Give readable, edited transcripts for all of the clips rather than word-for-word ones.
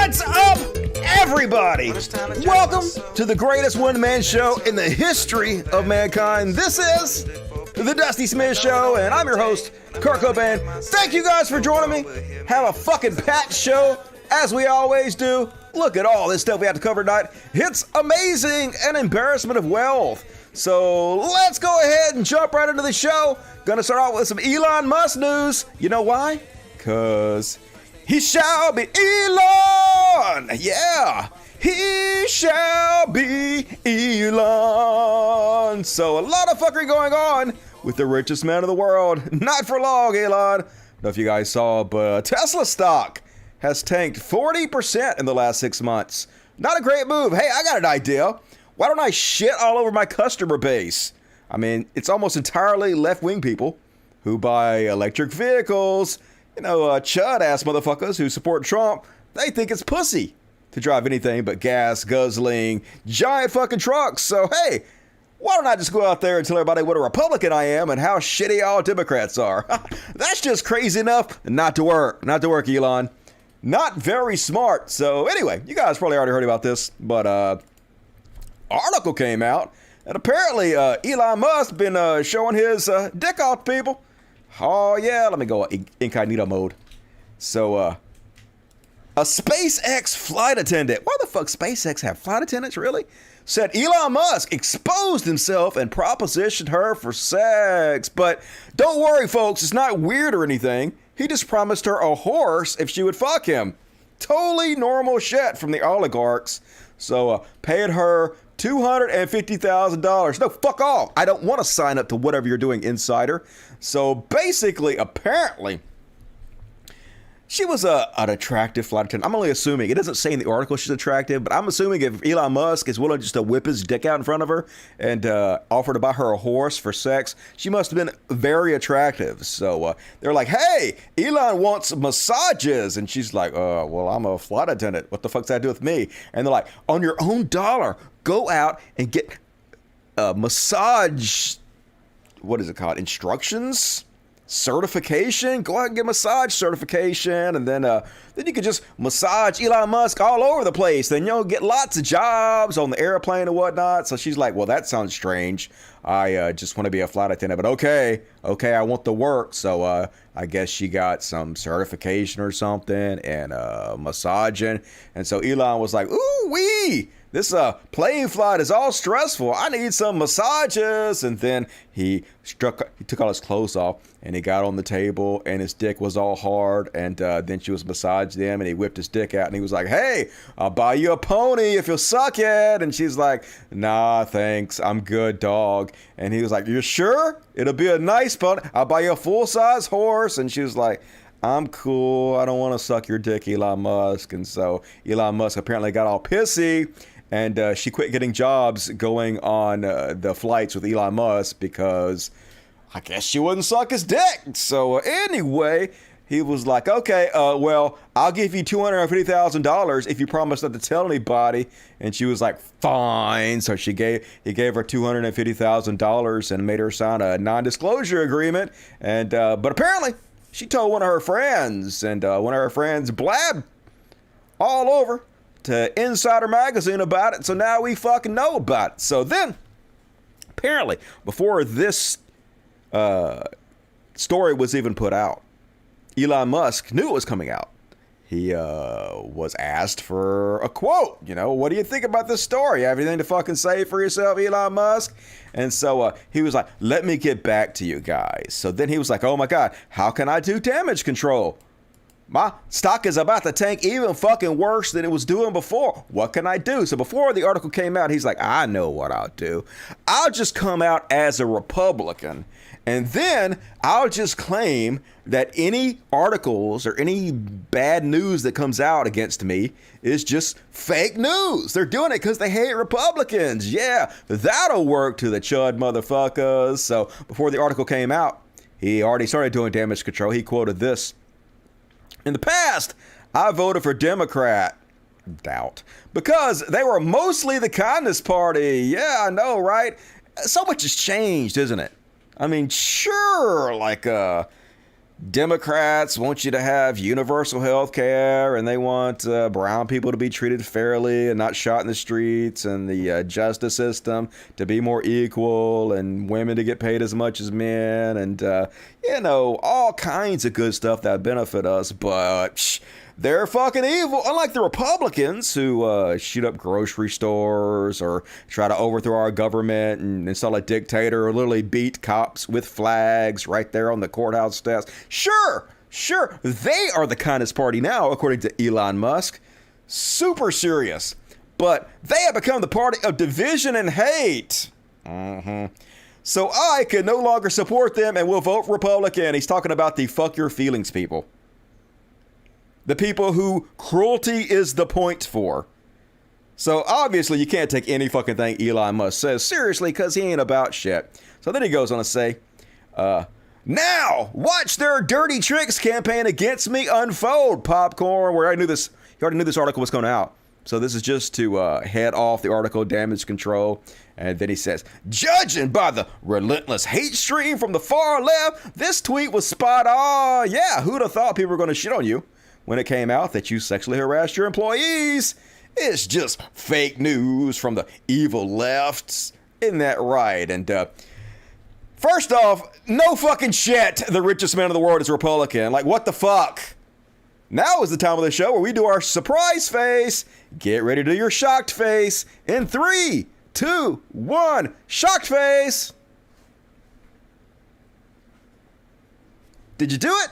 What's up, everybody? Welcome to the greatest one-man show in the history of mankind. This is the Dusty Smith Show, and I'm your host, Kurt Cobain. Thank you guys for joining me. Have a fucking packed show, as we always do. Look at all this stuff we have to cover tonight. It's amazing, an embarrassment of wealth. So let's go ahead and jump right into the show. Gonna start out with some Elon Musk news. You know why? Cause he shall be Elon. Yeah, he shall be Elon. So a lot of fuckery going on with the richest man in the world. Not for long, Elon. I don't know if you guys saw, but Tesla stock has tanked 40% in the last 6 months. Not a great move. Hey, I got an idea. Why don't I shit all over my customer base? I mean, it's almost entirely left-wing people who buy electric vehicles. You know, chud-ass motherfuckers who support Trump. They think it's pussy to drive anything but gas-guzzling, giant fucking trucks. So, hey, why don't I just go out there and tell everybody what a Republican I am and how shitty all Democrats are? That's just crazy enough not to work. Not to work, Elon. Not very smart. So, anyway, you guys probably already heard about this, but, article came out, and apparently Elon Musk been showing his dick off to people. Oh yeah, let me go incognito mode. So a SpaceX flight attendant, why the fuck SpaceX have flight attendants, really? Said Elon Musk exposed himself and propositioned her for sex. But don't worry folks, it's not weird or anything. He just promised her a horse if she would fuck him. Totally normal shit from the oligarchs. So paid her $250,000. No, fuck off. I don't want to sign up to whatever you're doing, insider. So basically, apparently, she was an attractive flight attendant. I'm only assuming. It doesn't say in the article she's attractive, but I'm assuming if Elon Musk is willing just to whip his dick out in front of her and offer to buy her a horse for sex, she must have been very attractive. So they're like, hey, Elon wants massages. And she's like, well, I'm a flight attendant. What the fuck's that do with me? And they're like, on your own dollar, go out and get massage, what is it called? Instructions? Certification? Go out and get massage certification, and then you could just massage Elon Musk all over the place. Then you'll get lots of jobs on the airplane and whatnot. So she's like, well, that sounds strange. I just want to be a flight attendant, but okay, I want the work. So I guess she got some certification or something and massaging. And so Elon was like, ooh wee, this plane flight is all stressful. I need some massages. And then he took all his clothes off and he got on the table and his dick was all hard. And then she was massaging him and he whipped his dick out and he was like, hey, I'll buy you a pony if you'll suck it. And she's like, nah, thanks. I'm good, dog. And he was like, you're sure? It'll be a nice pony. I'll buy you a full-size horse. And she was like, I'm cool. I don't want to suck your dick, Elon Musk. And so Elon Musk apparently got all pissy. And she quit getting jobs going on the flights with Elon Musk because I guess she wouldn't suck his dick. So anyway, he was like, okay, well, I'll give you $250,000 if you promise not to tell anybody. And she was like, fine. So he gave her $250,000 and made her sign a non-disclosure agreement. And but apparently she told one of her friends, and one of her friends blabbed all over to Insider Magazine about it, so now we fucking know about it. So then, apparently, before this story was even put out, Elon Musk knew it was coming out. He was asked for a quote. You know, what do you think about this story? You have anything to fucking say for yourself, Elon Musk? And so he was like, let me get back to you guys. So then he was like, oh my God, how can I do damage control? My stock is about to tank even fucking worse than it was doing before. What can I do? So before the article came out, he's like, I know what I'll do. I'll just come out as a Republican. And then I'll just claim that any articles or any bad news that comes out against me is just fake news. They're doing it because they hate Republicans. Yeah, that'll work to the chud motherfuckers. So before the article came out, he already started doing damage control. He quoted this. In the past, I voted for Democrat. Doubt. Because they were mostly the kindness party. Yeah, I know, right? So much has changed, isn't it? I mean, sure, like, Democrats want you to have universal health care, and they want brown people to be treated fairly and not shot in the streets, and the justice system to be more equal, and women to get paid as much as men, and, all kinds of good stuff that benefit us. But they're fucking evil, unlike the Republicans who shoot up grocery stores or try to overthrow our government and install a dictator or literally beat cops with flags right there on the courthouse steps. Sure, they are the kindest party now, according to Elon Musk. Super serious. But they have become the party of division and hate. So I can no longer support them and will vote Republican. He's talking about the fuck your feelings people. The people who cruelty is the point for. So obviously you can't take any fucking thing Elon Musk says seriously because he ain't about shit. So then he goes on to say, now watch their dirty tricks campaign against me unfold, popcorn. Where he already knew this article was going out. So this is just to head off the article, damage control. And then he says, judging by the relentless hate stream from the far left, this tweet was spot on. Yeah, who'd have thought people were going to shit on you when it came out that you sexually harassed your employees? It's just fake news from the evil lefts. Isn't that right? And first off, no fucking shit. The richest man in the world is Republican. Like, what the fuck? Now is the time of the show where we do our surprise face. Get ready to do your shocked face in 3, 2, 1. Shocked face. Did you do it?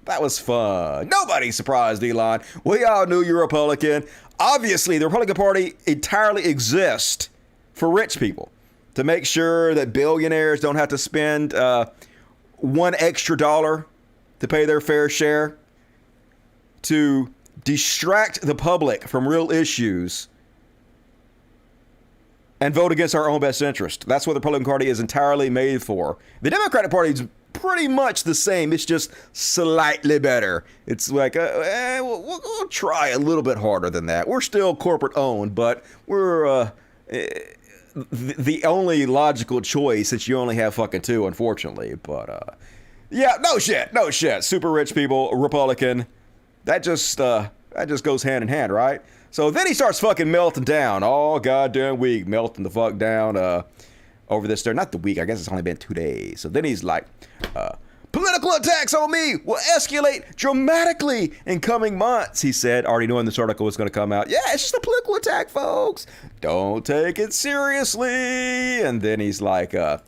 That was fun. Nobody's surprised, Elon. We all knew you're Republican. Obviously, the Republican Party entirely exists for rich people to make sure that billionaires don't have to spend $1 extra to pay their fair share, to distract the public from real issues and vote against our own best interest. That's what the Republican Party is entirely made for. The Democratic Party is pretty much the same. It's just slightly better. It's like, we'll try a little bit harder than that. We're still corporate owned, but we're the only logical choice since you only have fucking two, unfortunately. But yeah, no shit. Super rich people, Republican. That just goes hand in hand, right? So then he starts fucking melting down all goddamn week, melting the fuck down over this there. Not the week, I guess it's only been 2 days. So then he's like, political attacks on me will escalate dramatically in coming months, he said, already knowing this article was going to come out. Yeah, it's just a political attack, folks. Don't take it seriously. And then he's like, the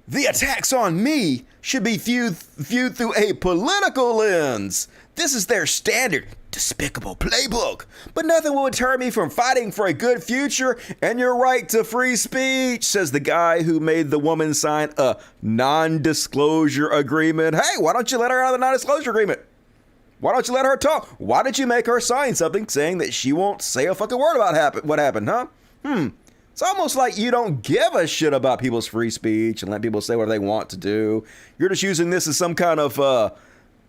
attacks on me should be viewed through a political lens. This is their standard, despicable playbook. But nothing will deter me from fighting for a good future and your right to free speech, says the guy who made the woman sign a non-disclosure agreement. Hey, why don't you let her out of the non-disclosure agreement? Why don't you let her talk? Why did you make her sign something saying that she won't say a fucking word about what happened, huh? It's almost like you don't give a shit about people's free speech and let people say what they want to do. You're just using this as some kind of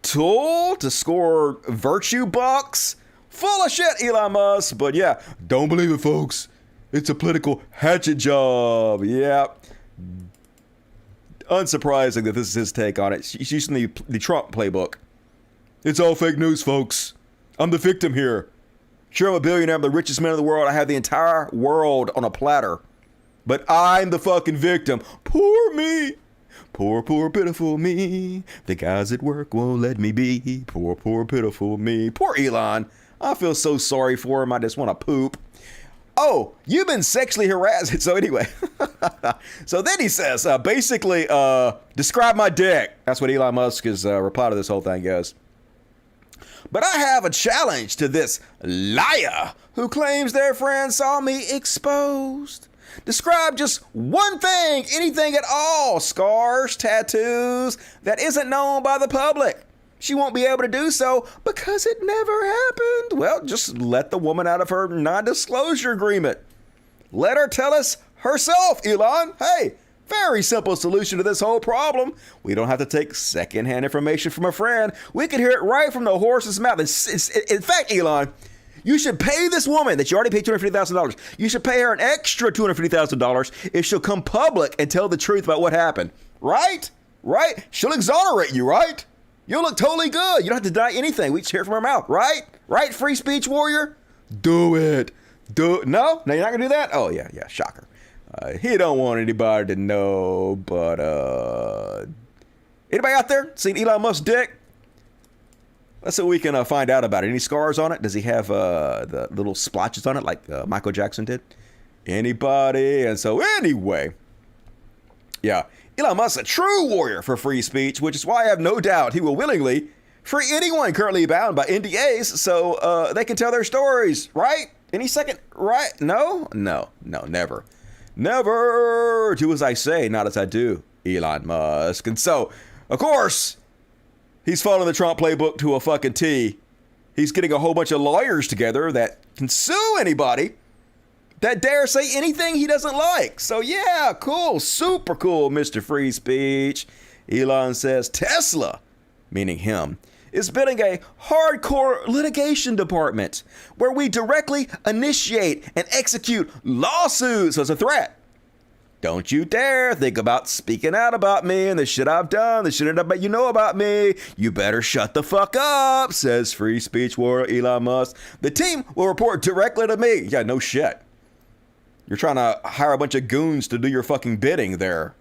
tool to score virtue bucks. Full of shit, Elon Musk. But yeah, don't believe it, folks. It's a political hatchet job. Yeah. Unsurprising that this is his take on it. He's using the Trump playbook. It's all fake news, folks. I'm the victim here. Sure, I'm a billionaire. I'm the richest man in the world. I have the entire world on a platter. But I'm the fucking victim. Poor me. Poor, poor, pitiful me. The guys at work won't let me be. Poor, poor, pitiful me. Poor Elon. I feel so sorry for him. I just want to poop. Oh, you've been sexually harassed. So anyway. So then he says, basically, describe my dick. That's what Elon Musk's reply to this whole thing is. But I have a challenge to this liar who claims their friend saw me exposed. Describe just one thing, anything at all, scars, tattoos, that isn't known by the public. She won't be able to do so because it never happened. Well, just let the woman out of her non-disclosure agreement. Let her tell us herself, Elon. Hey, very simple solution to this whole problem. We don't have to take secondhand information from a friend. We can hear it right from the horse's mouth. In fact, Elon, you should pay this woman that you already paid $250,000. You should pay her an extra $250,000 if she'll come public and tell the truth about what happened. Right? right? She'll exonerate you, right? You'll look totally good. You don't have to deny anything. We just hear it from her mouth, right? Right, free speech warrior? Do it. No, you're not gonna do that? Oh, yeah, shocker. He don't want anybody to know, but anybody out there seen Elon Musk's dick? Let's see what we can find out about it. Any scars on it? Does he have the little splotches on it like Michael Jackson did? Anybody? And so anyway, yeah, Elon Musk's a true warrior for free speech, which is why I have no doubt he will willingly free anyone currently bound by NDAs so they can tell their stories, right? Any second, right? No, never. Never do as I say, not as I do, Elon Musk. And so, of course, he's following the Trump playbook to a fucking T. He's getting a whole bunch of lawyers together that can sue anybody that dare say anything he doesn't like. So yeah, cool, super cool, Mr. Free Speech. Elon says Tesla, meaning him, is building a hardcore litigation department where we directly initiate and execute lawsuits as a threat. Don't you dare think about speaking out about me and the shit I've done, the shit that you know about me. You better shut the fuck up, says free speech warrior Elon Musk. The team will report directly to me. Yeah, no shit. You're trying to hire a bunch of goons to do your fucking bidding there,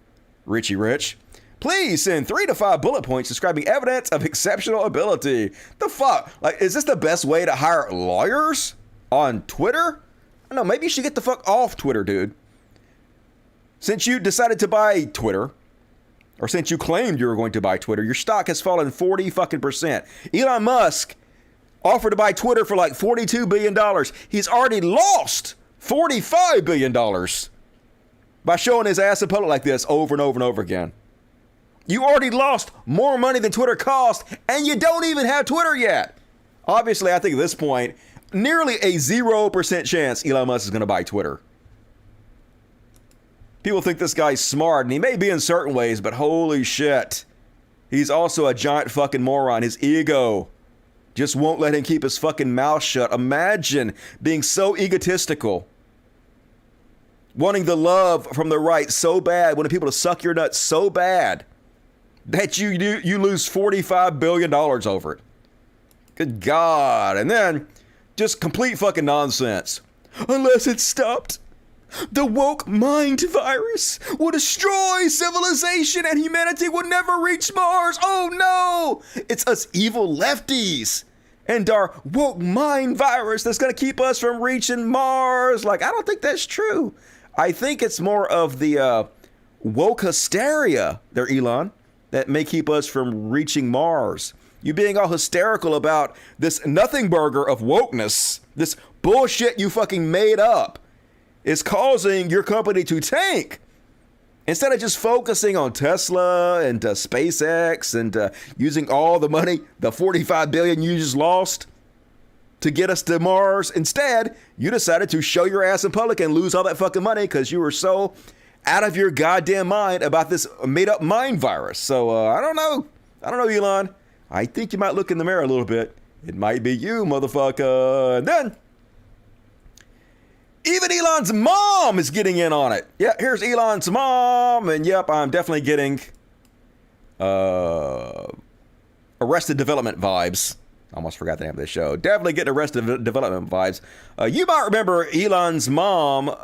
Richie Rich. Please send 3 to 5 bullet points describing evidence of exceptional ability. The fuck? Like, is this the best way to hire lawyers on Twitter? I don't know, maybe you should get the fuck off Twitter, dude. Since you decided to buy Twitter, or since you claimed you were going to buy Twitter, your stock has fallen 40%. Elon Musk offered to buy Twitter for like $42 billion. He's already lost $45 billion by showing his ass in public like this over and over and over again. You already lost more money than Twitter cost, and you don't even have Twitter yet. Obviously, I think at this point, nearly a 0% chance Elon Musk is going to buy Twitter. People think this guy's smart, and he may be in certain ways, but holy shit. He's also a giant fucking moron. His ego just won't let him keep his fucking mouth shut. Imagine being so egotistical. Wanting the love from the right so bad, wanting people to suck your nuts so bad that you lose $45 billion over it. Good God. And then just complete fucking nonsense. Unless it's stopped, the woke mind virus will destroy civilization and humanity will never reach Mars. Oh no! It's us evil lefties and our woke mind virus that's going to keep us from reaching Mars. Like, I don't think that's true. I think it's more of the woke hysteria there, Elon, that may keep us from reaching Mars. You being all hysterical about this nothing burger of wokeness, this bullshit you fucking made up, is causing your company to tank. Instead of just focusing on Tesla and SpaceX and using all the money, the $45 billion you just lost to get us to Mars, instead, you decided to show your ass in public and lose all that fucking money because you were so out of your goddamn mind about this made-up mind virus. So, I don't know, Elon. I think you might look in the mirror a little bit. It might be you, motherfucker. And then, even Elon's mom is getting in on it. Yeah, here's Elon's mom. And yep, I'm definitely getting Arrested Development vibes. Almost forgot the name of this show. Definitely getting Arrested Development vibes. You might remember Elon's mom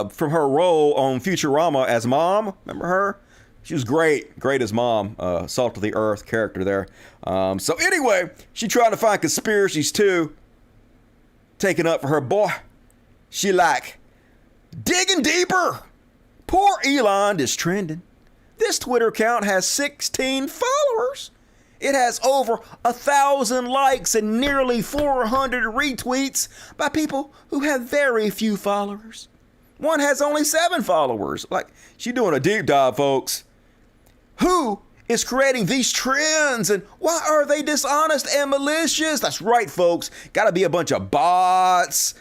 from her role on Futurama as mom. Remember her? She was great. Great as mom. Salt of the earth character there. So anyway, she trying to find conspiracies too. Taking up for her boy. She like, digging deeper. Poor Elon is trending. This Twitter account has 16 followers. It has over 1,000 likes and nearly 400 retweets by people who have very few followers. One has only 7 followers. Like, she's doing a deep dive, folks. Who is creating these trends and why are they dishonest and malicious? That's right, folks. Gotta be a bunch of bots,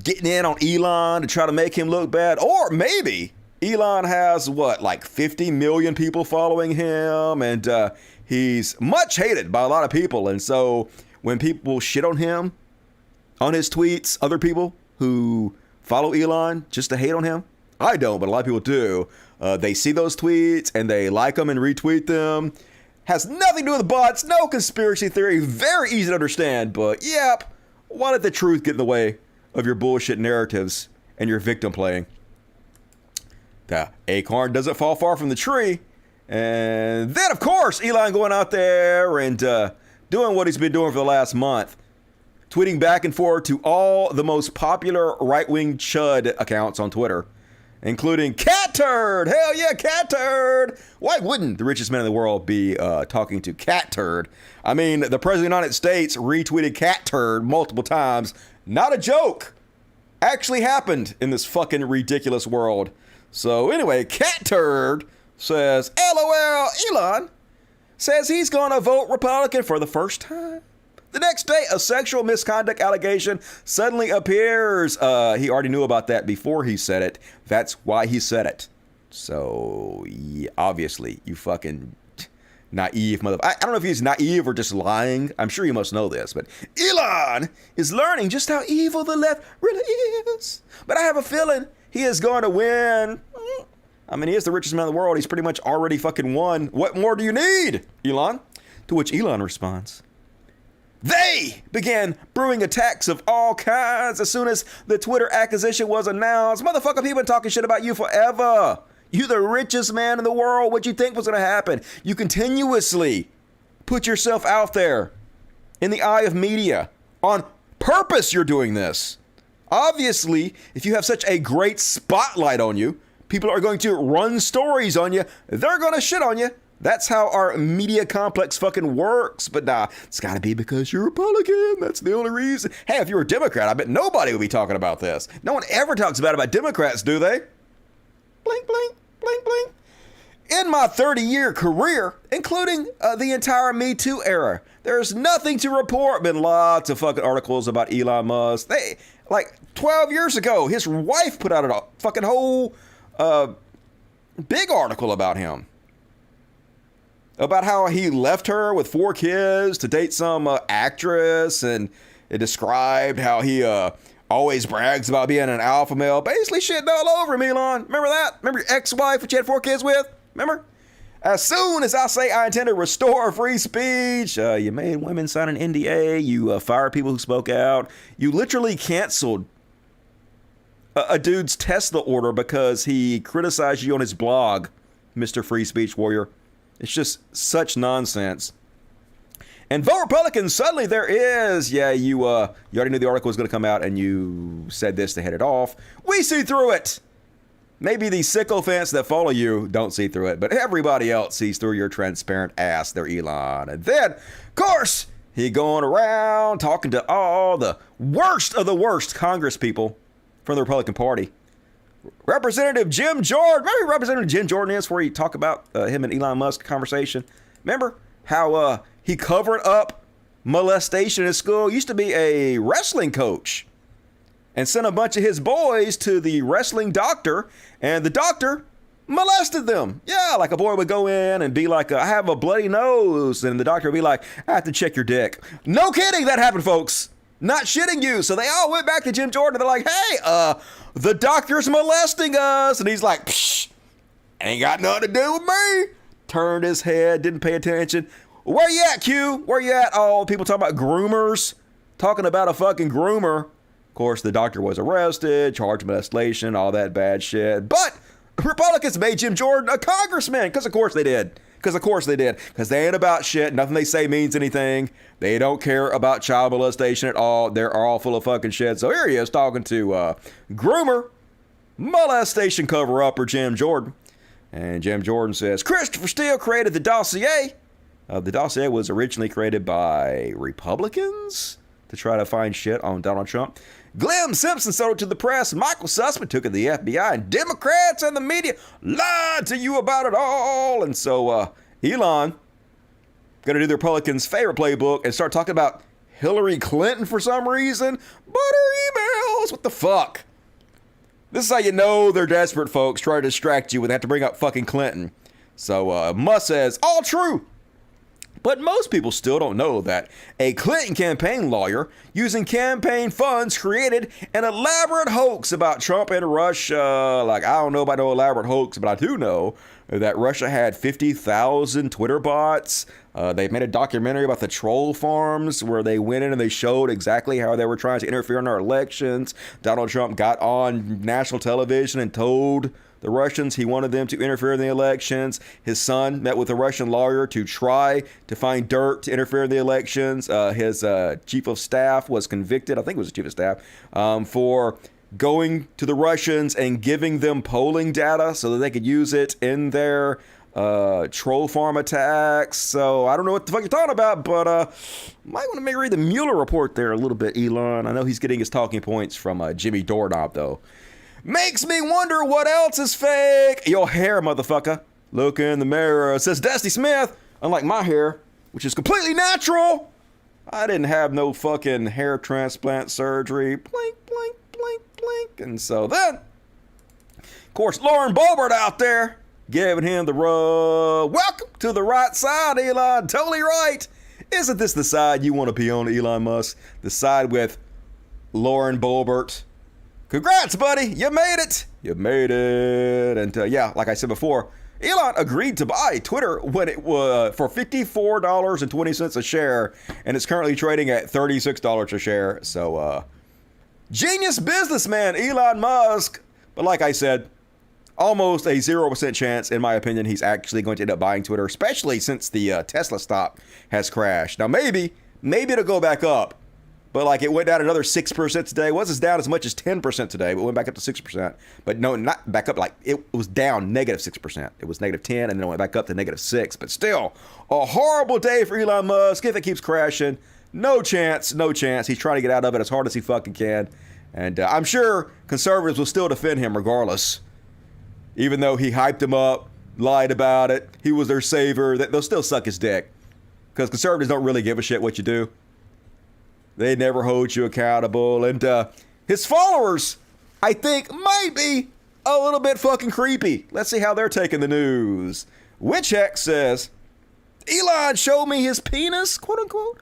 getting in on Elon to try to make him look bad. Or maybe Elon has like 50 million people following him and he's much hated by a lot of people. And so when people shit on him, on his tweets, other people who follow Elon just to hate on him, I don't, but a lot of people do. They see those tweets and they like them and retweet them. Has nothing to do with bots, no conspiracy theory, very easy to understand, but yep, why let the truth get in the way of your bullshit narratives and your victim playing? The acorn doesn't fall far from the tree. And then, of course, Elon going out there and doing what he's been doing for the last month. Tweeting back and forth to all the most popular right-wing chud accounts on Twitter, including Cat Turd. Hell yeah, Cat Turd. Why wouldn't the richest man in the world be talking to Cat Turd? I mean, the President of the United States retweeted Cat Turd multiple times. Not a joke. Actually happened in this fucking ridiculous world. So anyway, Cat Turd says, LOL, Elon says he's going to vote Republican for the first time. The next day, a sexual misconduct allegation suddenly appears. He already knew about that before he said it. That's why he said it. So, yeah, obviously, you fucking naive mother... I don't know if he's naive or just lying. I'm sure you must know this, but Elon is learning just how evil the left really is. But I have a feeling he is going to win. I mean, he is the richest man in the world. He's pretty much already fucking won. What more do you need, Elon? To which Elon responds, they began brewing attacks of all kinds as soon as the Twitter acquisition was announced. Motherfucker, people been talking shit about you forever. You the richest man in the world. What you think was going to happen? You continuously put yourself out there in the eye of media. On purpose, you're doing this. Obviously, if you have such a great spotlight on you, people are going to run stories on you. They're going to shit on you. That's how our media complex fucking works. But nah, it's got to be because you're Republican. That's the only reason. Hey, if you're a Democrat, I bet nobody would be talking about this. No one ever talks about Democrats, do they? Blink, blink, blink, blink. In my 30-year career, including the entire Me Too era, there's nothing to report. Been lots of fucking articles about Elon Musk. They, like 12 years ago, his wife put out a fucking whole big article about him. About how he left her with 4 kids to date some actress, and it described how he always brags about being an alpha male. Basically shitting all over him, Elon. Remember that? Remember your ex-wife which you had 4 kids with? Remember? As soon as I say I intend to restore free speech, you made women sign an NDA, you fired people who spoke out, you literally canceled a dude's Tesla order because he criticized you on his blog, Mr. Free Speech Warrior. It's just such nonsense. And vote Republican, suddenly there is, yeah, you already knew the article was going to come out and you said this to head it off. We see through it. Maybe the sycophants that follow you don't see through it, but everybody else sees through your transparent ass there, Elon. And then, of course, he going around talking to all the worst of the worst Congress people from the Republican Party. Representative Jim Jordan. Remember who Representative Jim Jordan is, where he talk about him and Elon Musk conversation? Remember how he covered up molestation in school? Used to be a wrestling coach and sent a bunch of his boys to the wrestling doctor, and the doctor molested them. Yeah, like a boy would go in and be like, I have a bloody nose, and the doctor would be like, I have to check your dick. No kidding, that happened, folks. Not shitting you. So they all went back to Jim Jordan. They're like, hey, the doctor's molesting us. And he's like, psh, ain't got nothing to do with me. Turned his head, didn't pay attention. Where you at, Q? Where you at? Oh, people talking about groomers. Talking about a fucking groomer. Of course, the doctor was arrested, charged with molestation, all that bad shit. But Republicans made Jim Jordan a congressman. Because of course they did. Because they ain't about shit. Nothing they say means anything. They don't care about child molestation at all. They're all full of fucking shit. So here he is talking to groomer, molestation cover-upper Jim Jordan. And Jim Jordan says, Christopher Steele created the dossier. The dossier was originally created by Republicans to try to find shit on Donald Trump. Glenn Simpson sold it to the press. Michael Sussman took it to the FBI. And Democrats and the media lied to you about it all. And so Elon going to do the Republicans' favorite playbook and start talking about Hillary Clinton for some reason. But her emails, what the fuck? This is how you know they're desperate, folks, trying to distract you when they have to bring up fucking Clinton. So Musk says, all true. But most people still don't know that a Clinton campaign lawyer using campaign funds created an elaborate hoax about Trump and Russia. Like, I don't know about no elaborate hoax, but I do know that Russia had 50,000 Twitter bots. They made a documentary about the troll farms where they went in and they showed exactly how they were trying to interfere in our elections. Donald Trump got on national television and told the Russians he wanted them to interfere in the elections. His son met with a Russian lawyer to try to find dirt to interfere in the elections. His chief of staff was convicted, I think it was the chief of staff, for going to the Russians and giving them polling data so that they could use it in their troll farm attacks. So I don't know what the fuck you're talking about, but might want to maybe read the Mueller report there a little bit, Elon. I know he's getting his talking points from Jimmy Doorknob, though. Makes me wonder what else is fake. Your hair, motherfucker. Look in the mirror. Says Dusty Smith. Unlike my hair, which is completely natural. I didn't have no fucking hair transplant surgery. Blink, blink, blink, blink. And so then, of course, Lauren Boebert out there giving him the rub. Welcome to the right side, Elon. Totally right. Isn't this the side you want to be on, Elon Musk? The side with Lauren Boebert. Congrats, buddy. You made it. You made it. And yeah, like I said before, Elon agreed to buy Twitter when it was for $54.20 a share, and it's currently trading at $36 a share. So, genius businessman, Elon Musk. But like I said, almost a 0% chance, in my opinion, he's actually going to end up buying Twitter, especially since the Tesla stock has crashed. Now, maybe it'll go back up. But like it went down another 6% today. It wasn't down as much as 10% today, but it went back up to 6%. But no, not back up. Like it was down negative 6%. It was negative 10, and then it went back up to negative 6. But still, a horrible day for Elon Musk. If it keeps crashing, no chance. He's trying to get out of it as hard as he fucking can. And I'm sure conservatives will still defend him regardless. Even though he hyped him up, lied about it, he was their savior, they'll still suck his dick. Because conservatives don't really give a shit what you do. They never hold you accountable. And his followers, I think, might be a little bit fucking creepy. Let's see how they're taking the news. Witchheck says, Elon showed me his penis, quote unquote.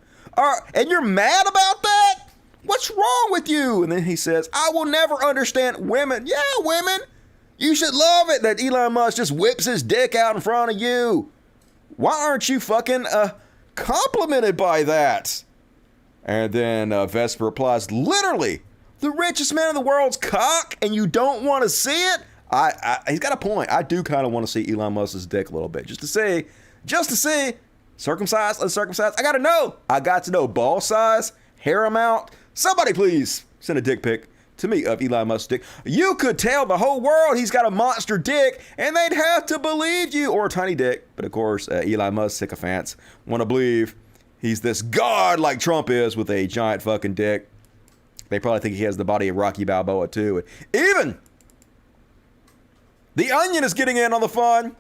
And you're mad about that? What's wrong with you? And then he says, I will never understand women. Yeah, women. You should love it that Elon Musk just whips his dick out in front of you. Why aren't you fucking complimented by that? And then Vesper replies, literally, the richest man in the world's cock, and you don't want to see it? He's got a point. I do kind of want to see Elon Musk's dick a little bit, just to see, circumcised, uncircumcised. I got to know ball size, hair amount. Somebody please send a dick pic to me of Elon Musk's dick. You could tell the whole world he's got a monster dick, and they'd have to believe you, or a tiny dick. But of course, Elon Musk sycophants want to believe he's this god like Trump is with a giant fucking dick. They probably think he has the body of Rocky Balboa too. Even The Onion is getting in on the fun.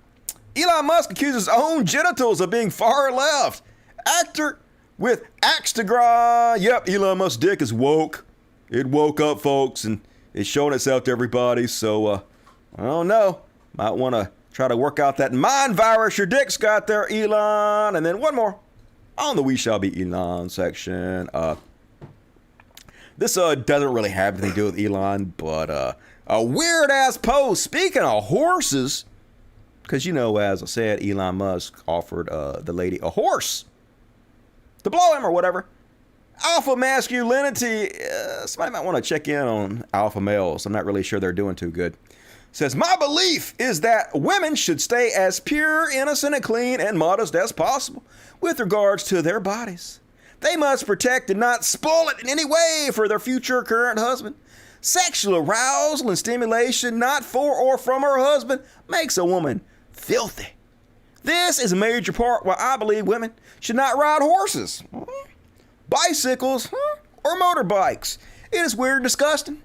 Elon Musk accuses his own genitals of being far left. Actor with axe to grind. Yep, Elon Musk's dick is woke. It woke up, folks, and it's showing itself to everybody. So, I don't know. Might want to try to work out that mind virus your dick's got there, Elon. And then one more on the We Shall Be Elon section. This doesn't really have anything to do with Elon, but a weird-ass post. Speaking of horses, because, you know, as I said, Elon Musk offered the lady a horse to blow him or whatever. Alpha masculinity. Somebody might want to check in on alpha males. I'm not really sure they're doing too good. Says, my belief is that women should stay as pure, innocent, and clean and modest as possible with regards to their bodies. They must protect and not spoil it in any way for their future or current husband. Sexual arousal and stimulation not for or from her husband makes a woman filthy. This is a major part why I believe women should not ride horses, bicycles, or motorbikes. It is weird and disgusting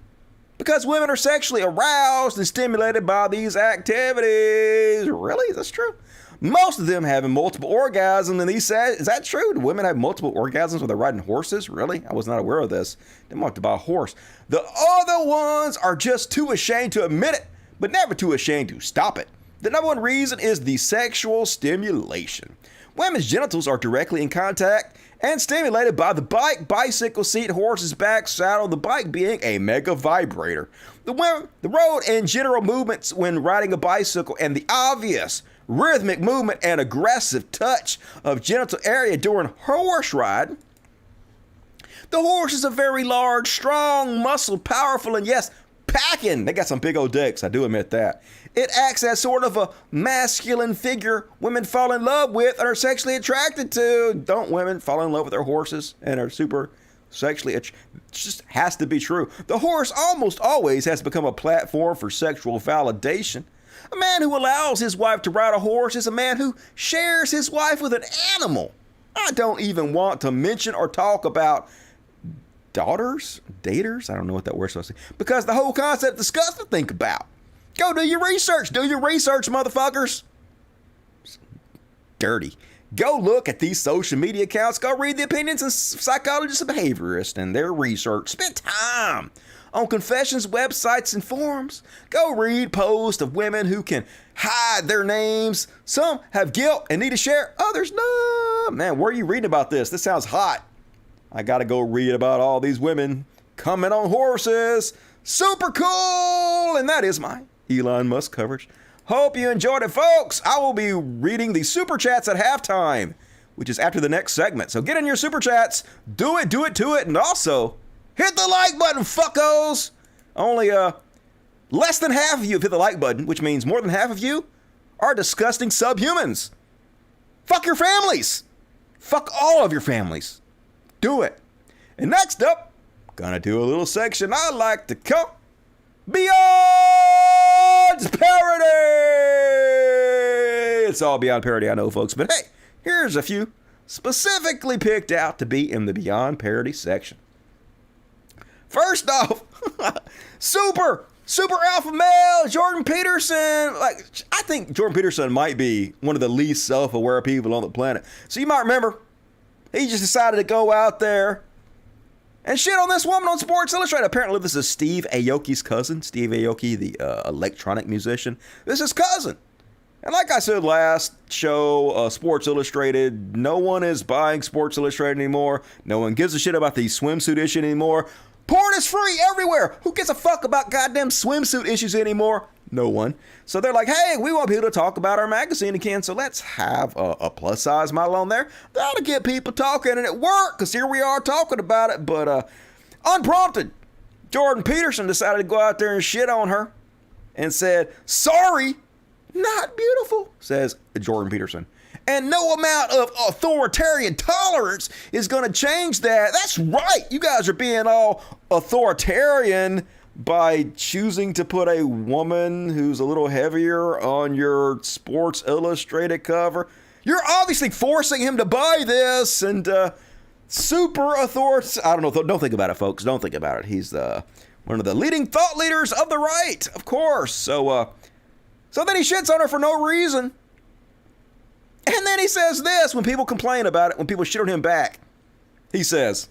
because women are sexually aroused and stimulated by these activities. Really? That's true. Most of them having multiple orgasms, and he said, is that true? Do women have multiple orgasms when they're riding horses? Really? I was not aware of this. They want to buy a horse. The other ones are just too ashamed to admit it, but never too ashamed to stop it. The number one reason is the sexual stimulation. Women's genitals are directly in contact and stimulated by the bike, bicycle seat, horse's back, saddle, the bike being a mega vibrator. The road and general movements when riding a bicycle and the obvious rhythmic movement and aggressive touch of genital area during horse ride. The horse is a very large, strong, muscle, powerful, and yes, packing. They got some big old dicks, I do admit that. It acts as sort of a masculine figure women fall in love with and are sexually attracted to. Don't women fall in love with their horses and are super sexually it just has to be true. The horse almost always has become a platform for sexual validation. A man who allows his wife to ride a horse is a man who shares his wife with an animal. I don't even want to mention or talk about daters? I don't know what that word's supposed to be. Because the whole concept is disgusting to think about. Go do your research. Do your research, motherfuckers. Dirty. Go look at these social media accounts. Go read the opinions of psychologists and behaviorists and their research. Spend time on confessions websites and forums. Go read posts of women who can hide their names. Some have guilt and need to share. Others, no. Man, where are you reading about this? This sounds hot. I gotta go read about all these women coming on horses. Super cool! And that is my Elon Musk coverage. Hope you enjoyed it, folks. I will be reading the super chats at halftime, which is after the next segment. So get in your super chats, do it, and also hit the like button, fuckos. Only less than half of you have hit the like button, which means more than half of you are disgusting subhumans. Fuck your families. Fuck all of your families. Do it. And next up, gonna do a little section I like to call Beyond Parody. It's all beyond parody, I know, folks, but hey, here's a few specifically picked out to be in the Beyond Parody section. First off, super alpha male Jordan Peterson. Like, I think Jordan Peterson might be one of the least self-aware people on the planet. So you might remember, he just decided to go out there and shit on this woman on Sports Illustrated. Apparently, this is Steve Aoki's cousin. Steve Aoki, the electronic musician. This is cousin. And like I said last show, Sports Illustrated, no one is buying Sports Illustrated anymore. No one gives a shit about the swimsuit issue anymore. Porn is free everywhere. Who gives a fuck about goddamn swimsuit issues anymore? No one. So they're like, hey, we want people to talk about our magazine again, so let's have a plus size model on there. That'll get people talking, and it worked, because here we are talking about it. But unprompted, Jordan Peterson decided to go out there and shit on her and said, sorry, not beautiful, says Jordan Peterson. And no amount of authoritarian tolerance is going to change that. That's right. You guys are being all authoritarian by choosing to put a woman who's a little heavier on your Sports Illustrated cover. You're obviously forcing him to buy this, and super authoritative. I don't know. Don't think about it, folks. Don't think about it. He's one of the leading thought leaders of the right, of course. So then he shits on her for no reason. And then he says this when people complain about it, when people shit on him back. He says,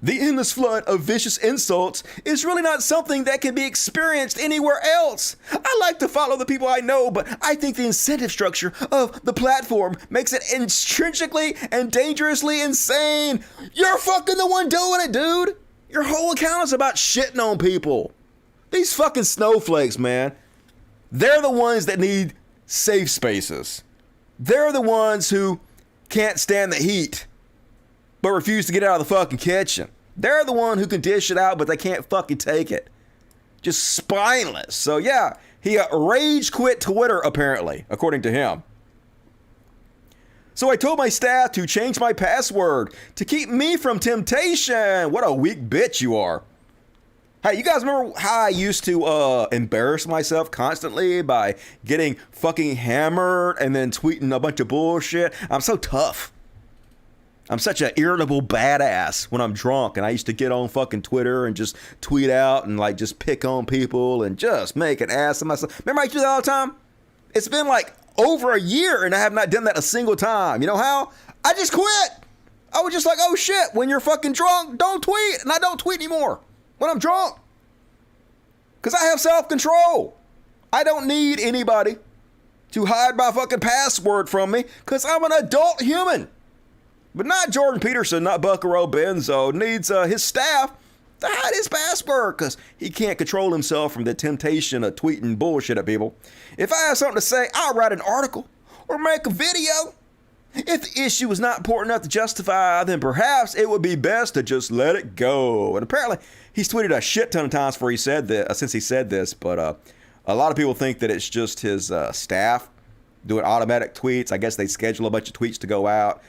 the endless flood of vicious insults is really not something that can be experienced anywhere else. I like to follow the people I know, but I think the incentive structure of the platform makes it intrinsically and dangerously insane. You're fucking the one doing it, dude. Your whole account is about shitting on people. These fucking snowflakes, man. They're the ones that need safe spaces. They're the ones who can't stand the heat, but refuse to get out of the fucking kitchen. They're the one who can dish it out, but they can't fucking take it. Just spineless. So yeah, he rage quit Twitter, apparently, according to him. So I told my staff to change my password to keep me from temptation. What a weak bitch you are. Hey, you guys remember how I used to embarrass myself constantly by getting fucking hammered and then tweeting a bunch of bullshit? I'm so tough. I'm such an irritable badass when I'm drunk, and I used to get on fucking Twitter and just tweet out and like just pick on people and just make an ass of myself. Remember I used to do that all the time? It's been like over a year and I have not done that a single time. You know how? I just quit. I was just like, oh shit, when you're fucking drunk, don't tweet. And I don't tweet anymore when I'm drunk. Because I have self-control. I don't need anybody to hide my fucking password from me because I'm an adult human. But not Jordan Peterson, not Buckaroo Benzo, needs his staff to hide his password because he can't control himself from the temptation of tweeting bullshit at people. If I have something to say, I'll write an article or make a video. If the issue is not important enough to justify, then perhaps it would be best to just let it go. And apparently, he's tweeted a shit ton of times before he said this, since he said this, but a lot of people think that it's just his staff doing automatic tweets. I guess they schedule a bunch of tweets to go out.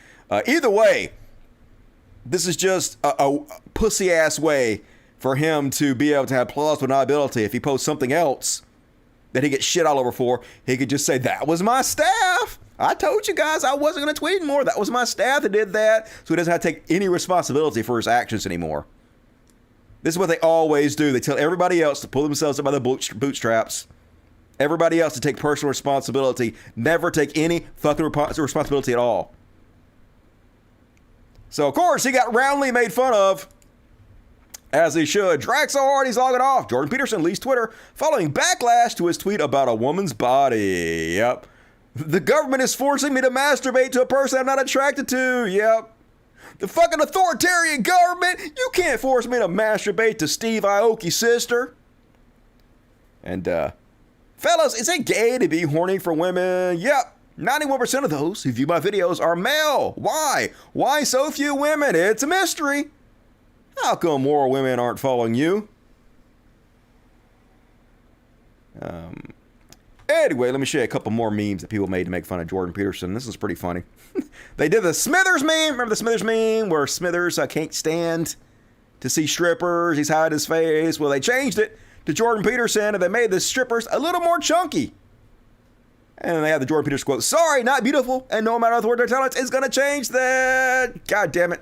Either way, this is just a pussy-ass way for him to be able to have plausible deniability. If he posts something else that he gets shit all over for, he could just say, that was my staff. I told you guys I wasn't going to tweet anymore. That was my staff that did that. So he doesn't have to take any responsibility for his actions anymore. This is what they always do. They tell everybody else to pull themselves up by the bootstraps. Everybody else to take personal responsibility. Never take any fucking responsibility at all. So, of course, he got roundly made fun of, as he should. Drax so hard he's logging off. Jordan Peterson leaves Twitter following backlash to his tweet about a woman's body. Yep. The government is forcing me to masturbate to a person I'm not attracted to. Yep. The fucking authoritarian government. You can't force me to masturbate to Steve Aoki's sister. And, fellas, is it gay to be horny for women? Yep. 91% of those who view my videos are male. Why? Why so few women? It's a mystery. How come more women aren't following you? Anyway, let me show you a couple more memes that people made to make fun of Jordan Peterson. This is pretty funny. They did the Smithers meme. Remember the Smithers meme where Smithers can't stand to see strippers. He's hiding his face. Well, they changed it to Jordan Peterson and they made the strippers a little more chunky. And they had the Jordan Peterson quote, sorry, not beautiful, and no amount of word their talents is going to change that. God damn it.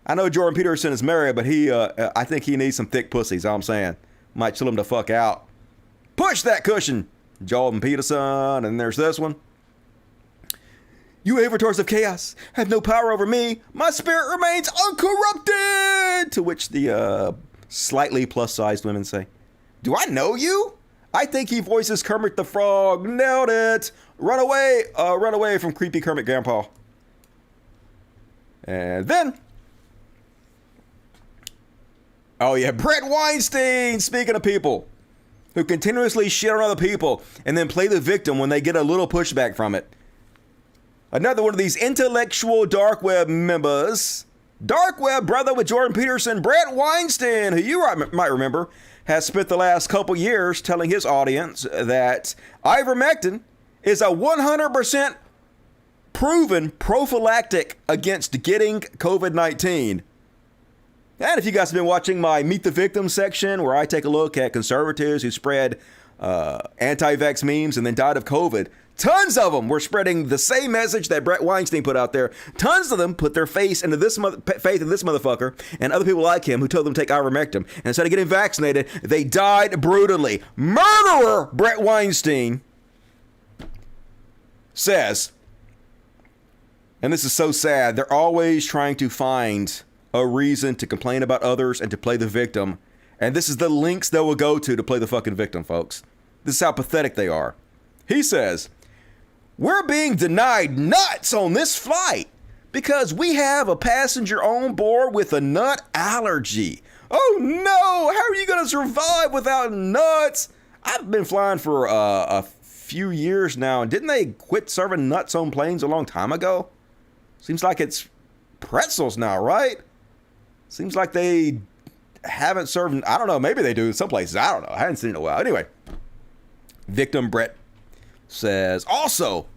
I know Jordan Peterson is married, but I think he needs some thick pussy, is all I'm saying. Might chill him the fuck out. Push that cushion, Jordan Peterson. And there's this one. You avatars of chaos have no power over me. My spirit remains uncorrupted. To which the slightly plus-sized women say, do I know you? I think he voices Kermit the Frog. Nailed it. Run away from creepy Kermit Grandpa. And then, oh yeah, Brett Weinstein, speaking of people who continuously shit on other people and then play the victim when they get a little pushback from it. Another one of these intellectual dark web members, dark web brother with Jordan Peterson, Brett Weinstein, who you might remember, has spent the last couple years telling his audience that ivermectin is a 100% proven prophylactic against getting COVID-19. And if you guys have been watching my Meet the Victim section, where I take a look at conservatives who spread anti-vax memes and then died of COVID, tons of them were spreading the same message that Brett Weinstein put out there. Tons of them put their faith into this motherfucker and other people like him who told them to take ivermectin. And instead of getting vaccinated, they died brutally. Murderer Brett Weinstein says, and this is so sad, they're always trying to find a reason to complain about others and to play the victim. And this is the links they will go to play the fucking victim, folks. This is how pathetic they are. He says, we're being denied nuts on this flight because we have a passenger on board with a nut allergy. Oh no, how are you going to survive without nuts? I've been flying for a few years now, and didn't they quit serving nuts on planes a long time ago? Seems like it's pretzels now, right? Seems like they haven't served, I don't know, maybe they do in some places, I don't know, I haven't seen it in a while. Anyway, victim Brett says, also,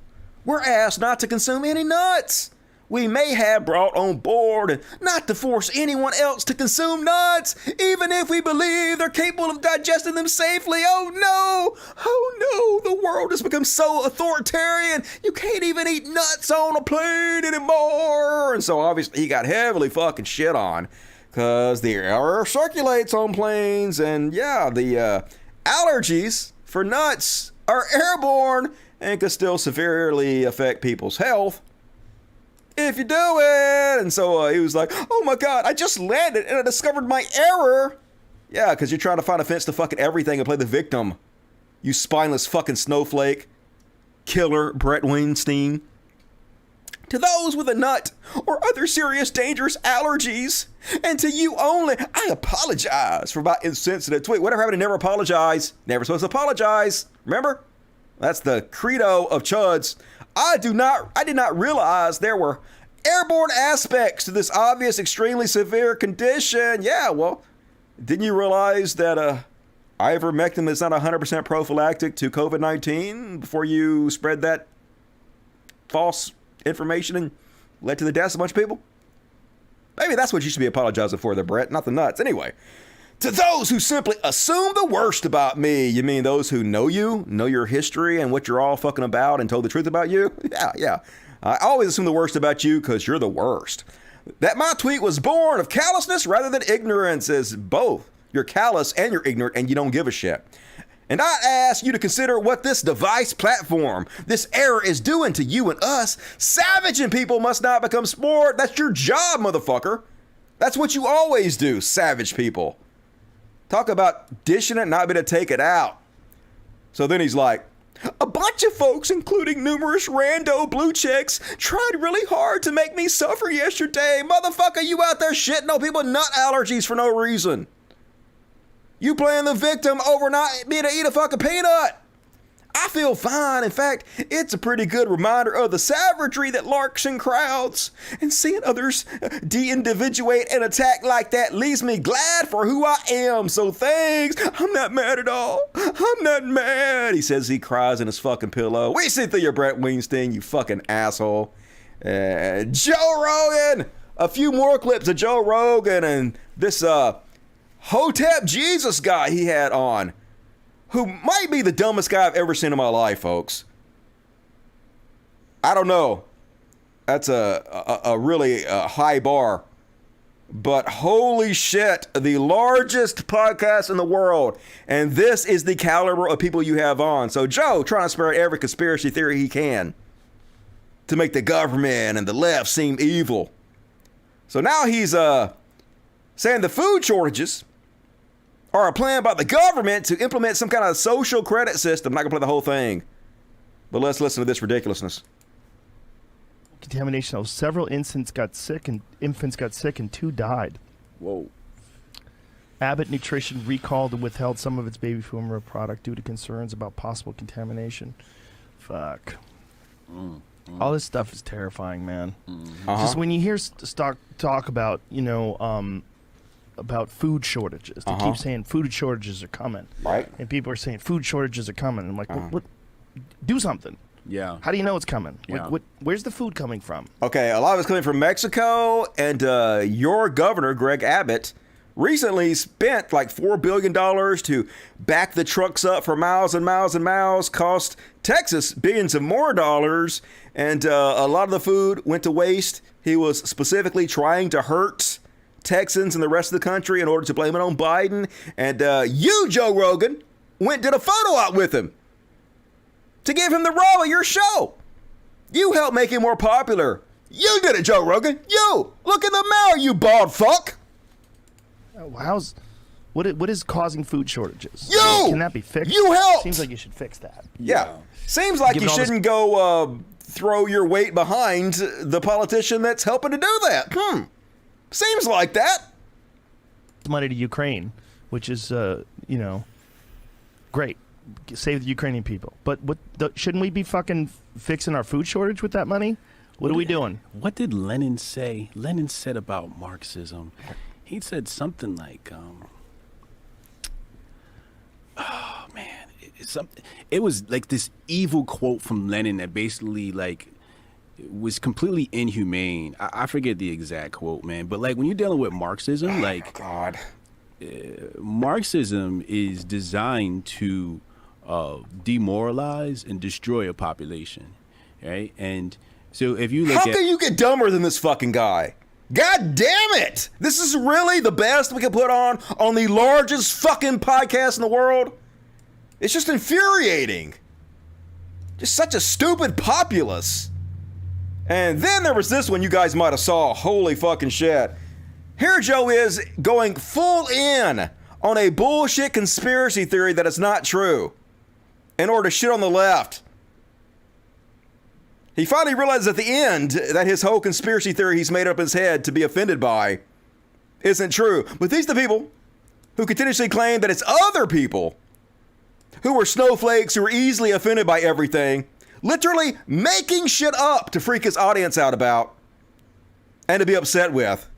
we're asked not to consume any nuts we may have brought on board and not to force anyone else to consume nuts, even if we believe they're capable of digesting them safely. Oh no, the world has become so authoritarian, you can't even eat nuts on a plane anymore. And so obviously he got heavily fucking shit on because the air circulates on planes, and yeah, the allergies for nuts are airborne and can still severely affect people's health if you do it. And so he was like, oh my God, I just landed and I discovered my error. Yeah, because you're trying to find offense to fucking everything and play the victim. You spineless fucking snowflake. killer Brett Weinstein. To those with a nut or other serious dangerous allergies, and to you only, I apologize for my insensitive tweet. Whatever happened to never apologize? Never supposed to apologize. Remember? That's the credo of chuds. I did not realize there were airborne aspects to this obvious, extremely severe condition. Yeah, well, didn't you realize that ivermectin is not 100% prophylactic to COVID-19 before you spread that false information and led to the deaths of a bunch of people? Maybe that's what you should be apologizing for there, Brett, not the nuts. Anyway, to those who simply assume the worst about me, you mean those who know you, know your history and what you're all fucking about and told the truth about you? Yeah. I always assume the worst about you because you're the worst. That my tweet was born of callousness rather than ignorance is both. You're callous and you're ignorant and you don't give a shit. And I ask you to consider what this device platform, this error is doing to you and us. Savaging people must not become sport. That's your job, motherfucker. That's what you always do, savage people. Talk about dishing it, not being able to take it out. So then he's like, a bunch of folks, including numerous rando blue chicks, tried really hard to make me suffer yesterday. Motherfucker, you out there shitting on people with nut allergies for no reason. You playing the victim over not being able to eat a fucking peanut. I feel fine. In fact, it's a pretty good reminder of the savagery that lurks in crowds. And seeing others de-individuate and attack like that leaves me glad for who I am. So thanks. I'm not mad at all. I'm not mad. He says he cries in his fucking pillow. We see through your Brett Weinstein, you fucking asshole. Joe Rogan. A few more clips of Joe Rogan and this Hotep Jesus guy he had on, who might be the dumbest guy I've ever seen in my life, folks. I don't know. That's a really high bar. But holy shit, the largest podcast in the world. And this is the caliber of people you have on. So Joe trying to spread every conspiracy theory he can to make the government and the left seem evil. So now he's saying the food shortages are a plan by the government to implement some kind of social credit system. I'm not going to play the whole thing, but let's listen to this ridiculousness. Contamination of several infants got sick and 2 died. Whoa. Abbott Nutrition recalled and withheld some of its baby formula product due to concerns about possible contamination. Fuck. All this stuff is terrifying, man. Just when you hear talk about, about food shortages. They keep saying food shortages are coming. Right. And people are saying food shortages are coming. I'm like, what? Do something. Yeah. How do you know it's coming? Yeah. Where's the food coming from? Okay, a lot of it's coming from Mexico, and your governor, Greg Abbott, recently spent like $4 billion to back the trucks up for miles and miles and miles, cost Texas billions of more dollars, and a lot of the food went to waste. He was specifically trying to hurt Texans and the rest of the country in order to blame it on Biden. And you, Joe Rogan, went and did a photo op with him to give him the role of your show. You helped make him more popular. You did it, Joe Rogan. You! Look in the mirror, you bald fuck! What is causing food shortages? You! Can that be fixed? You helped! Seems like you should fix that. Yeah. Seems like you shouldn't go throw your weight behind the politician that's helping to do that. Seems like that. Money to Ukraine, which is, great. Save the Ukrainian people. But shouldn't we be fucking fixing our food shortage with that money? What are we doing? What did Lenin say? Lenin said about Marxism. He said something like, oh man, it was like this evil quote from Lenin that basically like was completely inhumane. I forget the exact quote, man, but like when you're dealing with Marxism, like Marxism is designed to demoralize and destroy a population, right? And so if you look How can you get dumber than this fucking guy? God damn it! This is really the best we can put on the largest fucking podcast in the world? It's just infuriating. Just such a stupid populace. And then there was this one you guys might have saw. Holy fucking shit. Here Joe is going full in on a bullshit conspiracy theory that is not true in order to shit on the left. He finally realizes at the end that his whole conspiracy theory he's made up in his head to be offended by isn't true. But these are the people who continuously claim that it's other people who are snowflakes who are easily offended by everything, literally making shit up to freak his audience out about and to be upset with.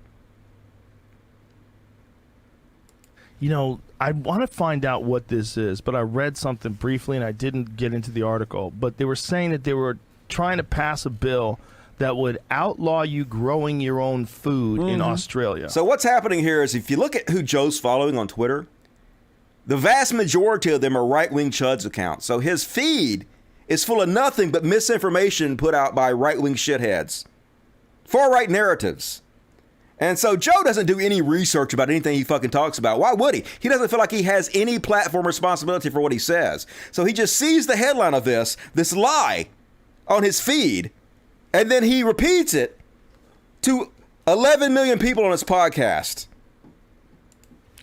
You know, I want to find out what this is, but I read something briefly and I didn't get into the article. But they were saying that they were trying to pass a bill that would outlaw you growing your own food in Australia. So what's happening here is if you look at who Joe's following on Twitter, the vast majority of them are right-wing chuds accounts. So his feed is full of nothing but misinformation put out by right-wing shitheads. Far-right narratives. And so Joe doesn't do any research about anything he fucking talks about. Why would he? He doesn't feel like he has any platform responsibility for what he says. So he just sees the headline of this lie on his feed, and then he repeats it to 11 million people on his podcast.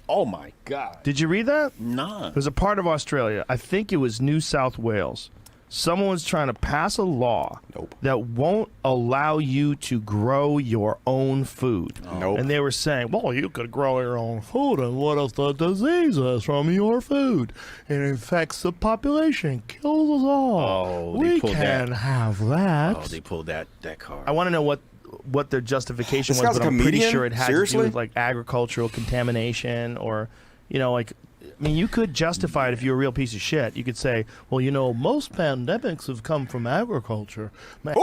Oh my God. Did you read that? Nah. It was a part of Australia. I think it was New South Wales. Someone was trying to pass a law that won't allow you to grow your own food. Nope. And they were saying, well, you could grow your own food, and what if the disease is from your food? It infects the population, kills us all. Oh, we can't have that. Oh, they pulled that card. I want to know what their justification This was, guy's but a I'm pretty comedian? sure it had to Seriously? do with like agricultural contamination or, you know, like, I mean, you could justify it if you're a real piece of shit. You could say, well, you know, most pandemics have come from agriculture.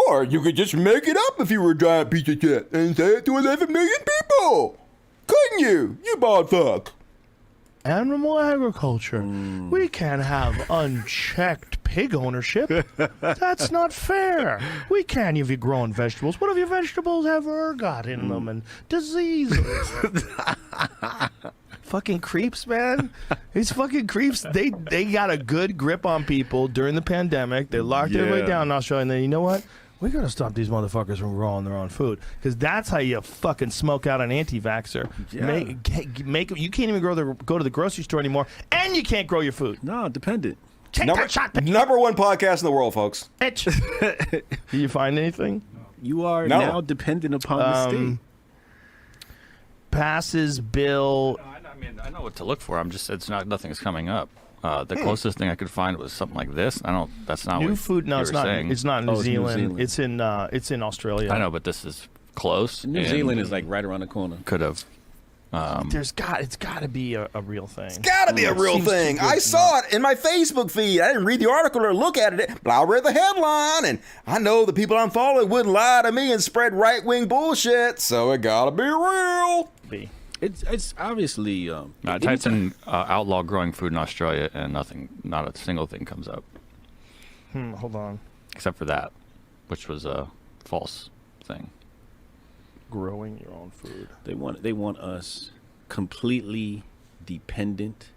Or you could just make it up if you were a giant piece of shit and say it to 11 million people. Couldn't you? You bald fuck. Animal agriculture. We can't have unchecked pig ownership. That's not fair. We can't if you're growing vegetables. What if your vegetables have ergot in them and diseases? Fucking creeps, man. These fucking creeps, they got a good grip on people during the pandemic. They locked everybody down in Australia, and then you know what? We gotta stop these motherfuckers from growing their own food, because that's how you fucking smoke out an anti-vaxxer. Yeah. Make you can't even go to the grocery store anymore, and you can't grow your food. No, dependent. Take that shot, bitch. Number one podcast in the world, folks. Bitch. Did you find anything? You are now dependent upon the state. Passes bill. I mean, I know what to look for. I'm just nothing's coming up. The closest thing I could find was something like this. That's not New what food. No, you it's were not. saying. It's not New It's New Zealand. Zealand. It's in Australia. I know, but this is close. New Zealand is like right around the corner. Could have. It's got to be a real thing. Gotta be a real Seems thing. too good I to saw it in my Facebook feed. I didn't read the article or look at it, but I read the headline, and I know the people I'm following wouldn't lie to me and spread right-wing bullshit, so it gotta be real. It's obviously. I typed in outlaw growing food in Australia, and not a single thing comes up, Hold on. except for that, which was a false thing. Growing your own food. They want us completely dependent.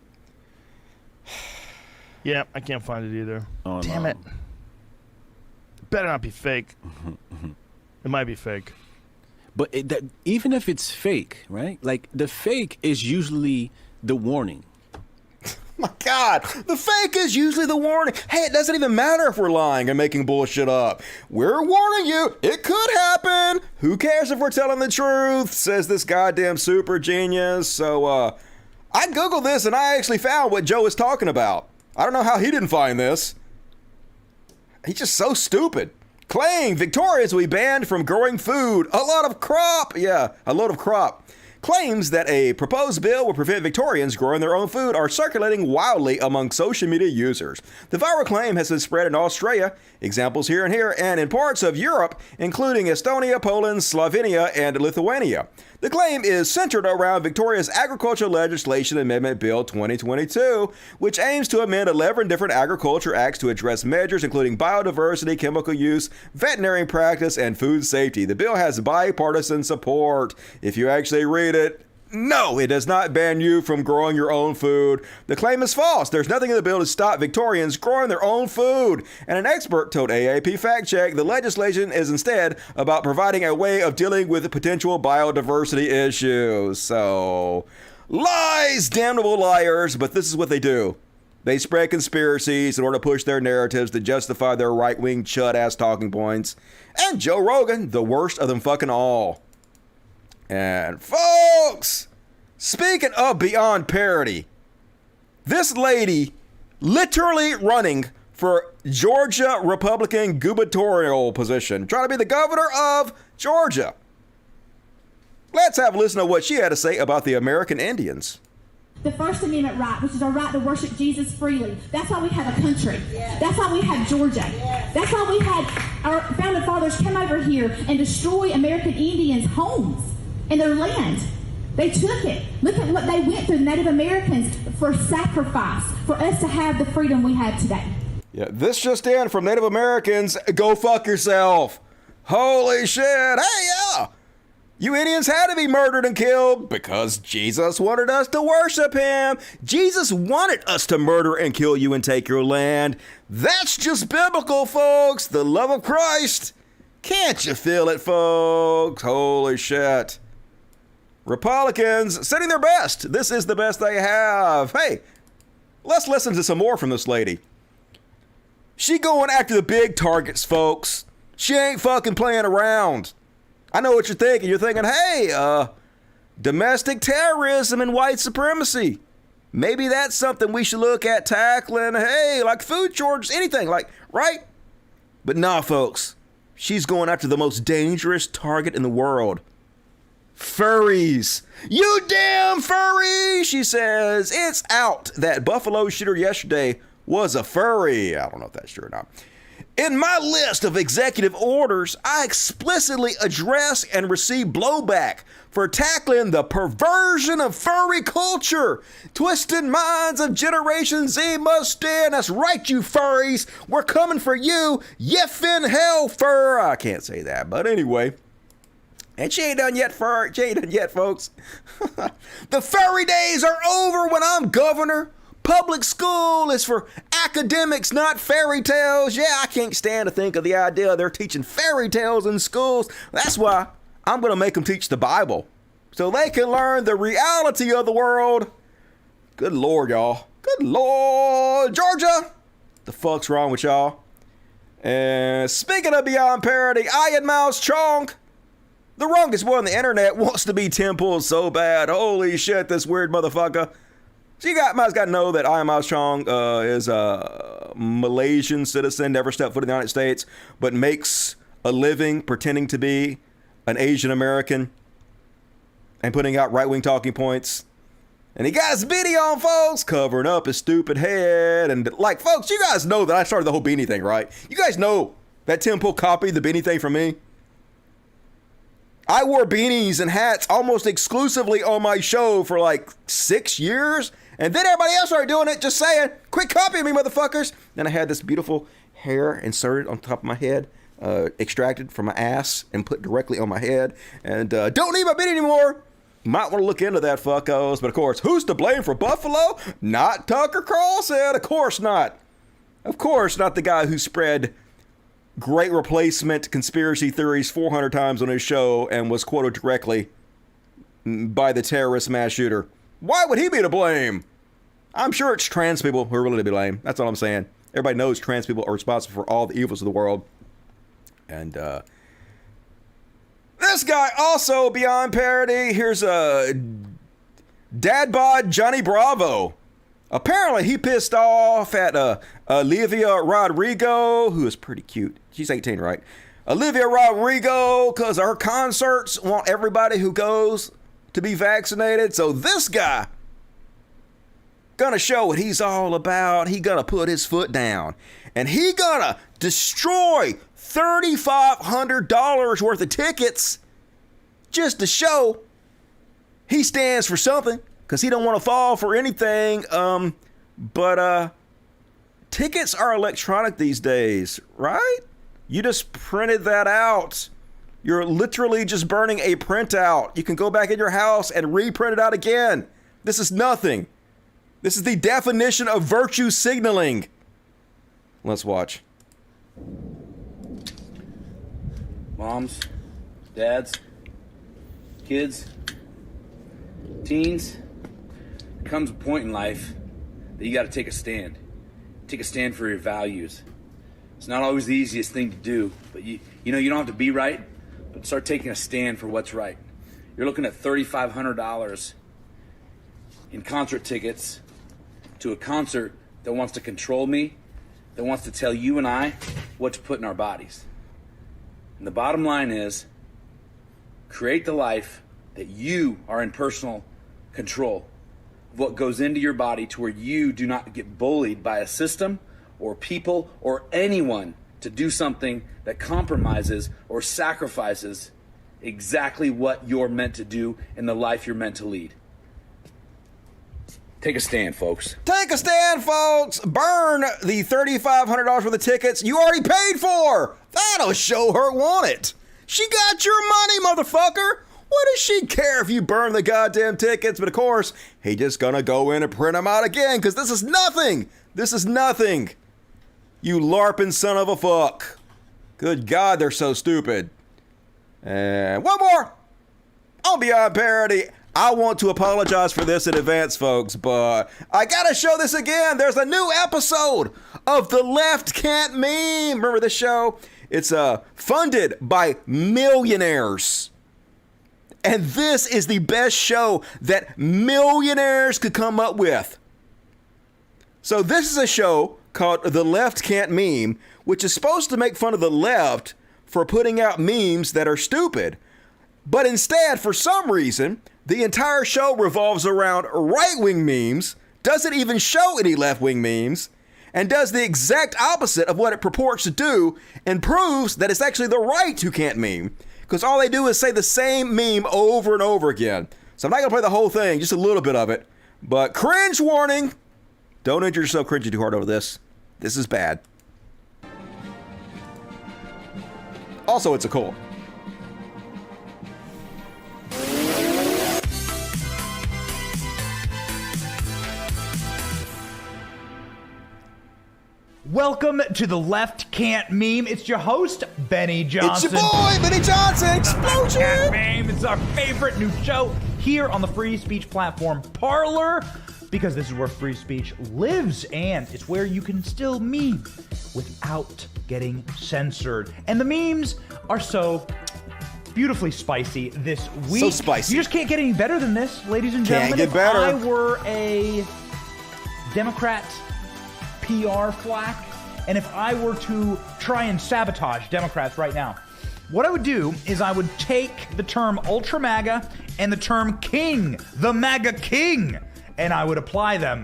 Yeah, I can't find it either. On, Damn it. Better not be fake. It might be fake. But even if it's fake, right? Like the fake is usually the warning. My God, the fake is usually the warning. Hey, it doesn't even matter if we're lying and making bullshit up. We're warning you. It could happen. Who cares if we're telling the truth, says this goddamn super genius. So, I Googled this and I actually found what Joe is talking about. I don't know how he didn't find this. He's just so stupid. Claim Victorians will be banned from growing food. A load of crop. Claims that a proposed bill will prevent Victorians growing their own food are circulating wildly among social media users. The viral claim has been spread in Australia, examples here and in parts of Europe, including Estonia, Poland, Slovenia, and Lithuania. The claim is centered around Victoria's Agricultural Legislation Amendment Bill 2022, which aims to amend 11 different agriculture acts to address measures including biodiversity, chemical use, veterinary practice, and food safety. The bill has bipartisan support. If you actually read it, no, it does not ban you from growing your own food. The claim is false. There's nothing in the bill to stop Victorians growing their own food. And an expert told AAP Fact Check the legislation is instead about providing a way of dealing with potential biodiversity issues. So, lies, damnable liars, but this is what they do. They spread conspiracies in order to push their narratives to justify their right-wing chud-ass talking points. And Joe Rogan, the worst of them fucking all. And folks, speaking of beyond parody, this lady literally running for Georgia Republican gubernatorial position, trying to be the governor of Georgia. Let's have a listen to what she had to say about the American Indians. The First Amendment right, which is our right to worship Jesus freely. That's why we have a country. That's why we have Georgia. That's why we had our founding fathers come over here and destroy American Indians' homes and their land. They took it. Look at what they went through, Native Americans, for sacrifice, for us to have the freedom we have today. Yeah, this just in from Native Americans. Go fuck yourself. Holy shit. Hey, yeah. You Indians had to be murdered and killed because Jesus wanted us to worship him. Jesus wanted us to murder and kill you and take your land. That's just biblical, folks. The love of Christ. Can't you feel it, folks? Holy shit. Republicans sending their best. This is the best they have. Hey, let's listen to some more from this lady. She going after the big targets, folks. She ain't fucking playing around. I know what you're thinking. You're thinking, hey, domestic terrorism and white supremacy. Maybe that's something we should look at tackling. Hey, like food shortages, anything, like, right? But nah, folks. She's going after the most dangerous target in the world. Furries. You damn furry, she says. It's out that Buffalo shooter yesterday was a furry. I don't know if that's true or not. In my list of executive orders, I explicitly address and receive blowback for tackling the perversion of furry culture. Twisted minds of Generation Z must stand. That's right, you furries. We're coming for you. Yiffin hell fur. I can't say that, but anyway. And she ain't done yet, She ain't done yet, folks. The furry days are over when I'm governor. Public school is for academics, not fairy tales. Yeah, I can't stand to think of the idea they're teaching fairy tales in schools. That's why I'm going to make them teach the Bible so they can learn the reality of the world. Good Lord, y'all. Good Lord. Georgia, the fuck's wrong with y'all? And speaking of beyond parody, Iron Mouse Chong, the wrongest one on the internet, wants to be Temple so bad. Holy shit, this weird motherfucker. So you guys got to know that Iron Mouse Chong is a Malaysian citizen, never stepped foot in the United States, but makes a living pretending to be an Asian American and putting out right-wing talking points. And he got his beanie on, folks, covering up his stupid head. And like, folks, you guys know that I started the whole beanie thing, right? You guys know that Tim Pool copied the beanie thing from me. I wore beanies and hats almost exclusively on my show for like 6 years. And then everybody else started doing it, just saying, quit copying me, motherfuckers. Then I had this beautiful hair inserted on top of my head, extracted from my ass and put directly on my head. And don't need my beanie anymore. Might want to look into that, fuckos. But of course, who's to blame for Buffalo? Not Tucker Carlson. Of course not. Of course not the guy who spread great replacement conspiracy theories 400 times on his show and was quoted directly by the terrorist mass shooter. Why would he be to blame? I'm sure it's trans people who are really to blame. That's all I'm saying. Everybody knows trans people are responsible for all the evils of the world. And this guy also beyond parody. Here's a dad bod Johnny Bravo. Apparently he pissed off at Olivia Rodrigo, who is pretty cute. She's 18, right? Olivia Rodrigo, because her concerts want everybody who goes to be vaccinated. So this guy gonna show what he's all about. He gonna put his foot down. And he gonna destroy $3,500 worth of tickets just to show he stands for something. Because he don't want to fall for anything. But tickets are electronic these days, right? You just printed that out. You're literally just burning a printout. You can go back in your house and reprint it out again. This is nothing. This is the definition of virtue signaling. Let's watch. Moms, dads, kids, teens. There comes a point in life that you got to take a stand. Take a stand for your values. It's not always the easiest thing to do, but you don't have to be right, but start taking a stand for what's right. You're looking at $3,500 in concert tickets to a concert that wants to control me, that wants to tell you and I what to put in our bodies. And the bottom line is, create the life that you are in personal control of what goes into your body, to where you do not get bullied by a system or people or anyone to do something that compromises or sacrifices exactly what you're meant to do in the life you're meant to lead. Take a stand, folks. Take a stand, folks. Burn the $3,500 worth of tickets you already paid for. That'll show her want it. She got your money, motherfucker. What does she care if you burn the goddamn tickets? But of course, he just gonna go in and print them out again, because this is nothing. This is nothing. You LARPing son of a fuck. Good God, they're so stupid. And one more. On Beyond Parody. I want to apologize for this in advance, folks, but I gotta show this again. There's a new episode of The Left Can't Meme. Remember this show? It's funded by millionaires. And this is the best show that millionaires could come up with. So this is a show called The Left Can't Meme, which is supposed to make fun of the left for putting out memes that are stupid. But instead, for some reason, the entire show revolves around right-wing memes, doesn't even show any left-wing memes, and does the exact opposite of what it purports to do, and proves that it's actually the right who can't meme. Because all they do is say the same meme over and over again. So I'm not going to play the whole thing, just a little bit of it. But cringe warning. Don't injure yourself cringing too hard over this. This is bad. Also, it's a cult. Welcome to The Left Can't Meme. It's your host, Benny Johnson. It's your boy, Benny Johnson. Explosion! Can't Meme. It's our favorite new show here on the free speech platform Parler, because this is where free speech lives, and it's where you can still meme without getting censored. And the memes are so beautifully spicy this week. So spicy. You just can't get any better than this, ladies and Can't gentlemen. get better. If I were a Democrat PR flack, and if I were to try and sabotage Democrats right now, what I would do is I would take the term ultra MAGA and the term king, the MAGA king, and I would apply them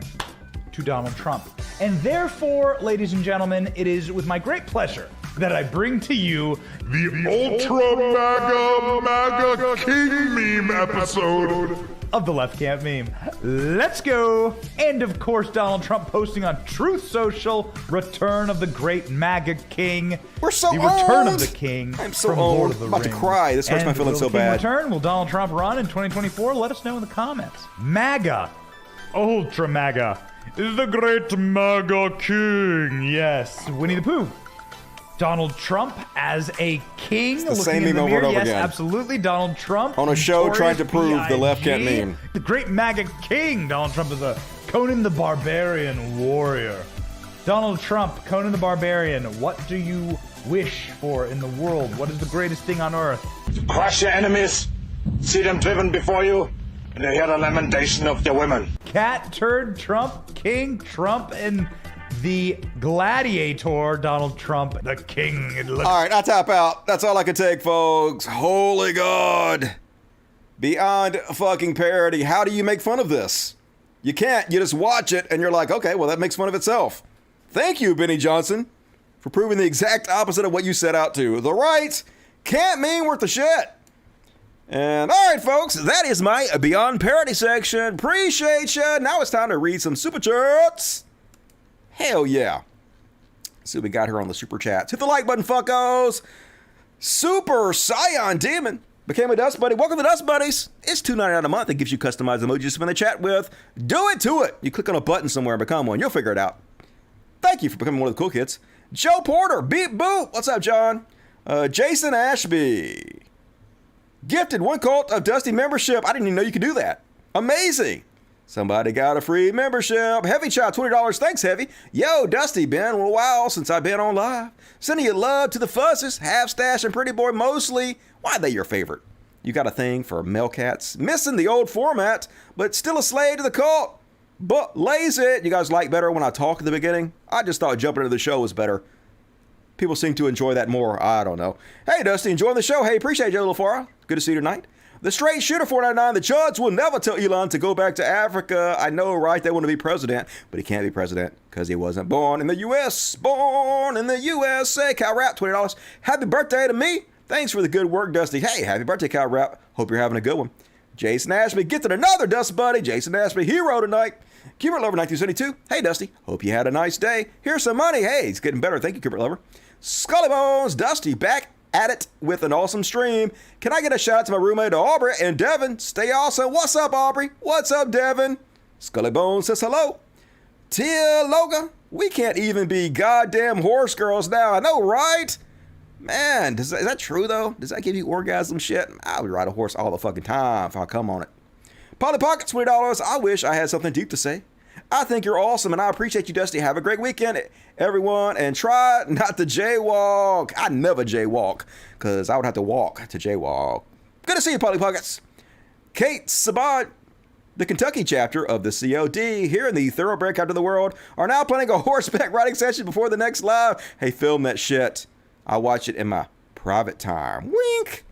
to Donald Trump. And therefore, ladies and gentlemen, it is with my great pleasure that I bring to you the Ultra MAGA King Meme episode of The Left Can't Meme. Let's go! And of course, Donald Trump posting on Truth Social, Return of the Great MAGA King. We're so The Return old. of the King. I'm so from old. Lord of the I'm about to Rings. cry. This hurts my And feelings will so the King bad. Return? Will Donald Trump run in 2024? Let us know in the comments. MAGA, Ultra MAGA, is the Great MAGA King. Yes, Winnie the Pooh. Donald Trump as a king, the looking same in the meme over mirror. and over Yes, again. absolutely. Donald Trump On a show trying to prove notorious the left can't B.I.G., meme. The great MAGA king. Donald Trump is a Conan the Barbarian warrior. Donald Trump, Conan the Barbarian. What do you wish for in the world? What is the greatest thing on earth? Crush your enemies, see them driven before you, and hear the lamentation of their women. Cat turd Trump, King Trump, and the gladiator Donald Trump, the king. All right, I tap out. That's all I can take, folks. Holy God. Beyond fucking parody. How do you make fun of this? You can't. You just watch it and you're like, okay, well, that makes fun of itself. Thank you, Benny Johnson, for proving the exact opposite of what you set out to. The right can't mean worth the shit. And all right, folks, that is my Beyond Parody section. Appreciate you. Now it's time to read some super chats. Hell yeah. See what we got here on the super chats. Hit the like button, fuckos. Super Scion Demon became a Dust Buddy. Welcome to Dust Buddies. It's $2.99 a month. It gives you customized emojis to spend the chat with. Do it to it. You click on a button somewhere and become one. You'll figure it out. Thank you for becoming one of the cool kids. Joe Porter, beep boop. What's up, John? Jason Ashby. Gifted one cult of Dusty membership. I didn't even know you could do that. Amazing. Somebody got a free membership. Heavy Child, $20. Thanks, Heavy. Yo, Dusty, been a while since I've been on live. Sending you love to the Fusses, Half Stash, and Pretty Boy mostly. Why are they your favorite? You got a thing for male cats. Missing the old format, but still a slave to the cult. But lazy. You guys like better when I talk at the beginning? I just thought jumping into the show was better. People seem to enjoy that more. I don't know. Hey, Dusty, enjoying the show. Hey, appreciate you, LaFora. Good to see you tonight. The Straight Shooter 499, the judge will never tell Elon to go back to Africa. I know, right? They want to be president, but he can't be president because he wasn't born in the U.S. Born in the USA. Cal Rap, $20. Happy birthday to me. Thanks for the good work, Dusty. Hey, happy birthday, Cal Rap. Hope you're having a good one. Jason Ashby, get to another Dust Buddy. Jason Ashby, hero tonight. Cubert Lover 1972. Hey, Dusty. Hope you had a nice day. Here's some money. Hey, it's getting better. Thank you, Cubert Lover. Scully Bones, Dusty, back at it with an awesome stream. Can I get a shout out to my roommate Aubrey and Devin? Stay awesome. What's up, Aubrey? What's up, Devin? Scully Bones says hello. Tia Loga, we can't even be goddamn horse girls now. I know, right? Man, is that true, though? Does that give you orgasm shit? I would ride a horse all the fucking time if I come on it. Polly Pocket, $20. I wish I had something deep to say. I think you're awesome, and I appreciate you, Dusty. Have a great weekend, everyone, and try not to jaywalk. I never jaywalk, because I would have to walk to jaywalk. Good to see you, Polly Pockets. Kate Sabat, the Kentucky chapter of the COD, here in the Thoroughbred Captain of the World, are now planning a horseback riding session before the next live. Hey, film that shit. I watch it in my private time. Wink.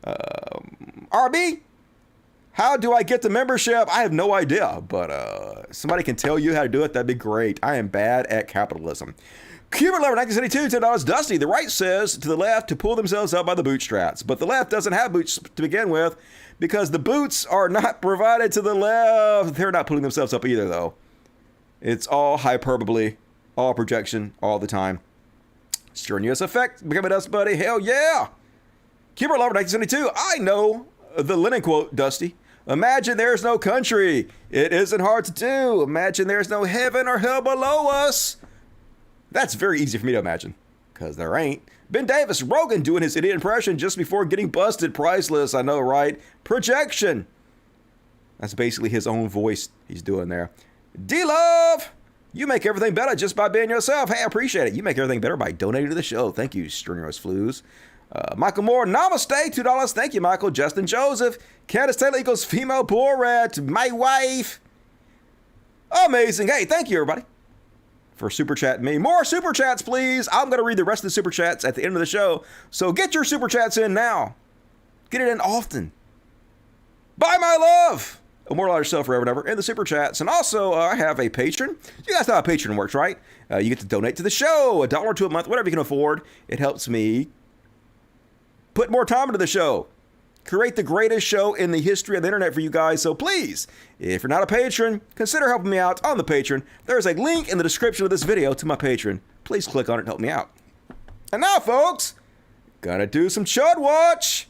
RB, how do I get the membership? I have no idea, but somebody can tell you how to do it. That'd be great. I am bad at capitalism. Cubert Lover 1972, $10. Dusty, the right says to the left to pull themselves up by the bootstraps, but the left doesn't have boots to begin with because the boots are not provided to the left. They're not pulling themselves up either, though. It's all hyperbole, all projection, all the time. Strenuous effect, become a Dust Buddy. Hell yeah. Cubert Lover 1972, I know the Lenin quote, Dusty. Imagine there's no country. It isn't hard to do. Imagine there's no heaven or hell below us. That's very easy for me to imagine, because there ain't. Ben Davis, Rogan doing his idiot impression just before getting busted. Priceless, I know, right? Projection. That's basically his own voice he's doing there. D-Love, you make everything better just by being yourself. Hey, I appreciate it. You make everything better by donating to the show. Thank you, Strenuous Flues. Michael Moore, namaste, $2. Thank you, Michael. Justin Joseph, Candace Taylor equals female poor rat, my wife. Amazing. Hey, thank you, everybody, for super chatting me. More super chats, please. I'm going to read the rest of the super chats at the end of the show. So get your super chats in now. Get it in often. Bye, my love. Immortalize yourself forever and ever in the super chats. And also, I have a patron. You guys know how Patreon works, right? You get to donate to the show, $1 or $2 a month, whatever you can afford. It helps me put more time into the show, create the greatest show in the history of the internet for you guys. So please, if you're not a patron, consider helping me out on the Patreon. There's a link in the description of this video to my Patreon. Please click on it and help me out. And now, folks, gonna do some Chud Watch.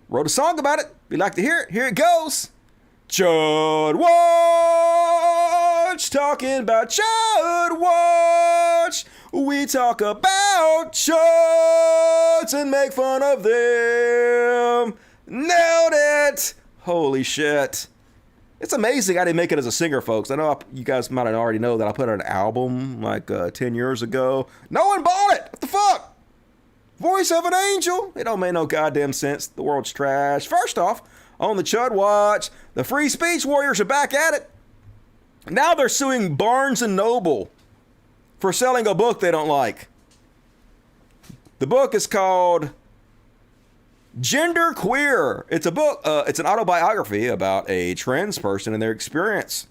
Wrote a song about it. If you'd like to hear it, here it goes. Chud Watch, talking about Chud Watch. We talk about chuds and make fun of them. Nailed it. Holy shit. It's amazing I didn't make it as a singer, folks. I know you guys might have already know that I put out an album like 10 years ago. No one bought it. What the fuck? Voice of an angel? It don't make no goddamn sense. The world's trash. First off, on the Chud Watch, the free speech warriors are back at it. Now they're suing Barnes & Noble for selling a book they don't like. The book is called Gender Queer. It's a book, it's an autobiography about a trans person and their experience.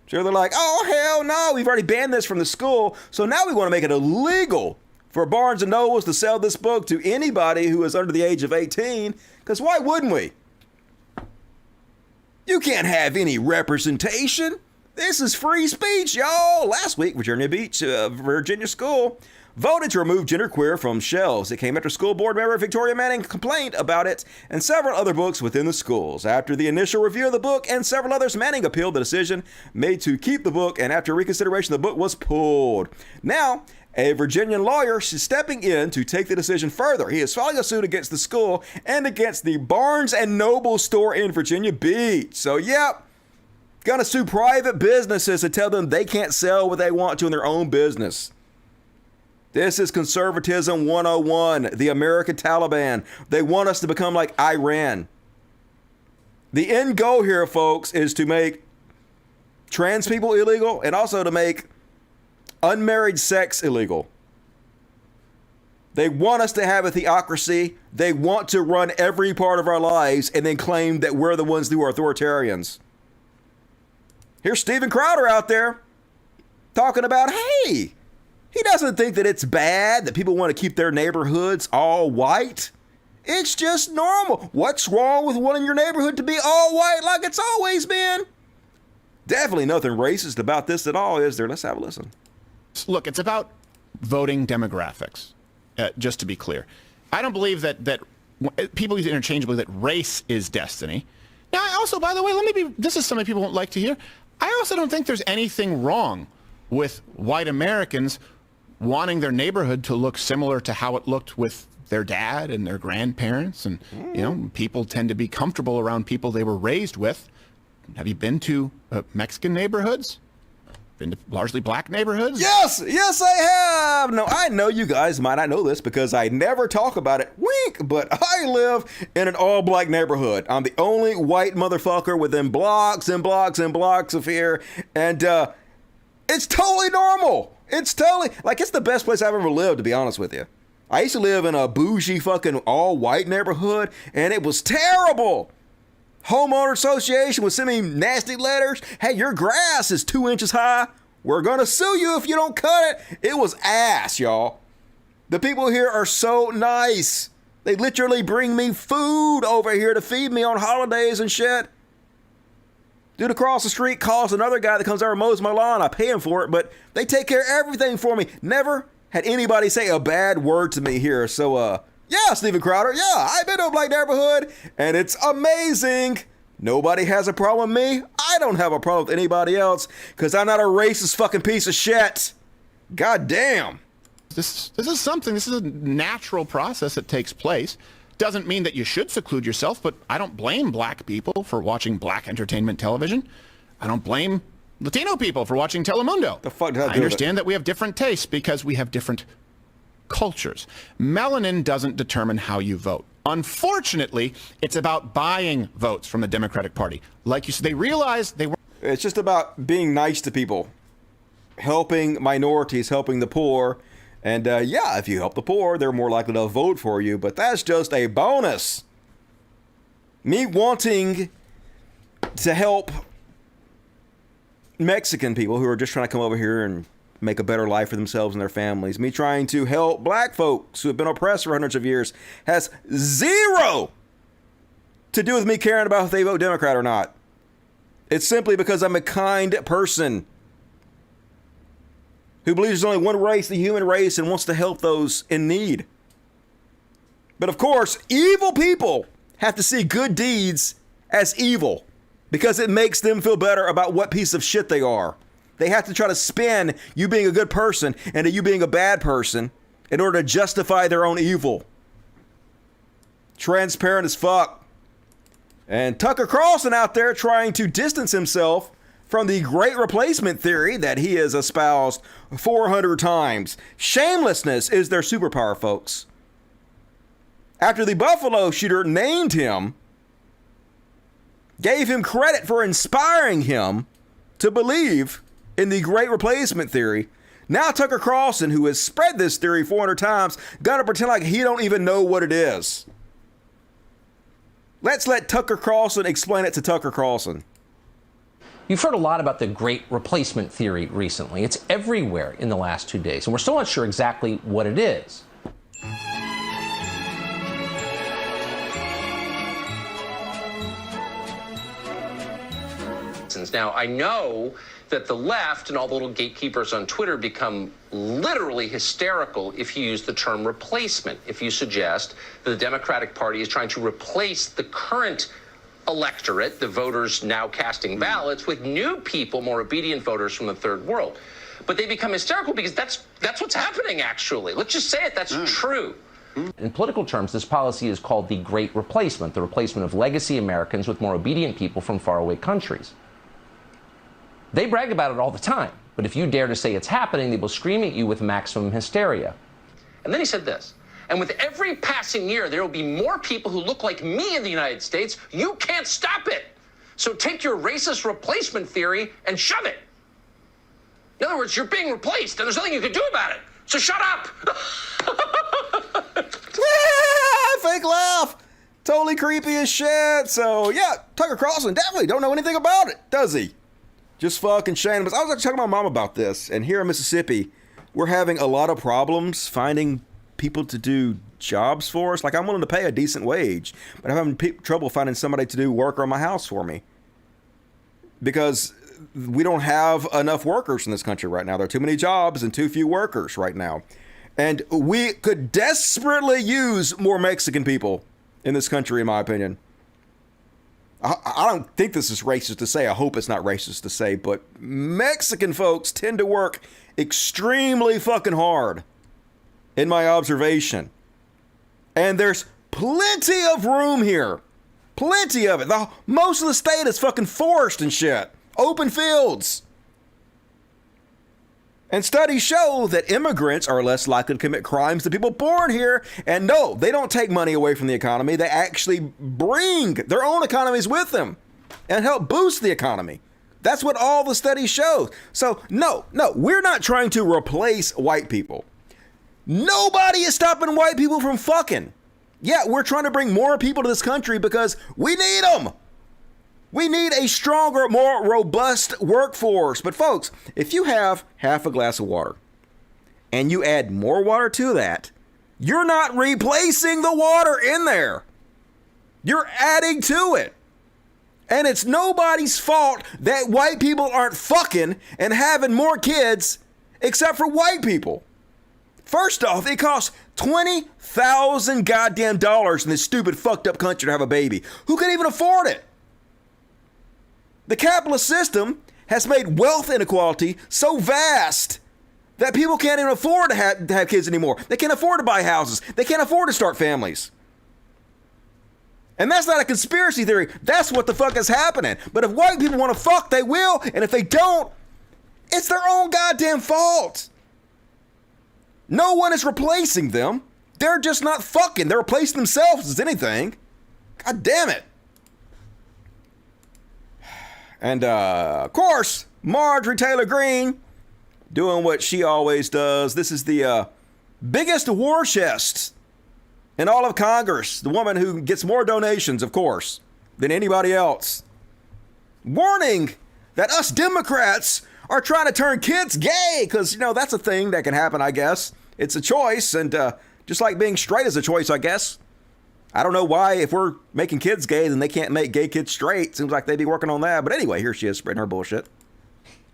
So they're like, oh, hell no, we've already banned this from the school, so now we want to make it illegal for Barnes & Nobles to sell this book to anybody who is under the age of 18, because why wouldn't we? You can't have any representation. This is free speech, y'all. Last week, Virginia Beach, Virginia School voted to remove Genderqueer from shelves. It came after school board member Victoria Manning complained about it and several other books within the schools. After the initial review of the book and several others, Manning appealed the decision made to keep the book, and after reconsideration, the book was pulled. Now, a Virginian lawyer is stepping in to take the decision further. He is filing a suit against the school and against the Barnes & Noble store in Virginia Beach. So, yeah, Gonna sue private businesses and tell them they can't sell what they want to in their own business. This is conservatism 101, the American Taliban. They want us to become like Iran. The end goal here, folks, is to make trans people illegal and also to make unmarried sex illegal. They want us to have a theocracy. They want to run every part of our lives and then claim that we're the ones who are authoritarians. Here's Steven Crowder out there talking about, hey, he doesn't think that it's bad that people want to keep their neighborhoods all white. It's just normal. What's wrong with wanting your neighborhood to be all white like it's always been? Definitely nothing racist about this at all, is there? Let's have a listen. Look, it's about voting demographics, just to be clear. I don't believe that people use interchangeably that race is destiny. Now, I also, by the way, this is something people won't like to hear. I also don't think there's anything wrong with white Americans wanting their neighborhood to look similar to how it looked with their dad and their grandparents. And, you know, people tend to be comfortable around people they were raised with. Have you been to Mexican neighborhoods? Been to largely black neighborhoods? Yes, I have. No, I know you guys might not know this because I never talk about it. Wink, but I live in an all-black neighborhood. I'm the only white motherfucker within blocks and blocks and blocks of here. And it's totally normal. It's totally, like, it's the best place I've ever lived, to be honest with you. I used to live in a bougie fucking all-white neighborhood, and it was terrible. Homeowner association would send me nasty letters. Hey, your grass is 2 inches high. We're going to sue you if you don't cut it. It was ass, y'all. The people here are so nice. They literally bring me food over here to feed me on holidays and shit. Dude across the street calls another guy that comes over and mows my lawn. I pay him for it, but they take care of everything for me. Never had anybody say a bad word to me here. So, yeah, Steven Crowder, yeah, I've been to a black neighborhood, and it's amazing. Nobody has a problem with me. I don't have a problem with anybody else, because I'm not a racist fucking piece of shit. God damn. This is a natural process that takes place. Doesn't mean that you should seclude yourself, but I don't blame black people for watching black entertainment television. I don't blame Latino people for watching Telemundo. The fuck does that do with it? I understand that we have different tastes because we have different cultures. Melanin doesn't determine how you vote. Unfortunately, it's about buying votes from the Democratic Party. Like you said, they realized they were... It's just about being nice to people, helping minorities, helping the poor. And yeah, if you help the poor, they're more likely to vote for you. But that's just a bonus. Me wanting to help Mexican people who are just trying to come over here and make a better life for themselves and their families. Me trying to help black folks who have been oppressed for hundreds of years has zero to do with me caring about if they vote Democrat or not. It's simply because I'm a kind person who believes there's only one race, the human race, and wants to help those in need. But of course, evil people have to see good deeds as evil because it makes them feel better about what piece of shit they are. They have to try to spin you being a good person into you being a bad person in order to justify their own evil. Transparent as fuck. And Tucker Carlson out there trying to distance himself from the great replacement theory that he has espoused 400 times. Shamelessness is their superpower, folks. After the Buffalo shooter named him, gave him credit for inspiring him to believe in the great replacement theory, now Tucker Carlson, who has spread this theory 400 times, gotta pretend like he don't even know what it is. Let's let Tucker Carlson explain it to Tucker Carlson. You've heard a lot about the great replacement theory recently. It's everywhere in the last 2 days, and we're still not sure exactly what it is. Now, I know that the left and all the little gatekeepers on Twitter become literally hysterical if you use the term replacement, if you suggest that the Democratic Party is trying to replace the current electorate, the voters now casting ballots, with new people, more obedient voters from the third world. But they become hysterical because that's what's happening, actually. Let's just say it, that's true. In political terms, this policy is called the Great Replacement, the replacement of legacy Americans with more obedient people from faraway countries. They brag about it all the time, but if you dare to say it's happening, they will scream at you with maximum hysteria. And then he said this, and with every passing year, there will be more people who look like me in the United States. You can't stop it. So take your racist replacement theory and shove it. In other words, you're being replaced, and there's nothing you can do about it. So shut up. Fake laugh. Totally creepy as shit. So, yeah, Tucker Carlson definitely don't know anything about it, does he? Just fucking shameless. I was actually talking to my mom about this, and here in Mississippi, we're having a lot of problems finding people to do jobs for us. Like, I'm willing to pay a decent wage, but I'm having trouble finding somebody to do work on my house for me. Because we don't have enough workers in this country right now. There are too many jobs and too few workers right now. And we could desperately use more Mexican people in this country, in my opinion. I don't think this is racist to say. I hope it's not racist to say, but Mexican folks tend to work extremely fucking hard, in my observation. And there's plenty of room here. Plenty of it. Most of the state is fucking forest and shit. Open fields. And studies show that immigrants are less likely to commit crimes than people born here. And no, they don't take money away from the economy. They actually bring their own economies with them and help boost the economy. That's what all the studies show. So no, we're not trying to replace white people. Nobody is stopping white people from fucking. Yeah, we're trying to bring more people to this country because we need them. We need a stronger, more robust workforce. But folks, if you have half a glass of water and you add more water to that, you're not replacing the water in there. You're adding to it. And it's nobody's fault that white people aren't fucking and having more kids except for white people. First off, it costs $20,000 goddamn dollars in this stupid fucked up country to have a baby. Who can even afford it? The capitalist system has made wealth inequality so vast that people can't even afford to have kids anymore. They can't afford to buy houses. They can't afford to start families. And that's not a conspiracy theory. That's what the fuck is happening. But if white people want to fuck, they will. And if they don't, it's their own goddamn fault. No one is replacing them. They're just not fucking. They're replacing themselves as anything. God damn it. And, of course, Marjorie Taylor Greene doing what she always does. This is the biggest war chest in all of Congress. The woman who gets more donations, of course, than anybody else. Warning that us Democrats are trying to turn kids gay. Because, that's a thing that can happen, I guess. It's a choice. And just like being straight is a choice, I guess. I don't know why, if we're making kids gay, then they can't make gay kids straight. Seems like they'd be working on that. But anyway, here she is spreading her bullshit.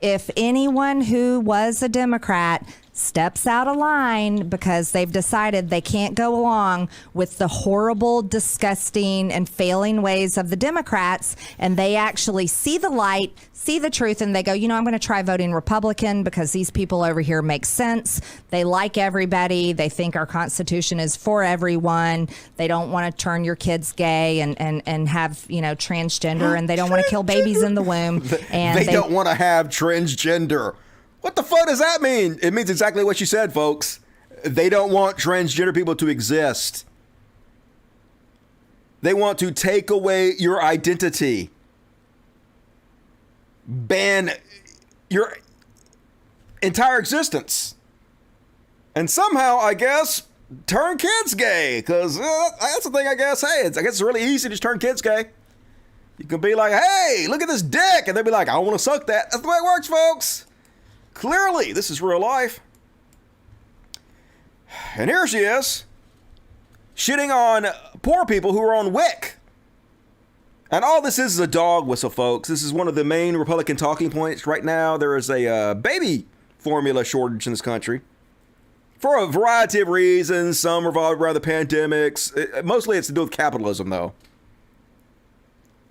If anyone who was a Democrat steps out of line because they've decided they can't go along with the horrible, disgusting, and failing ways of the Democrats, and they actually see the light, see the truth, and they go, I'm going to try voting Republican because these people over here make sense. They like everybody. They think our Constitution is for everyone. They don't want to turn your kids gay and have, transgender, and they don't want to kill babies in the womb. And they don't want to have transgender. What the fuck does that mean? It means exactly what you said, folks. They don't want transgender people to exist. They want to take away your identity. Ban your entire existence. And somehow, I guess, turn kids gay. Because that's the thing, I guess. Hey, I guess it's really easy to just turn kids gay. You can be like, hey, look at this dick. And they'll be like, I want to suck that. That's the way it works, folks. Clearly, this is real life. And here she is, shitting on poor people who are on WIC. And all this is a dog whistle, folks. This is one of the main Republican talking points right now. There is a baby formula shortage in this country for a variety of reasons. Some revolve around the pandemics. Mostly it's to do with capitalism, though.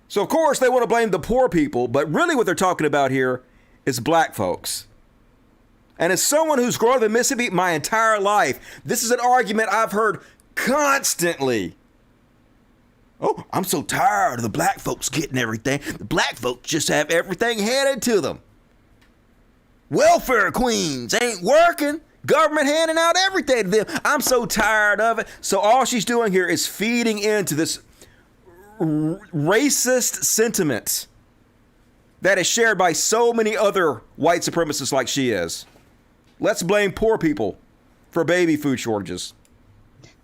So, of course, they want to blame the poor people. But really what they're talking about here is black folks. And as someone who's grown up in Mississippi my entire life, this is an argument I've heard constantly. Oh, I'm so tired of the black folks getting everything. The black folks just have everything handed to them. Welfare queens ain't working. Government handing out everything to them. I'm so tired of it. So all she's doing here is feeding into this racist sentiment that is shared by so many other white supremacists like she is. Let's blame poor people for baby food shortages.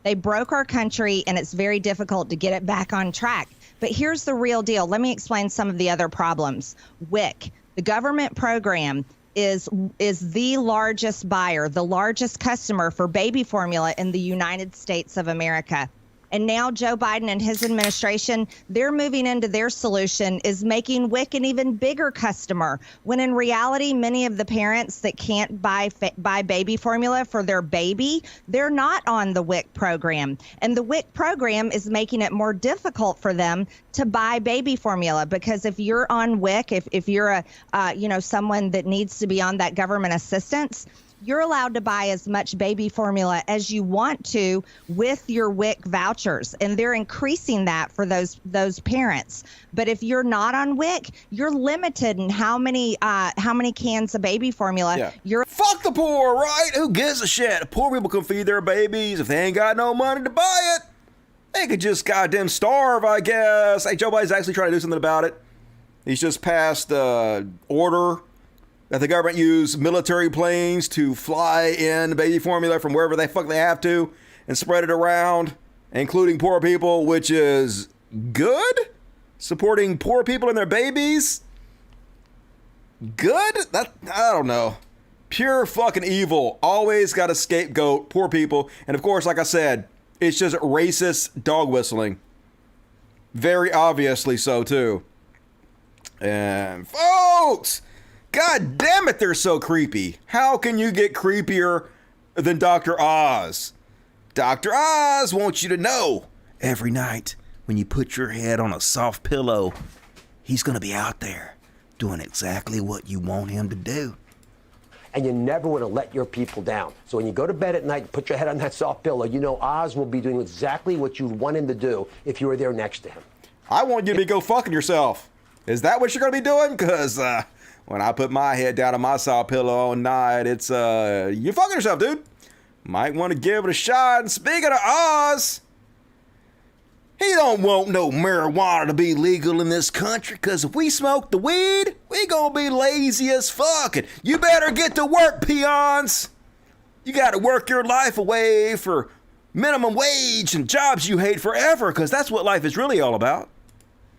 They broke our country, and it's very difficult to get it back on track. But here's the real deal. Let me explain some of the other problems. WIC, the government program, is the largest buyer, the largest customer for baby formula in the United States of America. And now Joe Biden and his administration, they're moving into their solution is making WIC an even bigger customer, when in reality, many of the parents that can't buy baby formula for their baby, they're not on the WIC program. And the WIC program is making it more difficult for them to buy baby formula, because if you're on WIC, if you're someone that needs to be on that government assistance, you're allowed to buy as much baby formula as you want to with your WIC vouchers, and they're increasing that for those parents. But if you're not on WIC, you're limited in how many cans of baby formula. Yeah. Fuck the poor, right? Who gives a shit? Poor people can feed their babies. If they ain't got no money to buy it, they could just goddamn starve, I guess. Hey, Joe Biden's actually trying to do something about it. He's just passed order that the government use military planes to fly in baby formula from wherever the fuck they have to and spread it around, including poor people, which is good. Supporting poor people and their babies. Good? I don't know. Pure fucking evil. Always got to scapegoat poor people. And of course, like I said, it's just racist dog whistling. Very obviously so, too. And folks, God damn it, they're so creepy. How can you get creepier than Dr. Oz? Dr. Oz wants you to know every night when you put your head on a soft pillow, he's going to be out there doing exactly what you want him to do. And you never want to let your people down. So when you go to bed at night, put your head on that soft pillow, you know Oz will be doing exactly what you want him to do if you were there next to him. I want you to go fucking yourself. Is that what you're going to be doing? Because when I put my head down on my soft pillow all night, it's, you fucking yourself, dude. Might want to give it a shot. And speaking of Oz, he don't want no marijuana to be legal in this country, because if we smoke the weed, we gonna be lazy as fuck. And you better get to work, peons. You gotta work your life away for minimum wage and jobs you hate forever, because that's what life is really all about.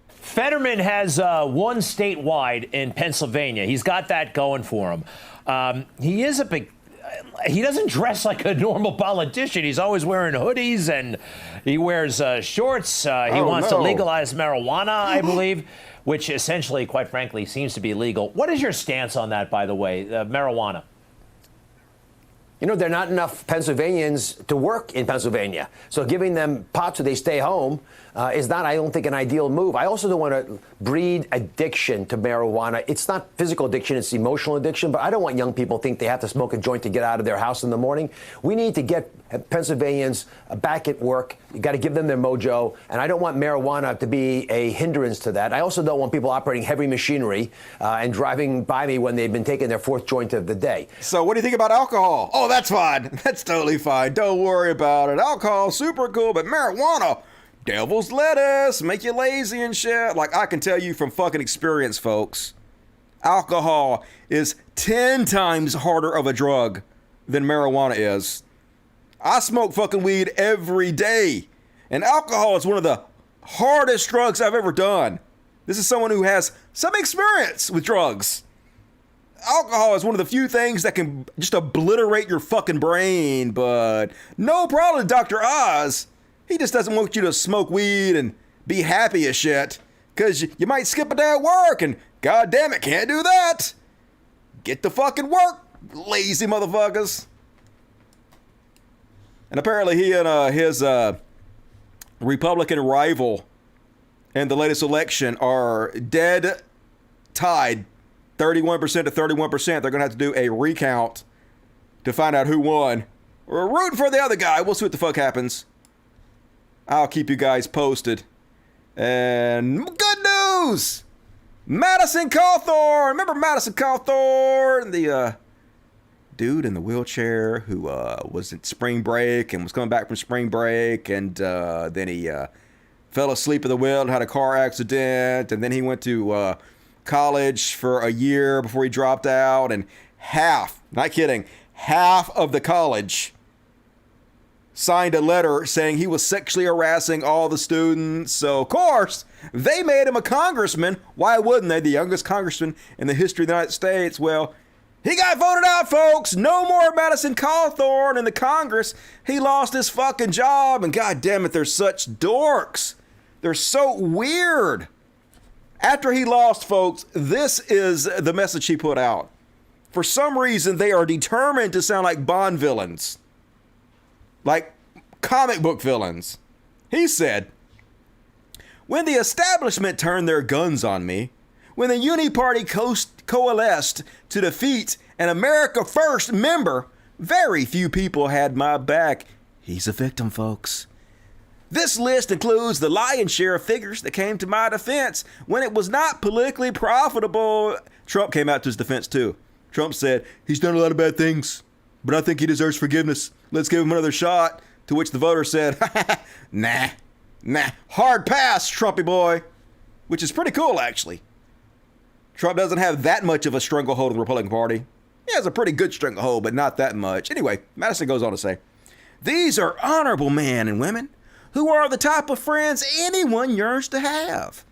Fetterman has won statewide in Pennsylvania. He's got that going for him. He doesn't dress like a normal politician. He's always wearing hoodies and he wears shorts. He wants to legalize marijuana, I believe, which essentially, quite frankly, seems to be legal. What is your stance on that, by the way, marijuana? You know, there are not enough Pennsylvanians to work in Pennsylvania. So giving them pot so they stay home is not, I don't think, an ideal move. I also don't want to breed addiction to marijuana. It's not physical addiction, it's emotional addiction. But I don't want young people to think they have to smoke a joint to get out of their house in the morning. We need to get Pennsylvanians back at work. You got to give them their mojo. And I don't want marijuana to be a hindrance to that. I also don't want people operating heavy machinery and driving by me when they've been taking their fourth joint of the day. So what do you think about alcohol? Oh, that's fine. That's totally fine. Don't worry about it. Alcohol, super cool, but marijuana, devil's lettuce, make you lazy and shit. Like, I can tell you from fucking experience, folks, alcohol is 10 times harder of a drug than marijuana is. I smoke fucking weed every day, and alcohol is one of the hardest drugs I've ever done. This is someone who has some experience with drugs. Alcohol is one of the few things that can just obliterate your fucking brain, but no problem, Dr. Oz. He just doesn't want you to smoke weed and be happy as shit, because you might skip a day at work, and god damn it, can't do that. Get to fucking work, lazy motherfuckers. And apparently he and his Republican rival in the latest election are dead tied, 31% to 31%. They're going to have to do a recount to find out who won. We're rooting for the other guy. We'll see what the fuck happens. I'll keep you guys posted. And good news! Madison Cawthorn. Remember Madison Cawthorn, the dude in the wheelchair who was at spring break and was coming back from spring break, and then he fell asleep at the wheel and had a car accident, and then he went to college for a year before he dropped out, and half of the college signed a letter saying he was sexually harassing all the students. So, of course, they made him a congressman. Why wouldn't they? The youngest congressman in the history of the United States. Well, he got voted out, folks. No more Madison Cawthorn in the Congress. He lost his fucking job, and god damn it, they're such dorks. They're so weird. After he lost, folks, this is the message he put out. For some reason, they are determined to sound like Bond villains. Like comic book villains. He said, when the establishment turned their guns on me, when the Uni Party coalesced to defeat an America First member, very few people had my back. He's a victim, folks. This list includes the lion's share of figures that came to my defense when it was not politically profitable. Trump came out to his defense, too. Trump said, he's done a lot of bad things, but I think he deserves forgiveness. Let's give him another shot. To which the voter said, nah, hard pass, Trumpy boy. Which is pretty cool, actually. Trump doesn't have that much of a stranglehold on the Republican Party. He has a pretty good stranglehold, but not that much. Anyway, Madison goes on to say, these are honorable men and women who are the type of friends anyone yearns to have.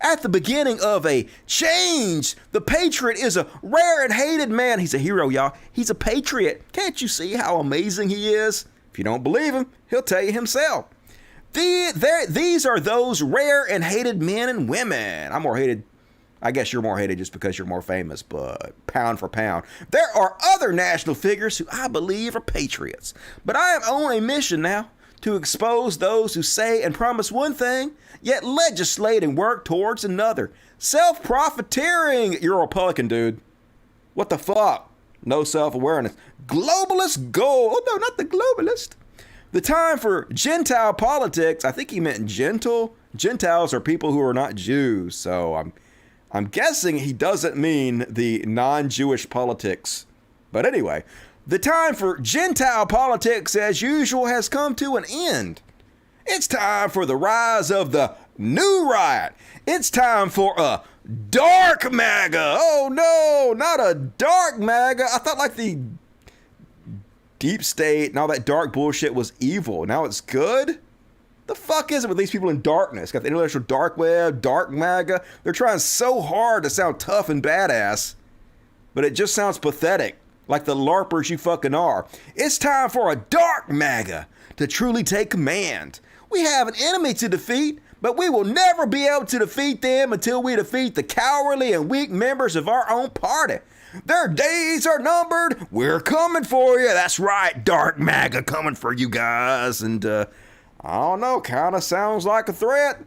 At the beginning of a change, the patriot is a rare and hated man. He's a hero, y'all. He's a patriot. Can't you see how amazing he is? If you don't believe him, he'll tell you himself. These are those rare and hated men and women. I'm more hated. I guess you're more hated just because you're more famous, but pound for pound. There are other national figures who I believe are patriots. But I am on a mission now to expose those who say and promise one thing, yet legislate and work towards another. Self-profiteering. You're a Republican, dude. What the fuck? No self-awareness. Globalist goal. Oh, no, not the globalist. The time for Gentile politics. I think he meant gentle. Gentiles are people who are not Jews. So I'm guessing he doesn't mean the non-Jewish politics. But anyway, the time for Gentile politics, as usual, has come to an end. It's time for the rise of the new right. It's time for a dark MAGA. Oh, no, not a dark MAGA. I thought like the deep state and all that dark bullshit was evil. Now it's good? The fuck is it with these people in darkness? Got the intellectual dark web, dark MAGA. They're trying so hard to sound tough and badass, but it just sounds pathetic, like the LARPers you fucking are. It's time for a dark MAGA to truly take command. We have an enemy to defeat, but we will never be able to defeat them until we defeat the cowardly and weak members of our own party. Their days are numbered. We're coming for you. That's right, dark MAGA coming for you guys. And I don't know, kind of sounds like a threat.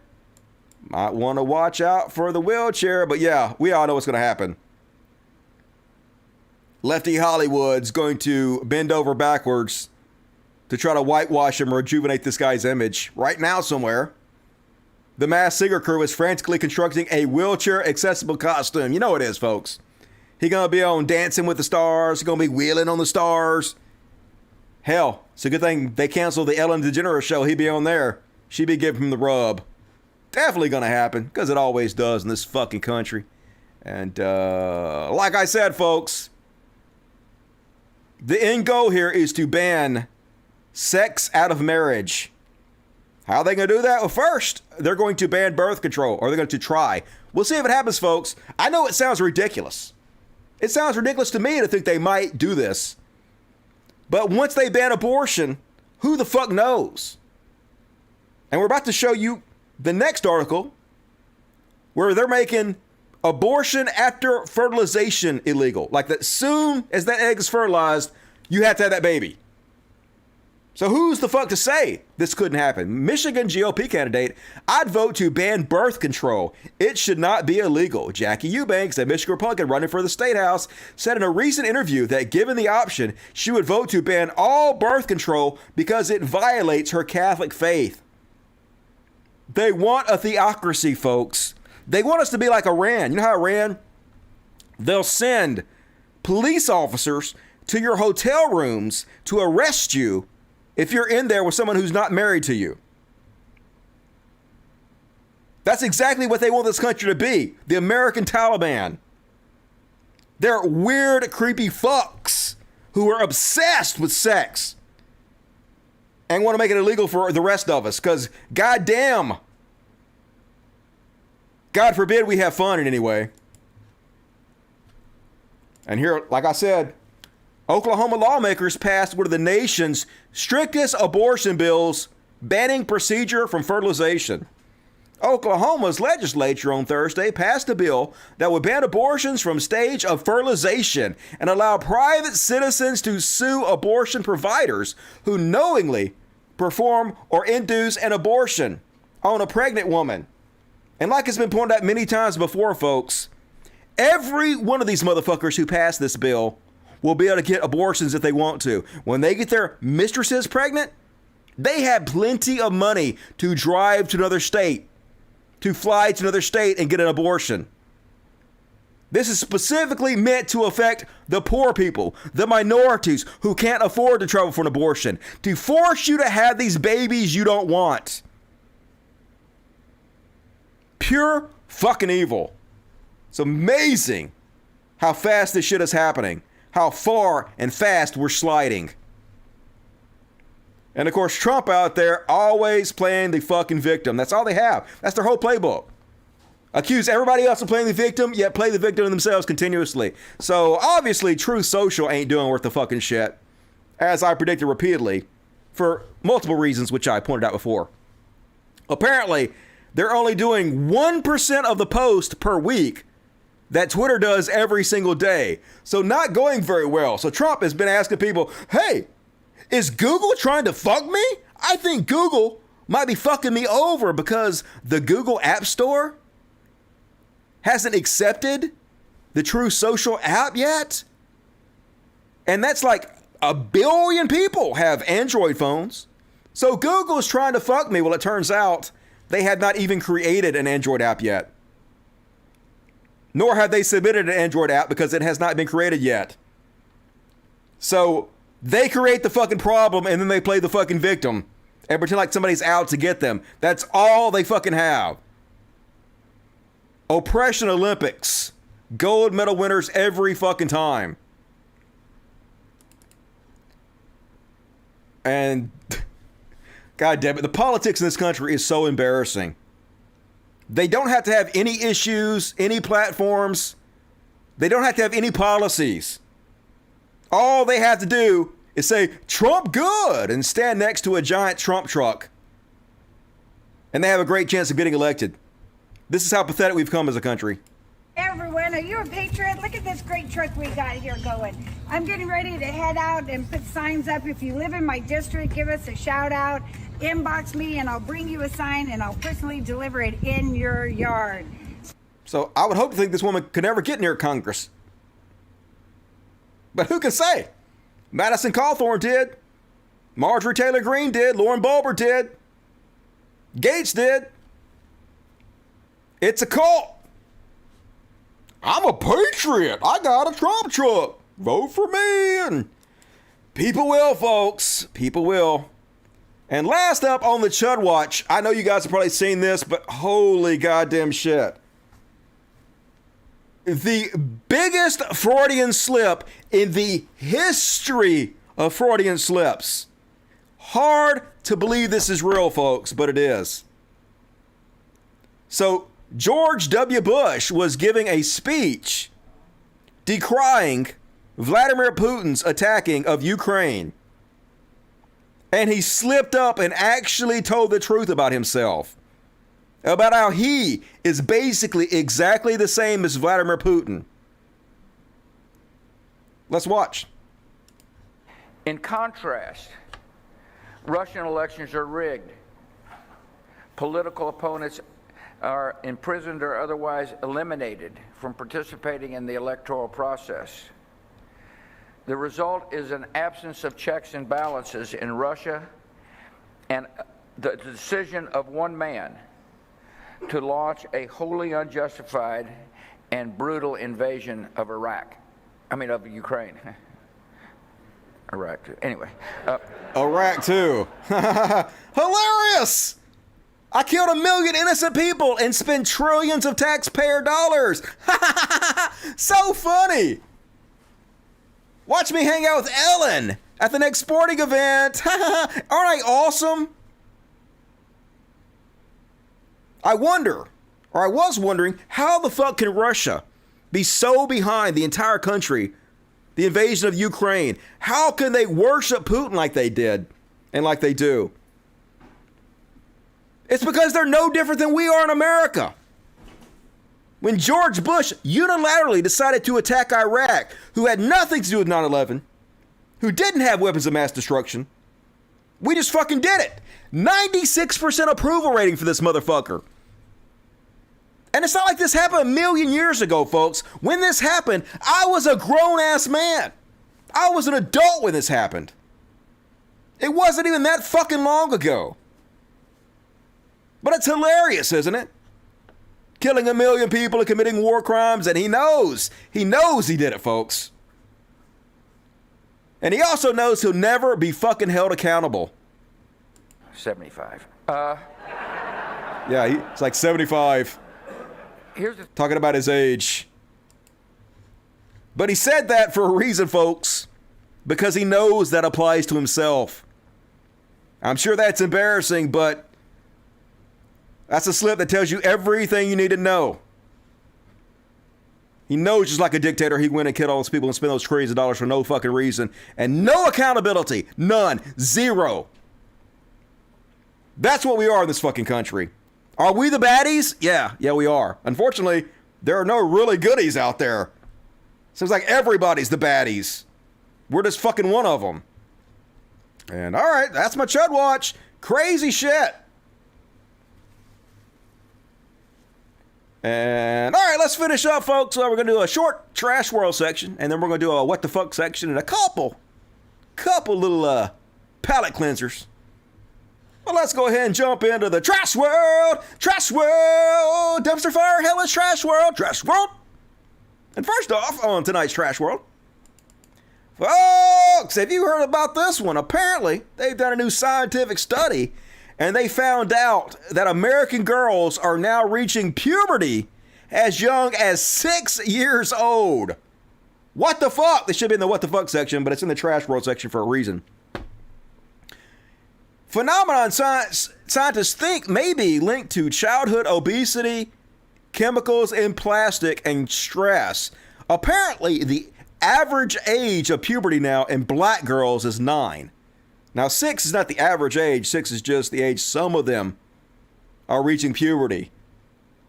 Might want to watch out for the wheelchair, but yeah, we all know what's going to happen. Lefty Hollywood's going to bend over backwards to try to whitewash him or rejuvenate this guy's image. Right now somewhere, the Masked Singer crew is frantically constructing a wheelchair-accessible costume. You know what it is, folks. He's going to be on Dancing with the Stars. He's going to be wheeling on the stars. Hell, it's a good thing they canceled the Ellen DeGeneres show. He'd be on there. She'd be giving him the rub. Definitely going to happen, because it always does in this fucking country. And like I said, folks, the end goal here is to ban sex out of marriage. How are they going to do that? Well, first, they're going to ban birth control, or they're going to try. We'll see if it happens, folks. I know it sounds ridiculous. It sounds ridiculous to me to think they might do this. But once they ban abortion, who the fuck knows? And we're about to show you the next article where they're making abortion after fertilization illegal. Like that soon as that egg is fertilized, you have to have that baby. So who's the fuck to say this couldn't happen? Michigan GOP candidate, I'd vote to ban birth control. It should not be illegal. Jackie Eubanks, a Michigan Republican running for the State House, said in a recent interview that given the option, she would vote to ban all birth control because it violates her Catholic faith. They want a theocracy, folks. They want us to be like Iran. You know how Iran? They'll send police officers to your hotel rooms to arrest you if you're in there with someone who's not married to you. That's exactly what they want this country to be. The American Taliban. They're weird, creepy fucks who are obsessed with sex and want to make it illegal for the rest of us because, goddamn, God forbid we have fun in any way. And here, like I said, Oklahoma lawmakers passed one of the nation's strictest abortion bills banning procedure from fertilization. Oklahoma's legislature on Thursday passed a bill that would ban abortions from stage of fertilization and allow private citizens to sue abortion providers who knowingly perform or induce an abortion on a pregnant woman. And like it's been pointed out many times before, folks, every one of these motherfuckers who pass this bill will be able to get abortions if they want to. When they get their mistresses pregnant, they have plenty of money to drive to another state, to fly to another state and get an abortion. This is specifically meant to affect the poor people, the minorities who can't afford to travel for an abortion, to force you to have these babies you don't want. Pure fucking evil. It's amazing how fast this shit is happening, how far and fast we're sliding. And of course, Trump out there always playing the fucking victim. That's all they have. That's their whole playbook. Accuse everybody else of playing the victim, yet play the victim themselves continuously. So obviously, Truth Social ain't doing worth the fucking shit, as I predicted repeatedly, for multiple reasons, which I pointed out before. Apparently, they're only doing 1% of the post per week that Twitter does every single day. So not going very well. So Trump has been asking people, hey, is Google trying to fuck me? I think Google might be fucking me over because the Google App Store hasn't accepted the Truth Social app yet. And that's like 1 billion people have Android phones. So Google's trying to fuck me. Well, it turns out they had not even created an Android app yet. Nor have they submitted an Android app because it has not been created yet. So they create the fucking problem and then they play the fucking victim and pretend like somebody's out to get them. That's all they fucking have. Oppression Olympics. Gold medal winners every fucking time. And God damn it, the politics in this country is so embarrassing. They don't have to have any issues, any platforms. They don't have to have any policies. All they have to do is say, Trump good, and stand next to a giant Trump truck. And they have a great chance of getting elected. This is how pathetic we've come as a country. Everyone, are you a patriot? Look at this great truck we got here going. I'm getting ready to head out and put signs up. If you live in my district, give us a shout out. Inbox me and I'll bring you a sign and I'll personally deliver it in your yard. So I would hope to think this woman could never get near Congress. But who can say? Madison Cawthorn did. Marjorie Taylor Greene did. Lauren Boebert did. Gates did. It's a cult. I'm a patriot. I got a Trump truck. Vote for me. And people will, folks. People will. And last up on the Chud Watch, I know you guys have probably seen this, but holy goddamn shit. The biggest Freudian slip in the history of Freudian slips. Hard to believe this is real, folks, but it is. So, George W. Bush was giving a speech decrying Vladimir Putin's attacking of Ukraine. And he slipped up and actually told the truth about himself. About how he is basically exactly the same as Vladimir Putin. Let's watch. In contrast, Russian elections are rigged. Political opponents are imprisoned or otherwise eliminated from participating in the electoral process. The result is an absence of checks and balances in Russia and the decision of one man to launch a wholly unjustified and brutal invasion of of Ukraine. Iraq, too. Anyway. Iraq, too. Hilarious! I killed 1 million innocent people and spent trillions of taxpayer dollars. So funny. Watch me hang out with Ellen at the next sporting event. Aren't I awesome? I was wondering, how the fuck can Russia be so behind the entire country, the invasion of Ukraine? How can they worship Putin like they did and like they do? It's because they're no different than we are in America. When George Bush unilaterally decided to attack Iraq, who had nothing to do with 9/11, who didn't have weapons of mass destruction, we just fucking did it. 96% approval rating for this motherfucker. And it's not like this happened 1 million years ago, folks. When this happened, I was a grown-ass man. I was an adult when this happened. It wasn't even that fucking long ago. But it's hilarious, isn't it? Killing 1 million people and committing war crimes, and he knows he did it, folks. And he also knows he'll never be fucking held accountable. 75. Yeah, it's like 75. Talking about his age. But he said that for a reason, folks, because he knows that applies to himself. I'm sure that's embarrassing, but that's a slip that tells you everything you need to know. He knows, just like a dictator, he went and killed all those people and spent those crazy dollars for no fucking reason. And no accountability. None. Zero. That's what we are in this fucking country. Are we the baddies? Yeah, we are. Unfortunately, there are no really goodies out there. Seems like everybody's the baddies. We're just fucking one of them. And all right, that's my Chud Watch. Crazy shit. And all right, let's finish up, folks. We're going to do a short Trash World section, and then we're going to do a What the Fuck section and a couple little palate cleansers. Well, let's go ahead and jump into the Trash World. Trash World. Dumpster fire, hellish Trash World. Trash World. And first off, on tonight's Trash World, folks, have you heard about this one? Apparently, they've done a new scientific study, and they found out that American girls are now reaching puberty as young as 6 years old. What the fuck? This should be in the What the Fuck section, but it's in the Trash World section for a reason. Phenomenon scientists think may be linked to childhood obesity, chemicals in plastic, and stress. Apparently, the average age of puberty now in black girls is 9. Now, 6 is not the average age. 6 is just the age some of them are reaching puberty.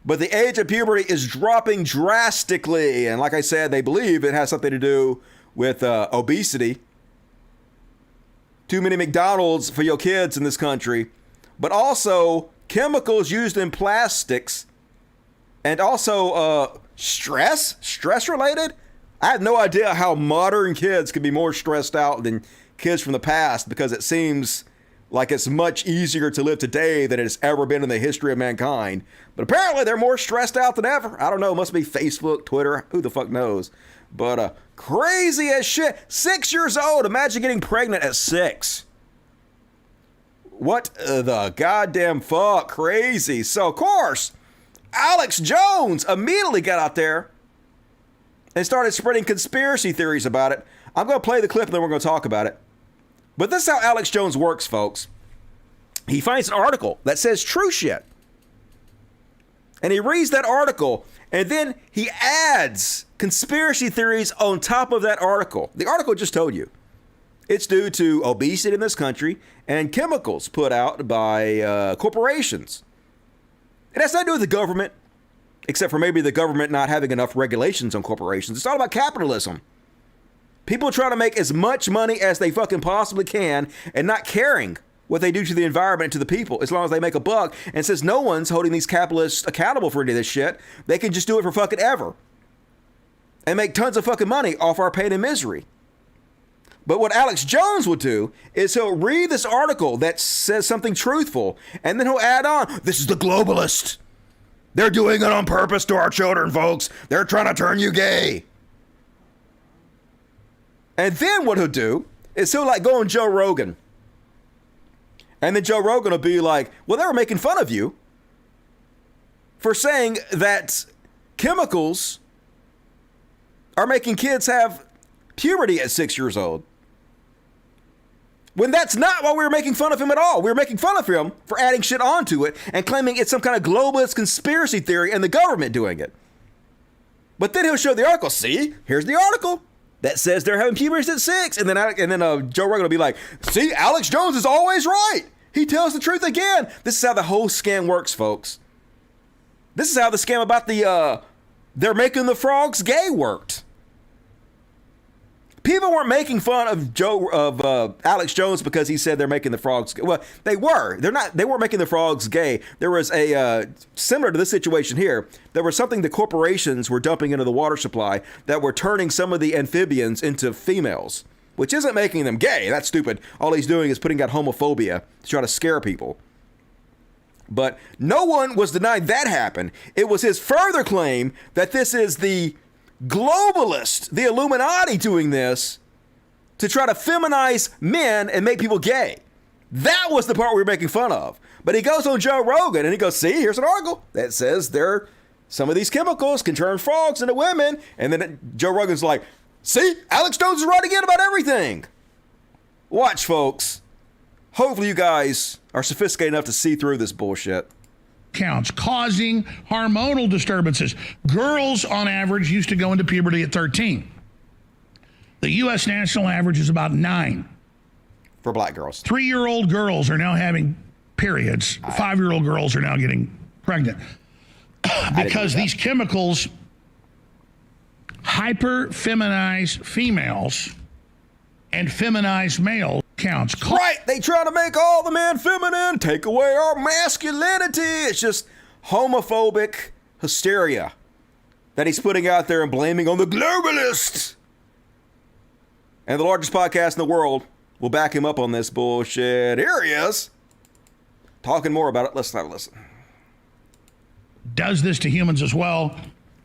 But the age of puberty is dropping drastically. And like I said, they believe it has something to do with obesity. Too many McDonald's for your kids in this country. But also chemicals used in plastics. And also stress related. I have no idea how modern kids could be more stressed out than kids from the past, because it seems like it's much easier to live today than it has ever been in the history of mankind. But apparently they're more stressed out than ever. I don't know. It must be Facebook, Twitter. Who the fuck knows? But crazy as shit. 6 years old. Imagine getting pregnant at 6. What the goddamn fuck? Crazy. So, of course, Alex Jones immediately got out there and started spreading conspiracy theories about it. I'm going to play the clip and then we're going to talk about it. But this is how Alex Jones works, folks. He finds an article that says true shit. And he reads that article, and then he adds conspiracy theories on top of that article. The article just told you. It's due to obesity in this country and chemicals put out by corporations. It has nothing to do with the government, except for maybe the government not having enough regulations on corporations. It's all about capitalism. People trying to make as much money as they fucking possibly can and not caring what they do to the environment and to the people, as long as they make a buck. And since no one's holding these capitalists accountable for any of this shit, they can just do it for fucking ever and make tons of fucking money off our pain and misery. But what Alex Jones will do is he'll read this article that says something truthful, and then he'll add on, this is the globalist. They're doing it on purpose to our children, folks. They're trying to turn you gay. And then what he'll do is he'll like go on Joe Rogan. And then Joe Rogan will be like, well, they were making fun of you for saying that chemicals are making kids have puberty at 6 years old. When that's not why we were making fun of him at all. We were making fun of him for adding shit onto it and claiming it's some kind of globalist conspiracy theory and the government doing it. But then he'll show the article. See, here's the article that says they're having puberty at 6. And then Joe Rogan will be like, see, Alex Jones is always right. He tells the truth again. This is how the whole scam works, folks. This is how the scam about the they're making the frogs gay worked. People weren't making fun of Alex Jones because he said they're making the frogs gay. Well, they were. They weren't making the frogs gay. There was a similar to this situation here. There was something the corporations were dumping into the water supply that were turning some of the amphibians into females, which isn't making them gay. That's stupid. All he's doing is putting out homophobia to try to scare people. But no one was denying that happened. It was his further claim that this is the globalist, the Illuminati doing this to try to feminize men and make people gay. That was the part we were making fun of. But he goes on Joe Rogan and he goes, see, here's an article that says some of these chemicals can turn frogs into women. And then Joe Rogan's like, see, Alex Jones is right again about everything. Watch, folks. Hopefully you guys are sophisticated enough to see through this bullshit. Counts causing hormonal disturbances. Girls on average used to go into puberty at 13. The U.S. national average is about 9. For black girls. 3-year-old girls are now having periods. 5-year-old girls are now getting pregnant. Because these chemicals hyper-feminize females and feminize males. Counts. Right, they try to make all the men feminine, take away our masculinity. It's just homophobic hysteria that he's putting out there and blaming on the globalists. And the largest podcast in the world will back him up on this bullshit. Here he is, talking more about it. Let's have a listen. Does this to humans as well.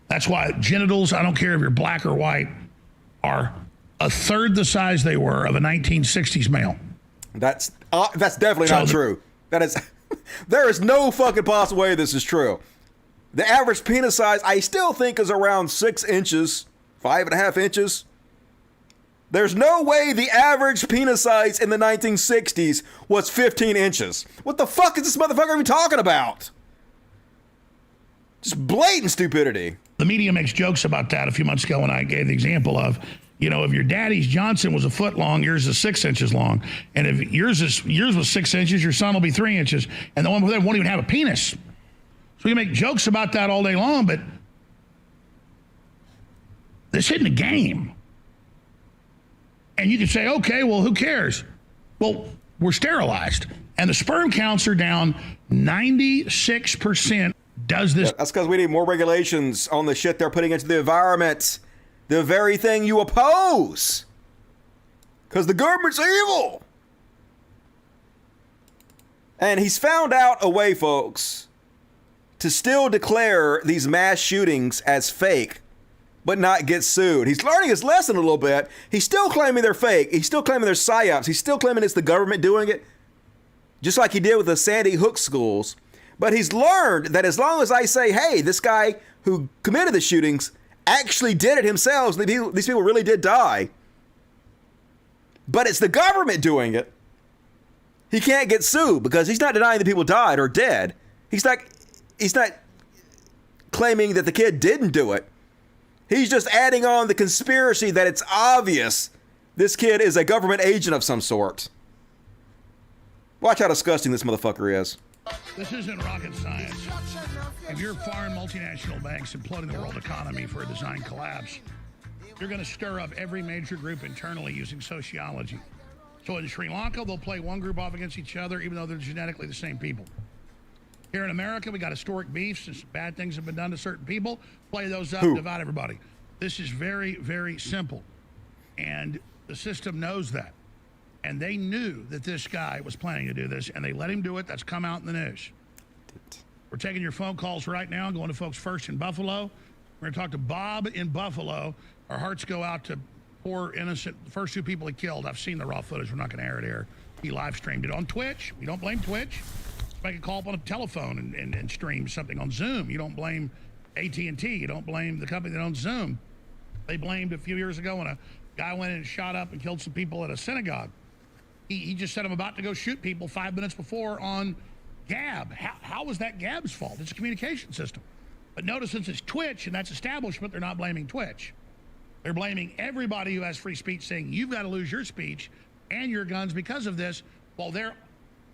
That's why genitals, I don't care if you're black or white, are a third the size they were of a 1960s male. That's definitely not true. There is no fucking possible way this is true. The average penis size, I still think, is around 6 inches, 5.5 inches. There's no way the average penis size in the 1960s was 15 inches. What the fuck is this motherfucker even talking about? Just blatant stupidity. The media makes jokes about that a few months ago when I gave the example of, if your daddy's Johnson was a foot long, yours is 6 inches long. And if yours was 6 inches, your son will be 3 inches. And the one with them won't even have a penis. So we make jokes about that all day long, but this isn't a game. And you can say, okay, well, who cares? Well, we're sterilized. And the sperm counts are down 96%. Does this? Yeah, that's because we need more regulations on the shit they're putting into the environment. The very thing you oppose. Because the government's evil. And he's found out a way, folks, to still declare these mass shootings as fake, but not get sued. He's learning his lesson a little bit. He's still claiming they're fake. He's still claiming they're psyops. He's still claiming it's the government doing it, just like he did with the Sandy Hook schools. But he's learned that as long as I say, hey, this guy who committed the shootings actually did it himself, these people really did die, but it's the government doing it, he can't get sued because he's not denying that people died or dead. He's not claiming that the kid didn't do it. He's just adding on the conspiracy that it's obvious this kid is a government agent of some sort. Watch how disgusting this motherfucker is. This isn't rocket science. If you're foreign multinational banks imploding the world economy for a design collapse, you're going to stir up every major group internally using sociology. So in Sri Lanka, they'll play one group off against each other, even though they're genetically the same people. Here in America, we got historic beefs and bad things have been done to certain people. Play those up, divide everybody. This is very, very simple. And the system knows that. And they knew that this guy was planning to do this, and they let him do it. That's come out in the news. We're taking your phone calls right now, going to folks first in Buffalo. We're going to talk to Bob in Buffalo. Our hearts go out to poor, innocent, the first 2 people he killed. I've seen the raw footage. We're not going to air it here. He live streamed it on Twitch. We don't blame Twitch. Make a call up on a telephone and stream something on Zoom. You don't blame AT&T. You don't blame the company that owns Zoom. They blamed a few years ago when a guy went in and shot up and killed some people at a synagogue. He just said I'm about to go shoot people 5 minutes before on Gab. How was that Gab's fault? It's a communication system. But notice since it's Twitch and that's establishment, they're not blaming Twitch. They're blaming everybody who has free speech, saying you've got to lose your speech and your guns because of this, while they're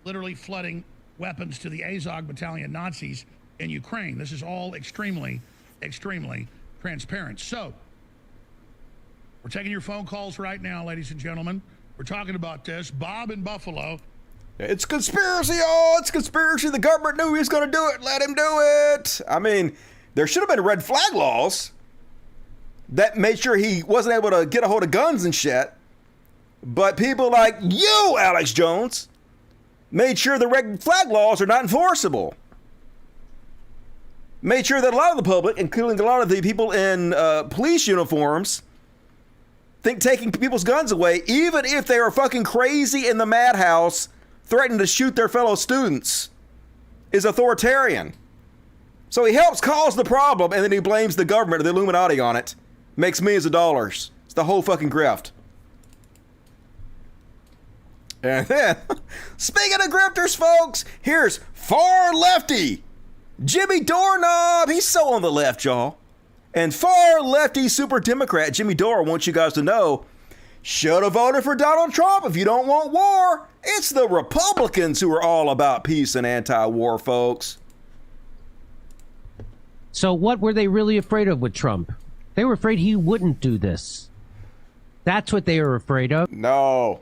literally flooding weapons to the Azov battalion Nazis in Ukraine. This is all extremely, extremely transparent. So, we're taking your phone calls right now, ladies and gentlemen. We're talking about this. Bob in Buffalo. It's conspiracy, y'all. It's conspiracy. The government knew he was going to do it. Let him do it. I mean, there should have been red flag laws that made sure he wasn't able to get a hold of guns and shit. But people like you, Alex Jones, made sure the red flag laws are not enforceable. Made sure that a lot of the public, including a lot of the people in police uniforms, think taking people's guns away, even if they are fucking crazy in the madhouse, threatening to shoot their fellow students, is authoritarian. So he helps cause the problem, and then he blames the government or the Illuminati on it. Makes millions of dollars. It's the whole fucking grift. And then, speaking of grifters, folks, here's far lefty Jimmy Doorknob. He's so on the left, y'all. And far lefty super Democrat Jimmy Dore wants you guys to know, should have voted for Donald Trump if you don't want war. It's the Republicans who are all about peace and anti-war, folks. So what were they really afraid of with Trump? They were afraid he wouldn't do this. That's what they were afraid of. No.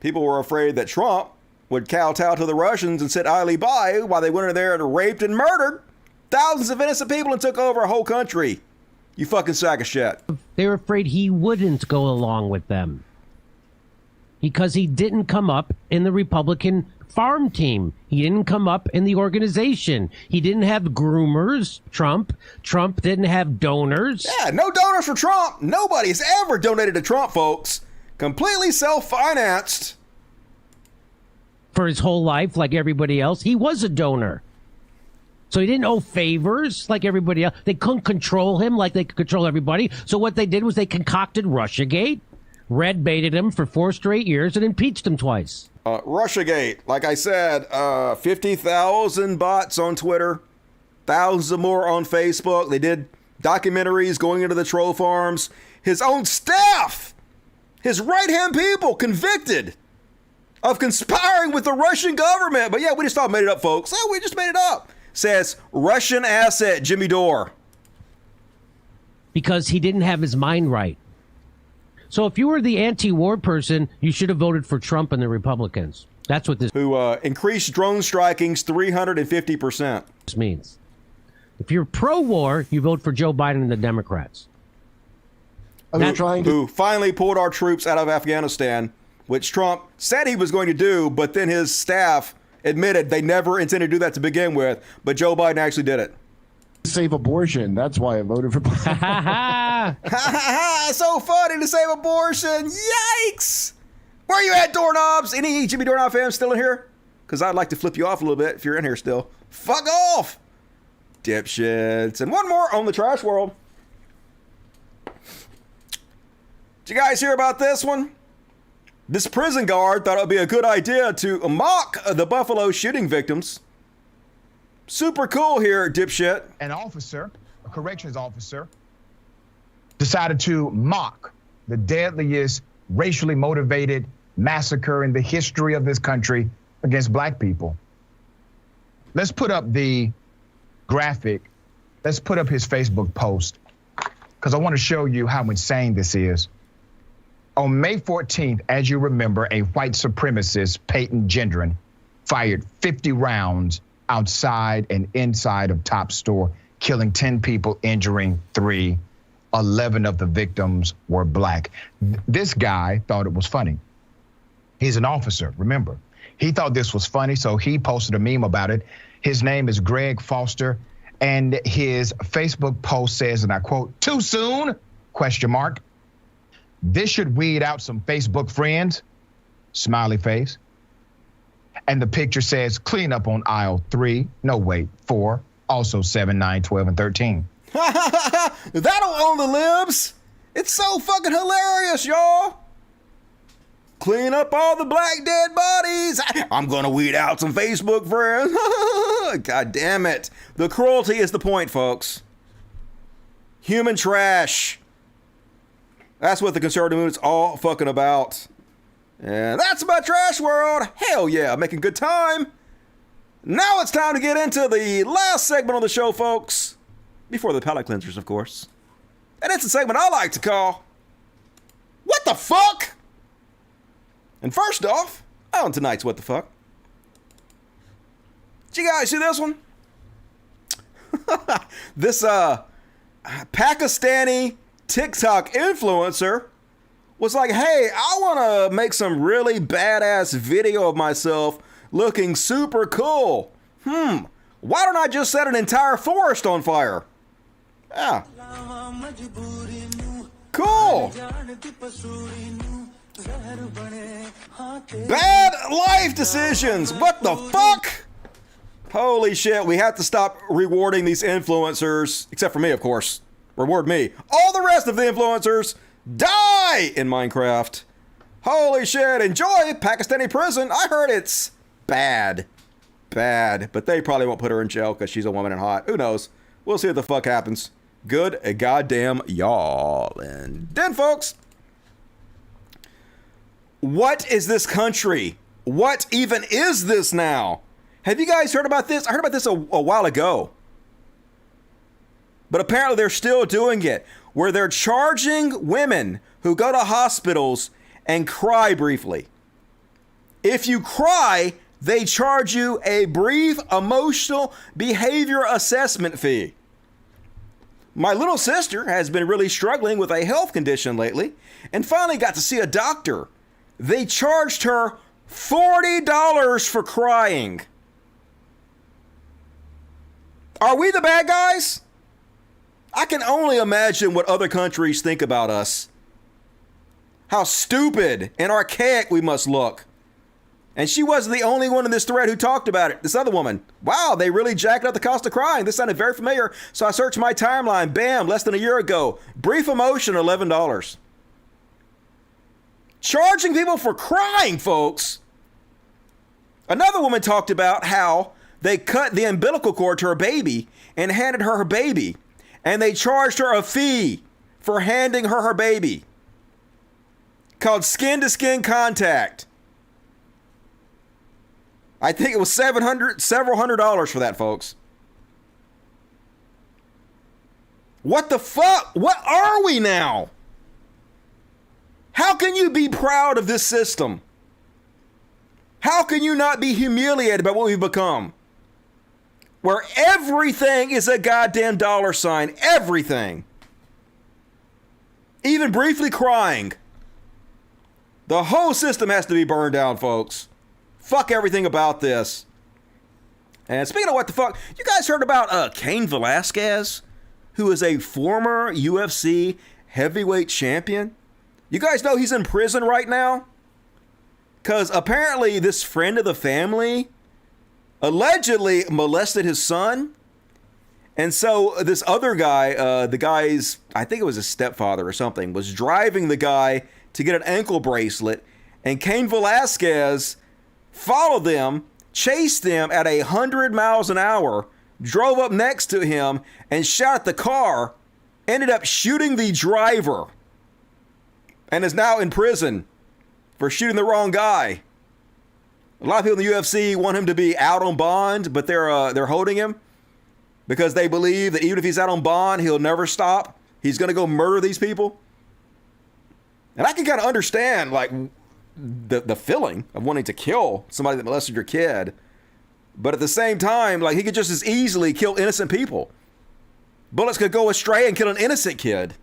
People were afraid that Trump would kowtow to the Russians and sit idly by while they went in there and raped and murdered thousands of innocent people and took over a whole country. You fucking sack of shit. They were afraid he wouldn't go along with them because he didn't come up in the Republican farm team. He didn't come up in the organization. He didn't have groomers, Trump. Trump didn't have donors. Yeah, no donors for Trump. Nobody's ever donated to Trump, folks. Completely self-financed. For his whole life, like everybody else, he was a donor. So he didn't owe favors like everybody else. They couldn't control him like they could control everybody. So what they did was they concocted Russiagate, red baited him for 4 straight years, and impeached him twice. Russiagate, like I said, 50,000 bots on Twitter, thousands of more on Facebook. They did documentaries going into the troll farms. His own staff, his right-hand people convicted of conspiring with the Russian government. But yeah, we just all made it up, folks. Oh, we just made it up. Says Russian asset Jimmy Dore. Because he didn't have his mind right. So if you were the anti-war person, you should have voted for Trump and the Republicans. That's what this... Who increased drone strikings 350%. This means. If you're pro-war, you vote for Joe Biden and the Democrats. Who finally pulled our troops out of Afghanistan, which Trump said he was going to do, but then his staff admitted they never intended to do that to begin with, but Joe Biden actually did it. Save abortion. That's why I voted for Biden. So funny to save abortion. Yikes. Where are you at, doorknobs? Any Jimmy Doorknob fans still in here? Because I'd like to flip you off a little bit if you're in here still. Fuck off, dipshits. And one more on the trash world. Did you guys hear about this one? This prison guard thought it would be a good idea to mock the Buffalo shooting victims. Super cool here, dipshit. An officer, a corrections officer, decided to mock the deadliest racially motivated massacre in the history of this country against black people. Let's put up the graphic. Let's put up his Facebook post because I want to show you how insane this is. On May 14th, as you remember, a white supremacist, Peyton Gendron, fired 50 rounds outside and inside of Top Store, killing 10 people, injuring 3. 11 of the victims were black. This guy thought it was funny. He's an officer, remember. He thought this was funny, so he posted a meme about it. His name is Greg Foster, and his Facebook post says, and I quote, "Too soon? ? This should weed out some Facebook friends. Smiley face." And the picture says, "Clean up on aisle 3. No, wait, 4. Also 7, 9, 12, and 13. That'll own the libs. It's so fucking hilarious, y'all. Clean up all the black dead bodies. I'm going to weed out some Facebook friends. God damn it. The cruelty is the point, folks. Human trash. That's what the conservative movement's all fucking about. And that's my trash world. Hell yeah, making good time. Now it's time to get into the last segment of the show, folks. Before the palate cleansers, of course. And it's a segment I like to call, What the Fuck? And first off, on tonight's What the Fuck. Did you guys see this one? This Pakistani TikTok influencer was like, hey, I want to make some really badass video of myself looking super cool. Why don't I just set an entire forest on fire? Yeah. Cool. Bad life decisions. What the fuck? Holy shit, we have to stop rewarding these influencers, except for me, of course. Reward me. All the rest of the influencers die in Minecraft. Holy shit, enjoy Pakistani prison. I heard it's bad. Bad. But they probably won't put her in jail because she's a woman and hot. Who knows? We'll see what the fuck happens. Good goddamn y'all. And then, folks, what is this country? What even is this now? Have you guys heard about this? I heard about this a while ago. But apparently they're still doing it, where they're charging women who go to hospitals and cry briefly. If you cry, they charge you a brief emotional behavior assessment fee. My little sister has been really struggling with a health condition lately and finally got to see a doctor. They charged her $40 for crying. Are we the bad guys? I can only imagine what other countries think about us. How stupid and archaic we must look. And she wasn't the only one in this thread who talked about it. This other woman. Wow, they really jacked up the cost of crying. This sounded very familiar. So I searched my timeline. Bam, less than a year ago. Brief emotion, $11. Charging people for crying, folks. Another woman talked about how they cut the umbilical cord to her baby and handed her baby. And they charged her a fee for handing her baby. Called skin-to-skin contact. I think it was several hundred dollars for that, folks. What the fuck? What are we now? How can you be proud of this system? How can you not be humiliated by what we've become? Where everything is a goddamn dollar sign. Everything. Even briefly crying. The whole system has to be burned down, folks. Fuck everything about this. And speaking of what the fuck, you guys heard about Cain Velasquez, who is a former UFC heavyweight champion? You guys know he's in prison right now? Because apparently this friend of the family allegedly molested his son. And so this other guy, the guy's, I think it was his stepfather or something, was driving the guy to get an ankle bracelet. And Cain Velasquez followed them, chased them at 100 miles an hour, drove up next to him and shot at the car, ended up shooting the driver, and is now in prison for shooting the wrong guy. A lot of people in the UFC want him to be out on bond, but they're holding him because they believe that even if he's out on bond, he'll never stop. He's going to go murder these people. And I can kind of understand, like, the feeling of wanting to kill somebody that molested your kid. But at the same time, like, he could just as easily kill innocent people. Bullets could go astray and kill an innocent kid.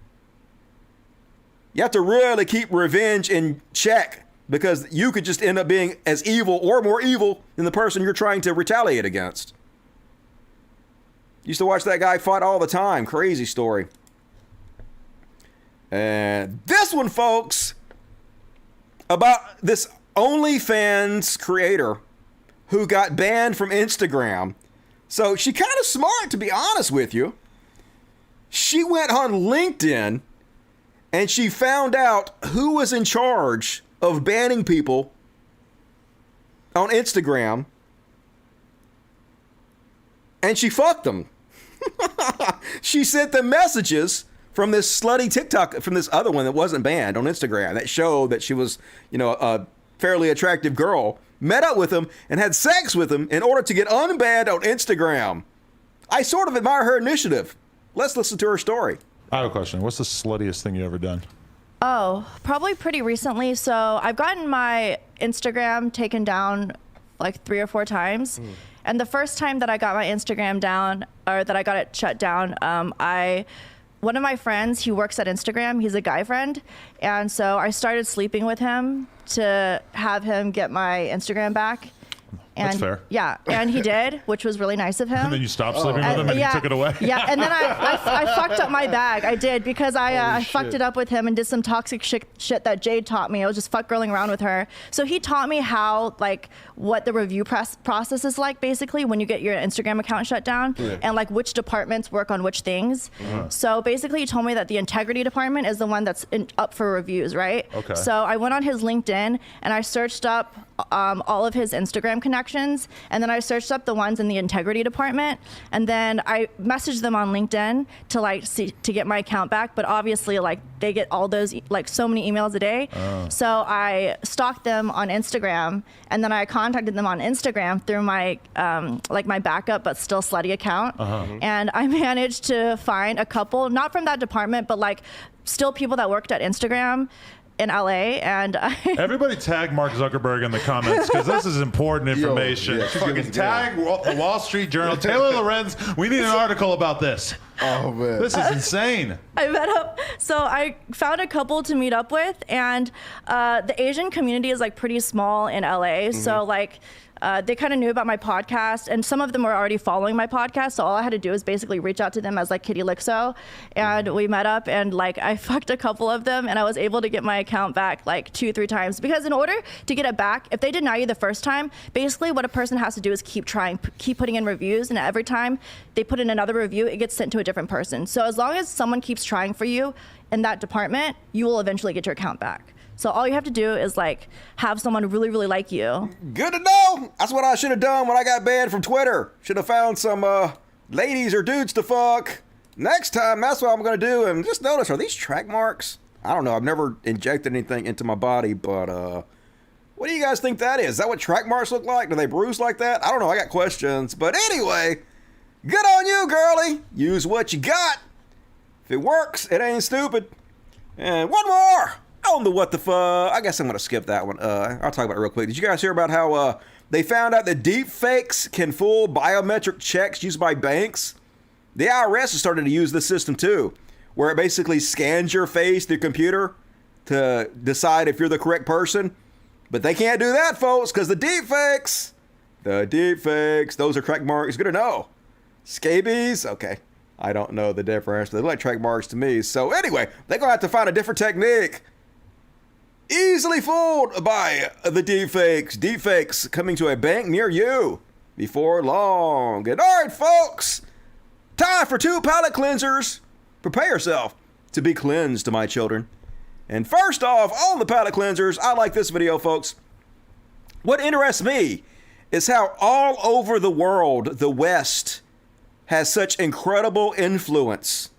You have to really keep revenge in check, because you could just end up being as evil or more evil than the person you're trying to retaliate against. Used to watch that guy fight all the time. Crazy story. And this one, folks, about this OnlyFans creator who got banned from Instagram. So she kind of smart, to be honest with you. She went on LinkedIn and she found out who was in charge of banning people on Instagram. And she fucked them. She sent them messages from this slutty TikTok, from this other one that wasn't banned on Instagram, that showed that she was, a fairly attractive girl, met up with him and had sex with him in order to get unbanned on Instagram. I sort of admire her initiative. Let's listen to her story. I have a question. What's the sluttiest thing you ever done? Oh, probably pretty recently. So I've gotten my Instagram taken down like 3 or 4 times. And the first time that I got my Instagram down, or that I got it shut down, one of my friends, he works at Instagram. He's a guy friend. And so I started sleeping with him to have him get my Instagram back. And That's fair. Yeah, and he did, which was really nice of him. And then you stopped sleeping with him and he took it away? Yeah, and then I fucked up my bag. I did, because I fucked it up with him and did some toxic shit that Jade taught me. I was just fuck girling around with her. So he taught me how, what the review process is like, basically, when you get your Instagram account shut down, and which departments work on which things. So basically he told me that the integrity department is the one that's up for reviews, right? Okay. So I went on his LinkedIn and I searched up all of his Instagram connections, and then I searched up the ones in the integrity department, and then I messaged them on LinkedIn to get my account back. But obviously, they get all those so many emails a day. So I stalked them on Instagram, and then I contacted them on Instagram through my my backup but still slutty account, and I managed to find a couple, not from that department, but still people that worked at Instagram in LA, and everybody tag Mark Zuckerberg in the comments, because this is important information. Fucking tag the Wall Street Journal, Taylor Lorenz. We need an article about this. Oh man, this is insane. I met up, so I found a couple to meet up with, and the Asian community is pretty small in LA, so they kind of knew about my podcast, and some of them were already following my podcast, so all I had to do was basically reach out to them as Kitty Lixo, and we met up, and I fucked a couple of them, and I was able to get my account back 2-3 times, because in order to get it back, if they deny you the first time, basically what a person has to do is keep trying, keep putting in reviews, and every time they put in another review, it gets sent to a different person. So as long as someone keeps trying for you in that department, you will eventually get your account back. So all you have to do is have someone really, really like you. Good to know. That's what I should have done when I got banned from Twitter. Should have found some ladies or dudes to fuck. Next time, that's what I'm going to do. And just notice, are these track marks? I don't know. I've never injected anything into my body, but what do you guys think that is? Is that what track marks look like? Do they bruise like that? I don't know. I got questions. But anyway, good on you, girlie. Use what you got. If it works, it ain't stupid. And one more. On the what the fuck, I guess I'm gonna skip that one. I'll talk about it real quick. Did you guys hear about how they found out that deep fakes can fool biometric checks used by banks? The IRS has started to use this system too, where it basically scans your face through computer to decide if you're the correct person. But they can't do that, folks, because the deep fakes, those are track marks. Good to know. Scabies, okay. I don't know the difference. They look like track marks to me. So anyway, they're gonna have to find a different technique. Easily fooled by the deepfakes. Deepfakes coming to a bank near you before long. And all right, folks, time for 2 palate cleansers. Prepare yourself to be cleansed, my children. And first off, on the palate cleansers, I like this video, folks. What interests me is how all over the world, the West has such incredible influence.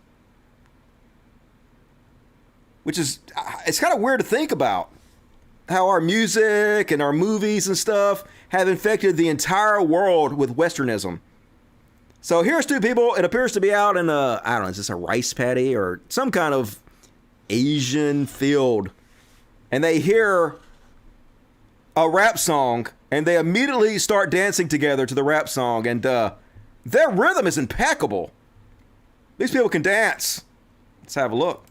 Which is, it's kind of weird to think about how our music and our movies and stuff have infected the entire world with Westernism. So here's 2 people. It appears to be out in I don't know, is this a rice paddy or some kind of Asian field? And they hear a rap song and they immediately start dancing together to the rap song. And their rhythm is impeccable. These people can dance. Let's have a look.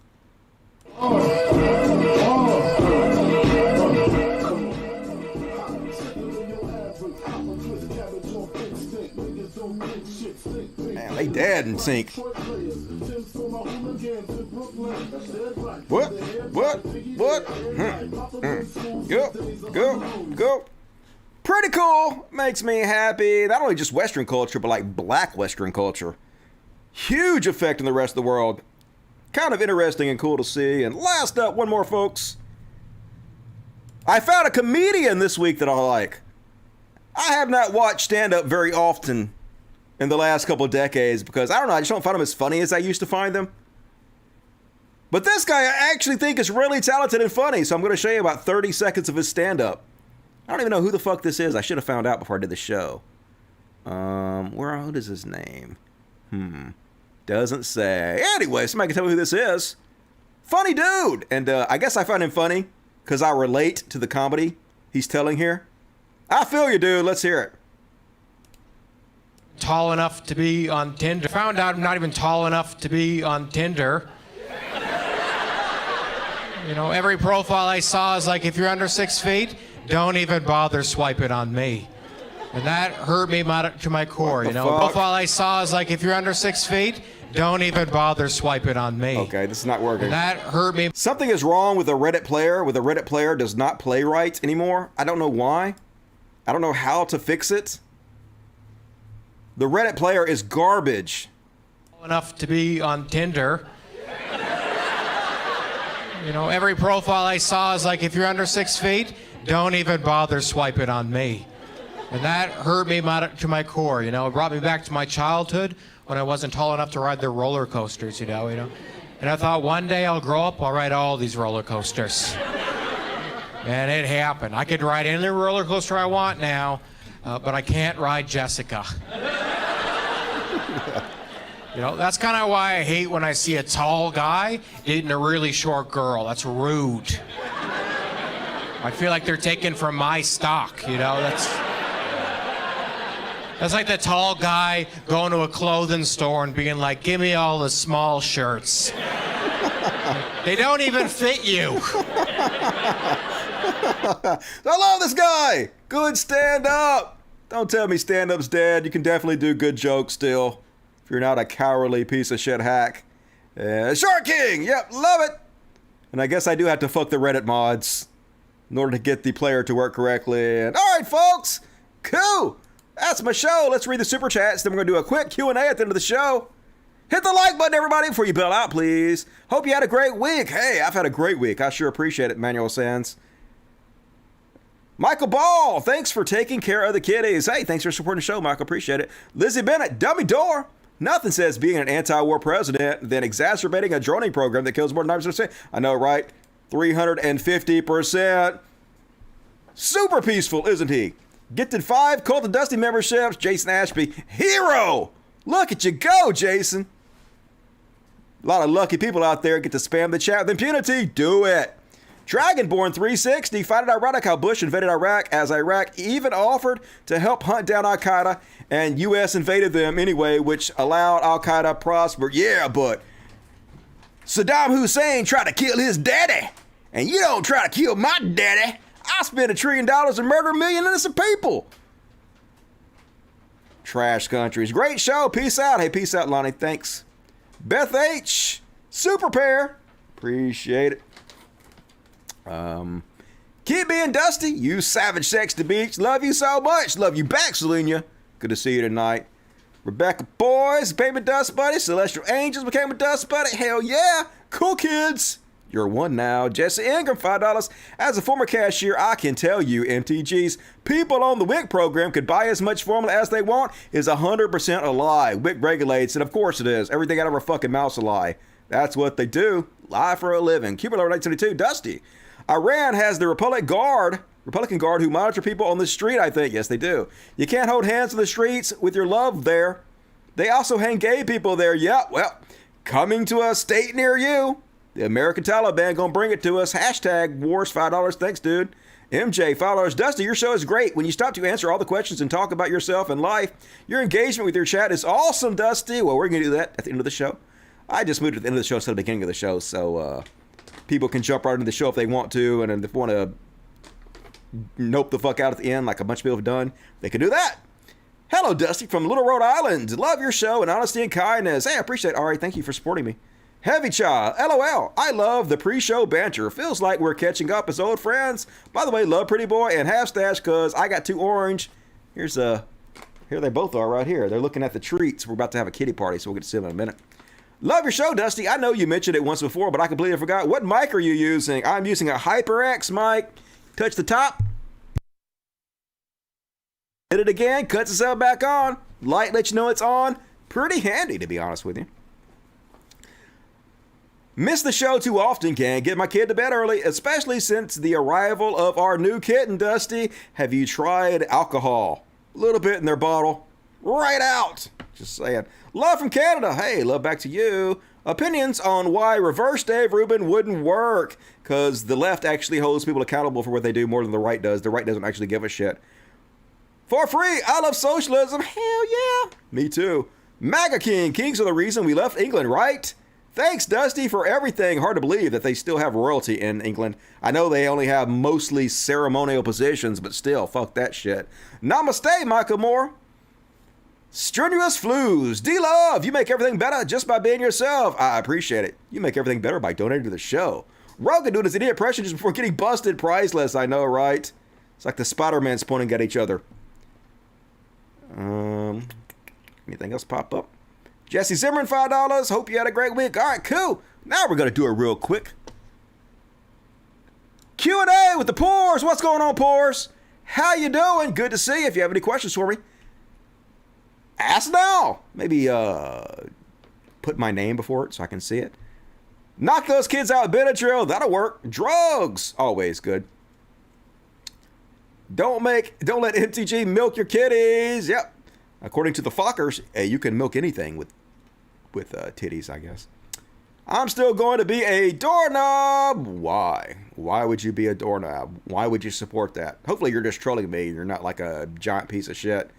Man, they dead in sync. What? Go. Pretty cool. Makes me happy. Not only just Western culture, but like black Western culture. Huge effect in the rest of the world. Kind of interesting and cool to see. And last up, one more, folks. I found a comedian this week that I like. I have not watched stand-up very often in the last couple of decades because, I don't know, I just don't find them as funny as I used to find them. But this guy I actually think is really talented and funny, so I'm going to show you about 30 seconds of his stand-up. I don't even know who the fuck this is. I should have found out before I did the show. What is his name? Doesn't say. Anyway, somebody can tell me who this is. Funny dude. And I guess I find him funny because I relate to the comedy he's telling here. I feel you, dude. Let's hear it. Tall enough to be on Tinder. Found out I'm not even tall enough to be on Tinder. You know, every profile I saw is like, if you're under 6 feet, don't even bother swiping on me. And that hurt me to my core, you know. Profile I saw is like, if you're under 6 feet, don't even bother swiping on me. Okay, this is not working. And that hurt me. Something is wrong with a Reddit player, where the Reddit player does not play right anymore. I don't know why. I don't know how to fix it. The Reddit player is garbage. Enough to be on Tinder. You know, every profile I saw is like, if you're under 6 feet, don't even bother swiping on me. And that hurt me to my core, you know. It brought me back to my childhood when I wasn't tall enough to ride the roller coasters, you know. And I thought one day I'll grow up, I'll ride all these roller coasters. And it happened. I could ride any roller coaster I want now, but I can't ride Jessica. You know, that's kind of why I hate when I see a tall guy dating a really short girl. That's rude. I feel like they're taken from my stock, you know. That's like the tall guy going to a clothing store and being like, give me all the small shirts. They don't even fit you. I love this guy. Good stand-up. Don't tell me stand-up's dead. You can definitely do good jokes still. If you're not a cowardly piece of shit hack. Shark King! Yep, love it! And I guess I do have to fuck the Reddit mods in order to get the player to work correctly. And alright, folks! Cool! That's my show. Let's read the super chats. Then we're going to do a quick Q&A at the end of the show. Hit the like button, everybody, before you bail out, please. Hope you had a great week. Hey, I've had a great week. I sure appreciate it, Manuel Sands. Michael Ball, thanks for taking care of the kiddies. Hey, thanks for supporting the show, Michael. Appreciate it. Lizzie Bennett, dummy door. Nothing says being an anti-war president than exacerbating a droning program that kills more than 9%. I know, right? 350%. Super peaceful, isn't he? Gifted 5 Cult of Dusty memberships. Jason Ashby, hero. Look at you go, Jason. A lot of lucky people out there get to spam the chat with impunity. Do it. Dragonborn 360, find it ironic how Bush invaded Iraq as Iraq even offered to help hunt down Al-Qaeda, and U.S. invaded them anyway, which allowed Al-Qaeda to prosper. Yeah, but Saddam Hussein tried to kill his daddy, and you don't try to kill my daddy. I spent $1 trillion and murder 1 million innocent people. Trash countries. Great show. Peace out. Hey, peace out, Lonnie. Thanks. Beth H. Super pair. Appreciate it. Keep being Dusty. You savage sex to beach. Love you so much. Love you back, Selenia. Good to see you tonight. Rebecca Boys became a Dust Buddy. Celestial Angels became a Dust Buddy. Hell yeah. Cool kids. You're one now. Jesse Ingram, $5. As a former cashier, I can tell you, MTGs, people on the WIC program could buy as much formula as they want is 100% a lie. WIC regulates, and of course it is. Everything out of our fucking mouth's a lie. That's what they do. Lie for a living. Cuba 1972, Dusty. Iran has the Republican Guard who monitor people on the street, I think. Yes, they do. You can't hold hands on the streets with your love there. They also hang gay people there. Yeah, well, coming to a state near you. The American Taliban gonna bring it to us. Hashtag wars, $5. Thanks, dude. MJ, $5. Dusty, your show is great. When you stop to answer all the questions and talk about yourself and life, your engagement with your chat is awesome, Dusty. Well, we're gonna do that at the end of the show. I just moved at the end of the show instead of the beginning of the show, so people can jump right into the show if they want to, and if they want to nope the fuck out at the end like a bunch of people have done, they can do that. Hello, Dusty from Little Rhode Island. Love your show and honesty and kindness. Hey, I appreciate it. All right, thank you for supporting me. Heavy Child, LOL. I love the pre-show banter. Feels like we're catching up as old friends. By the way, love Pretty Boy and Half Stash because I got 2 orange. Here they both are right here. They're looking at the treats. We're about to have a kitty party, so we'll get to see them in a minute. Love your show, Dusty. I know you mentioned it once before, but I completely forgot. What mic are you using? I'm using a HyperX mic. Touch the top. Hit it again. Cuts itself back on. Light lets you know it's on. Pretty handy, to be honest with you. Miss the show too often, can't get my kid to bed early, especially since the arrival of our new kitten, Dusty. Have you tried alcohol? A little bit in their bottle. Right out. Just saying. Love from Canada. Hey, love back to you. Opinions on why reverse Dave Rubin wouldn't work. Because the left actually holds people accountable for what they do more than the right does. The right doesn't actually give a shit. For free, I love socialism. Hell yeah. Me too. MAGA King. Kings are the reason we left England, right? Thanks, Dusty, for everything. Hard to believe that they still have royalty in England. I know they only have mostly ceremonial positions, but still, fuck that shit. Namaste, Michael Moore. Strenuous Flues. D-Love, you make everything better just by being yourself. I appreciate it. You make everything better by donating to the show. Rogan doing his idiot impression just before getting busted. Priceless, I know, right? It's like the Spider-Mans pointing at each other. Anything else pop up? Jesse Zimmerman, $5. Hope you had a great week. All right, cool. Now we're going to do it real quick. Q&A with the Pores. What's going on, Pores? How you doing? Good to see you. If you have any questions for me, ask now. Maybe put my name before it so I can see it. Knock those kids out with Benadryl. That'll work. Drugs. Always good. Don't let MTG milk your kitties. Yep. According to the Fockers, you can milk anything with titties, I guess. I'm still going to be a doorknob. Why? Why would you be a doorknob? Why would you support that? Hopefully you're just trolling me. You're not like a giant piece of shit.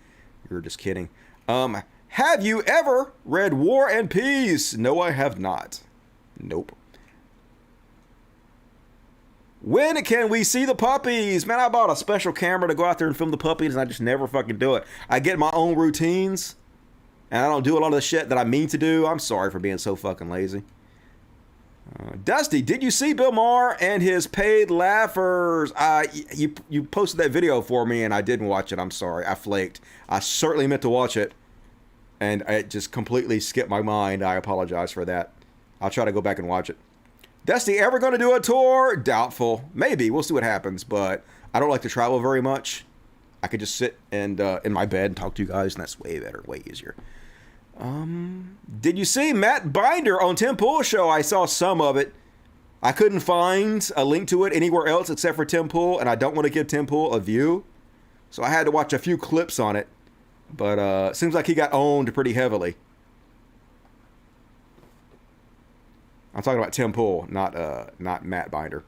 You're just kidding. Have you ever read War and Peace? No, I have not. Nope. When can we see the puppies? Man, I bought a special camera to go out there and film the puppies, and I just never fucking do it. I get my own routines, and I don't do a lot of the shit that I mean to do. I'm sorry for being so fucking lazy. Dusty, did you see Bill Maher and his paid laughers? You posted that video for me, and I didn't watch it. I'm sorry. I flaked. I certainly meant to watch it, and it just completely skipped my mind. I apologize for that. I'll try to go back and watch it. Dusty, ever going to do a tour? Doubtful. Maybe. We'll see what happens, but I don't like to travel very much. I could just sit and in my bed and talk to you guys, and that's way better, way easier. Did you see Matt Binder on Tim Pool's show? I saw some of it. I couldn't find a link to it anywhere else except for Tim Pool, and I don't want to give Tim Pool a view, so I had to watch a few clips on it. But it seems like he got owned pretty heavily. I'm talking about Tim Pool, not Matt Binder.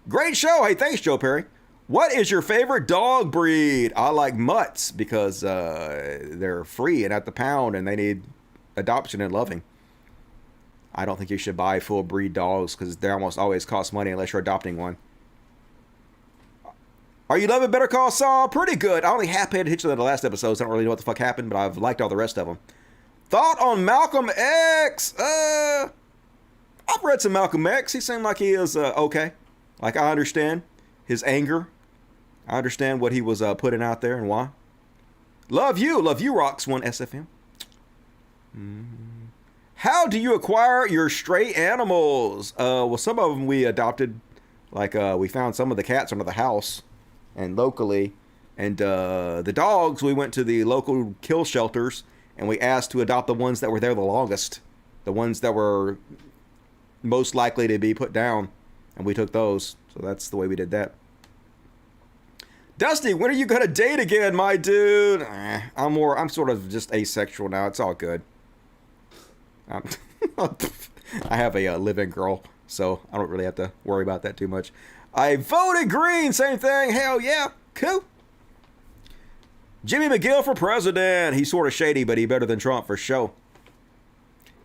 Great show. Hey, thanks, Joe Perry. What is your favorite dog breed? I like mutts because they're free and at the pound and they need adoption and loving. I don't think you should buy full breed dogs because they almost always cost money unless you're adopting one. Are you loving Better Call Saul? Pretty good. I only half paid attention to the last episodes. I don't really know what the fuck happened, but I've liked all the rest of them. Thought on Malcolm X? I've read some Malcolm X. He seemed like he is okay. Like, I understand his anger. I understand what he was putting out there and why. Love you, Rocks 1 SFM. How do you acquire your stray animals? Well, some of them we adopted. Like, we found some of the cats under the house and locally. And the dogs, we went to the local kill shelters and we asked to adopt the ones that were there the longest. The ones that were most likely to be put down. And we took those. So that's the way we did that. Dusty, when are you going to date again, my dude? I'm sort of just asexual now. It's all good. I have a live-in girl, so I don't really have to worry about that too much. I voted green. Same thing. Hell yeah. Cool. Jimmy McGill for president. He's sort of shady, but he's better than Trump for sure.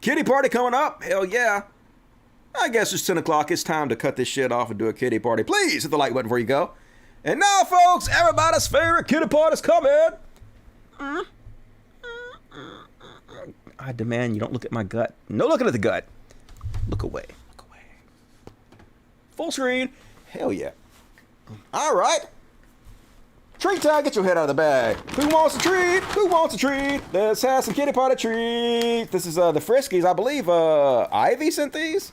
Kitty party coming up. Hell yeah. I guess it's 10 o'clock. It's time to cut this shit off and do a kitty party. Please hit the like button before you go. And now, folks, everybody's favorite kitty party's coming. I demand you don't look at my gut. No looking at the gut. Look away. Look away. Full screen. Hell yeah. All right. Treat time. Get your head out of the bag. Who wants a treat? Who wants a treat? Let's have some kitty party treat. This is the Friskies. I believe Ivy sent these.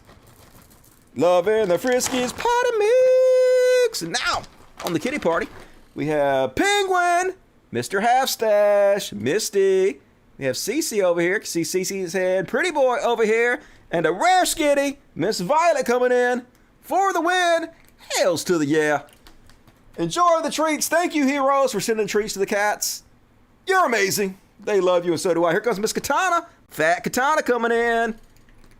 Loving the Friskies potty mix. And now, on the kitty party, we have Penguin, Mr. Halfstash, Misty. We have Cece over here. See Cece's head. Pretty Boy over here. And a rare skitty, Miss Violet coming in for the win. Hails to the yeah. Enjoy the treats. Thank you, heroes, for sending treats to the cats. You're amazing. They love you, and so do I. Here comes Miss Katana. Fat Katana coming in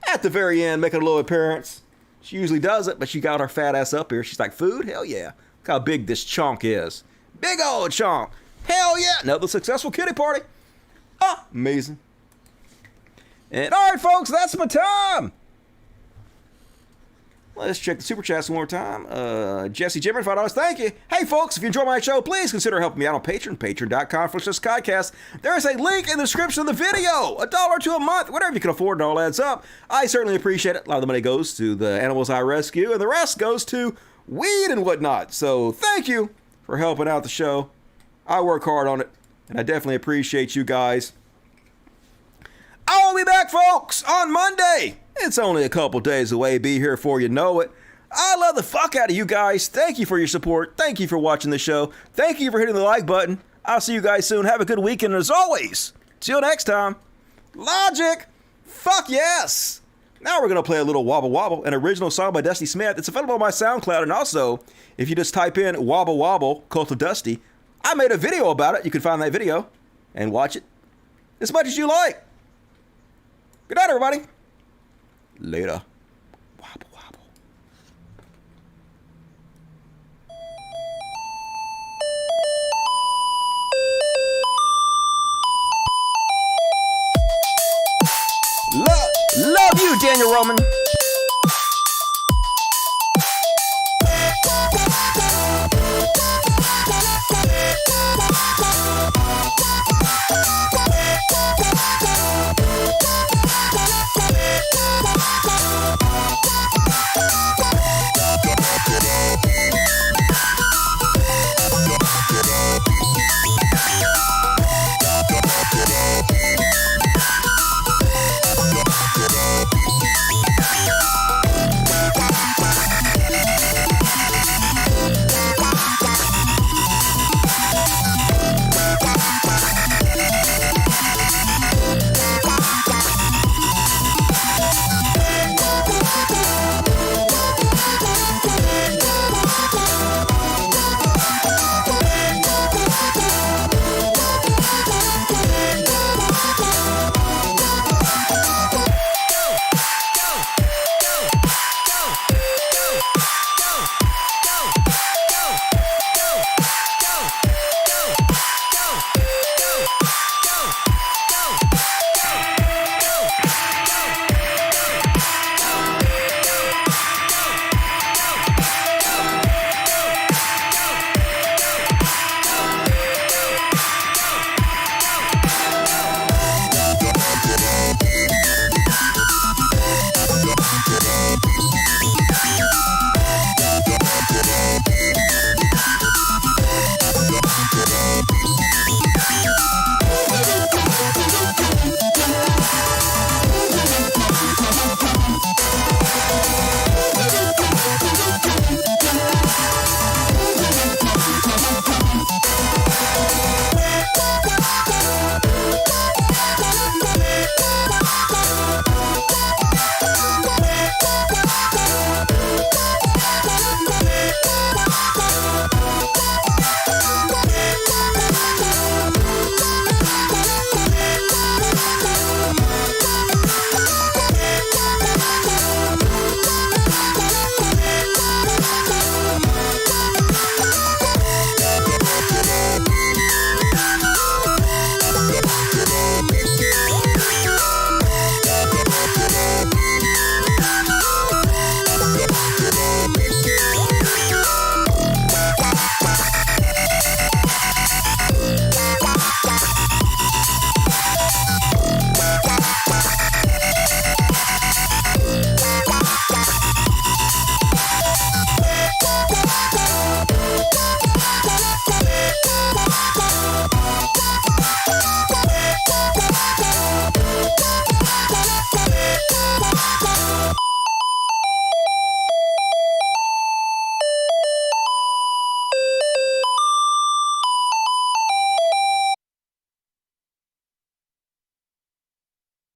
at the very end, making a little appearance. She usually does it, but she got her fat ass up here. She's like, food? Hell yeah. Look how big this chunk is. Big old chunk. Hell yeah. Another successful kitty party. Amazing. And all right, folks, that's my time. Let's check the super chats one more time. Jesse Jimmer, $5. Thank you. Hey, folks, if you enjoy my show, please consider helping me out on Patreon. Patreon.com/Skycast. There is a link in the description of the video. $1 or $2 a month, whatever you can afford, it all adds up. I certainly appreciate it. A lot of the money goes to the animals I rescue, and the rest goes to weed and whatnot. So thank you for helping out the show. I work hard on it, and I definitely appreciate you guys. I'll be back, folks, on Monday. It's only a couple days away. Be here before you know it. I love the fuck out of you guys. Thank you for your support. Thank you for watching the show. Thank you for hitting the like button. I'll see you guys soon. Have a good weekend. And as always, till next time, Logic. Fuck yes. Now we're going to play a little Wobble Wobble, an original song by Dusty Smith. It's available on my SoundCloud. And also, if you just type in Wobble Wobble, Cult of Dusty, I made a video about it. You can find that video and watch it as much as you like. Good night, everybody. Later.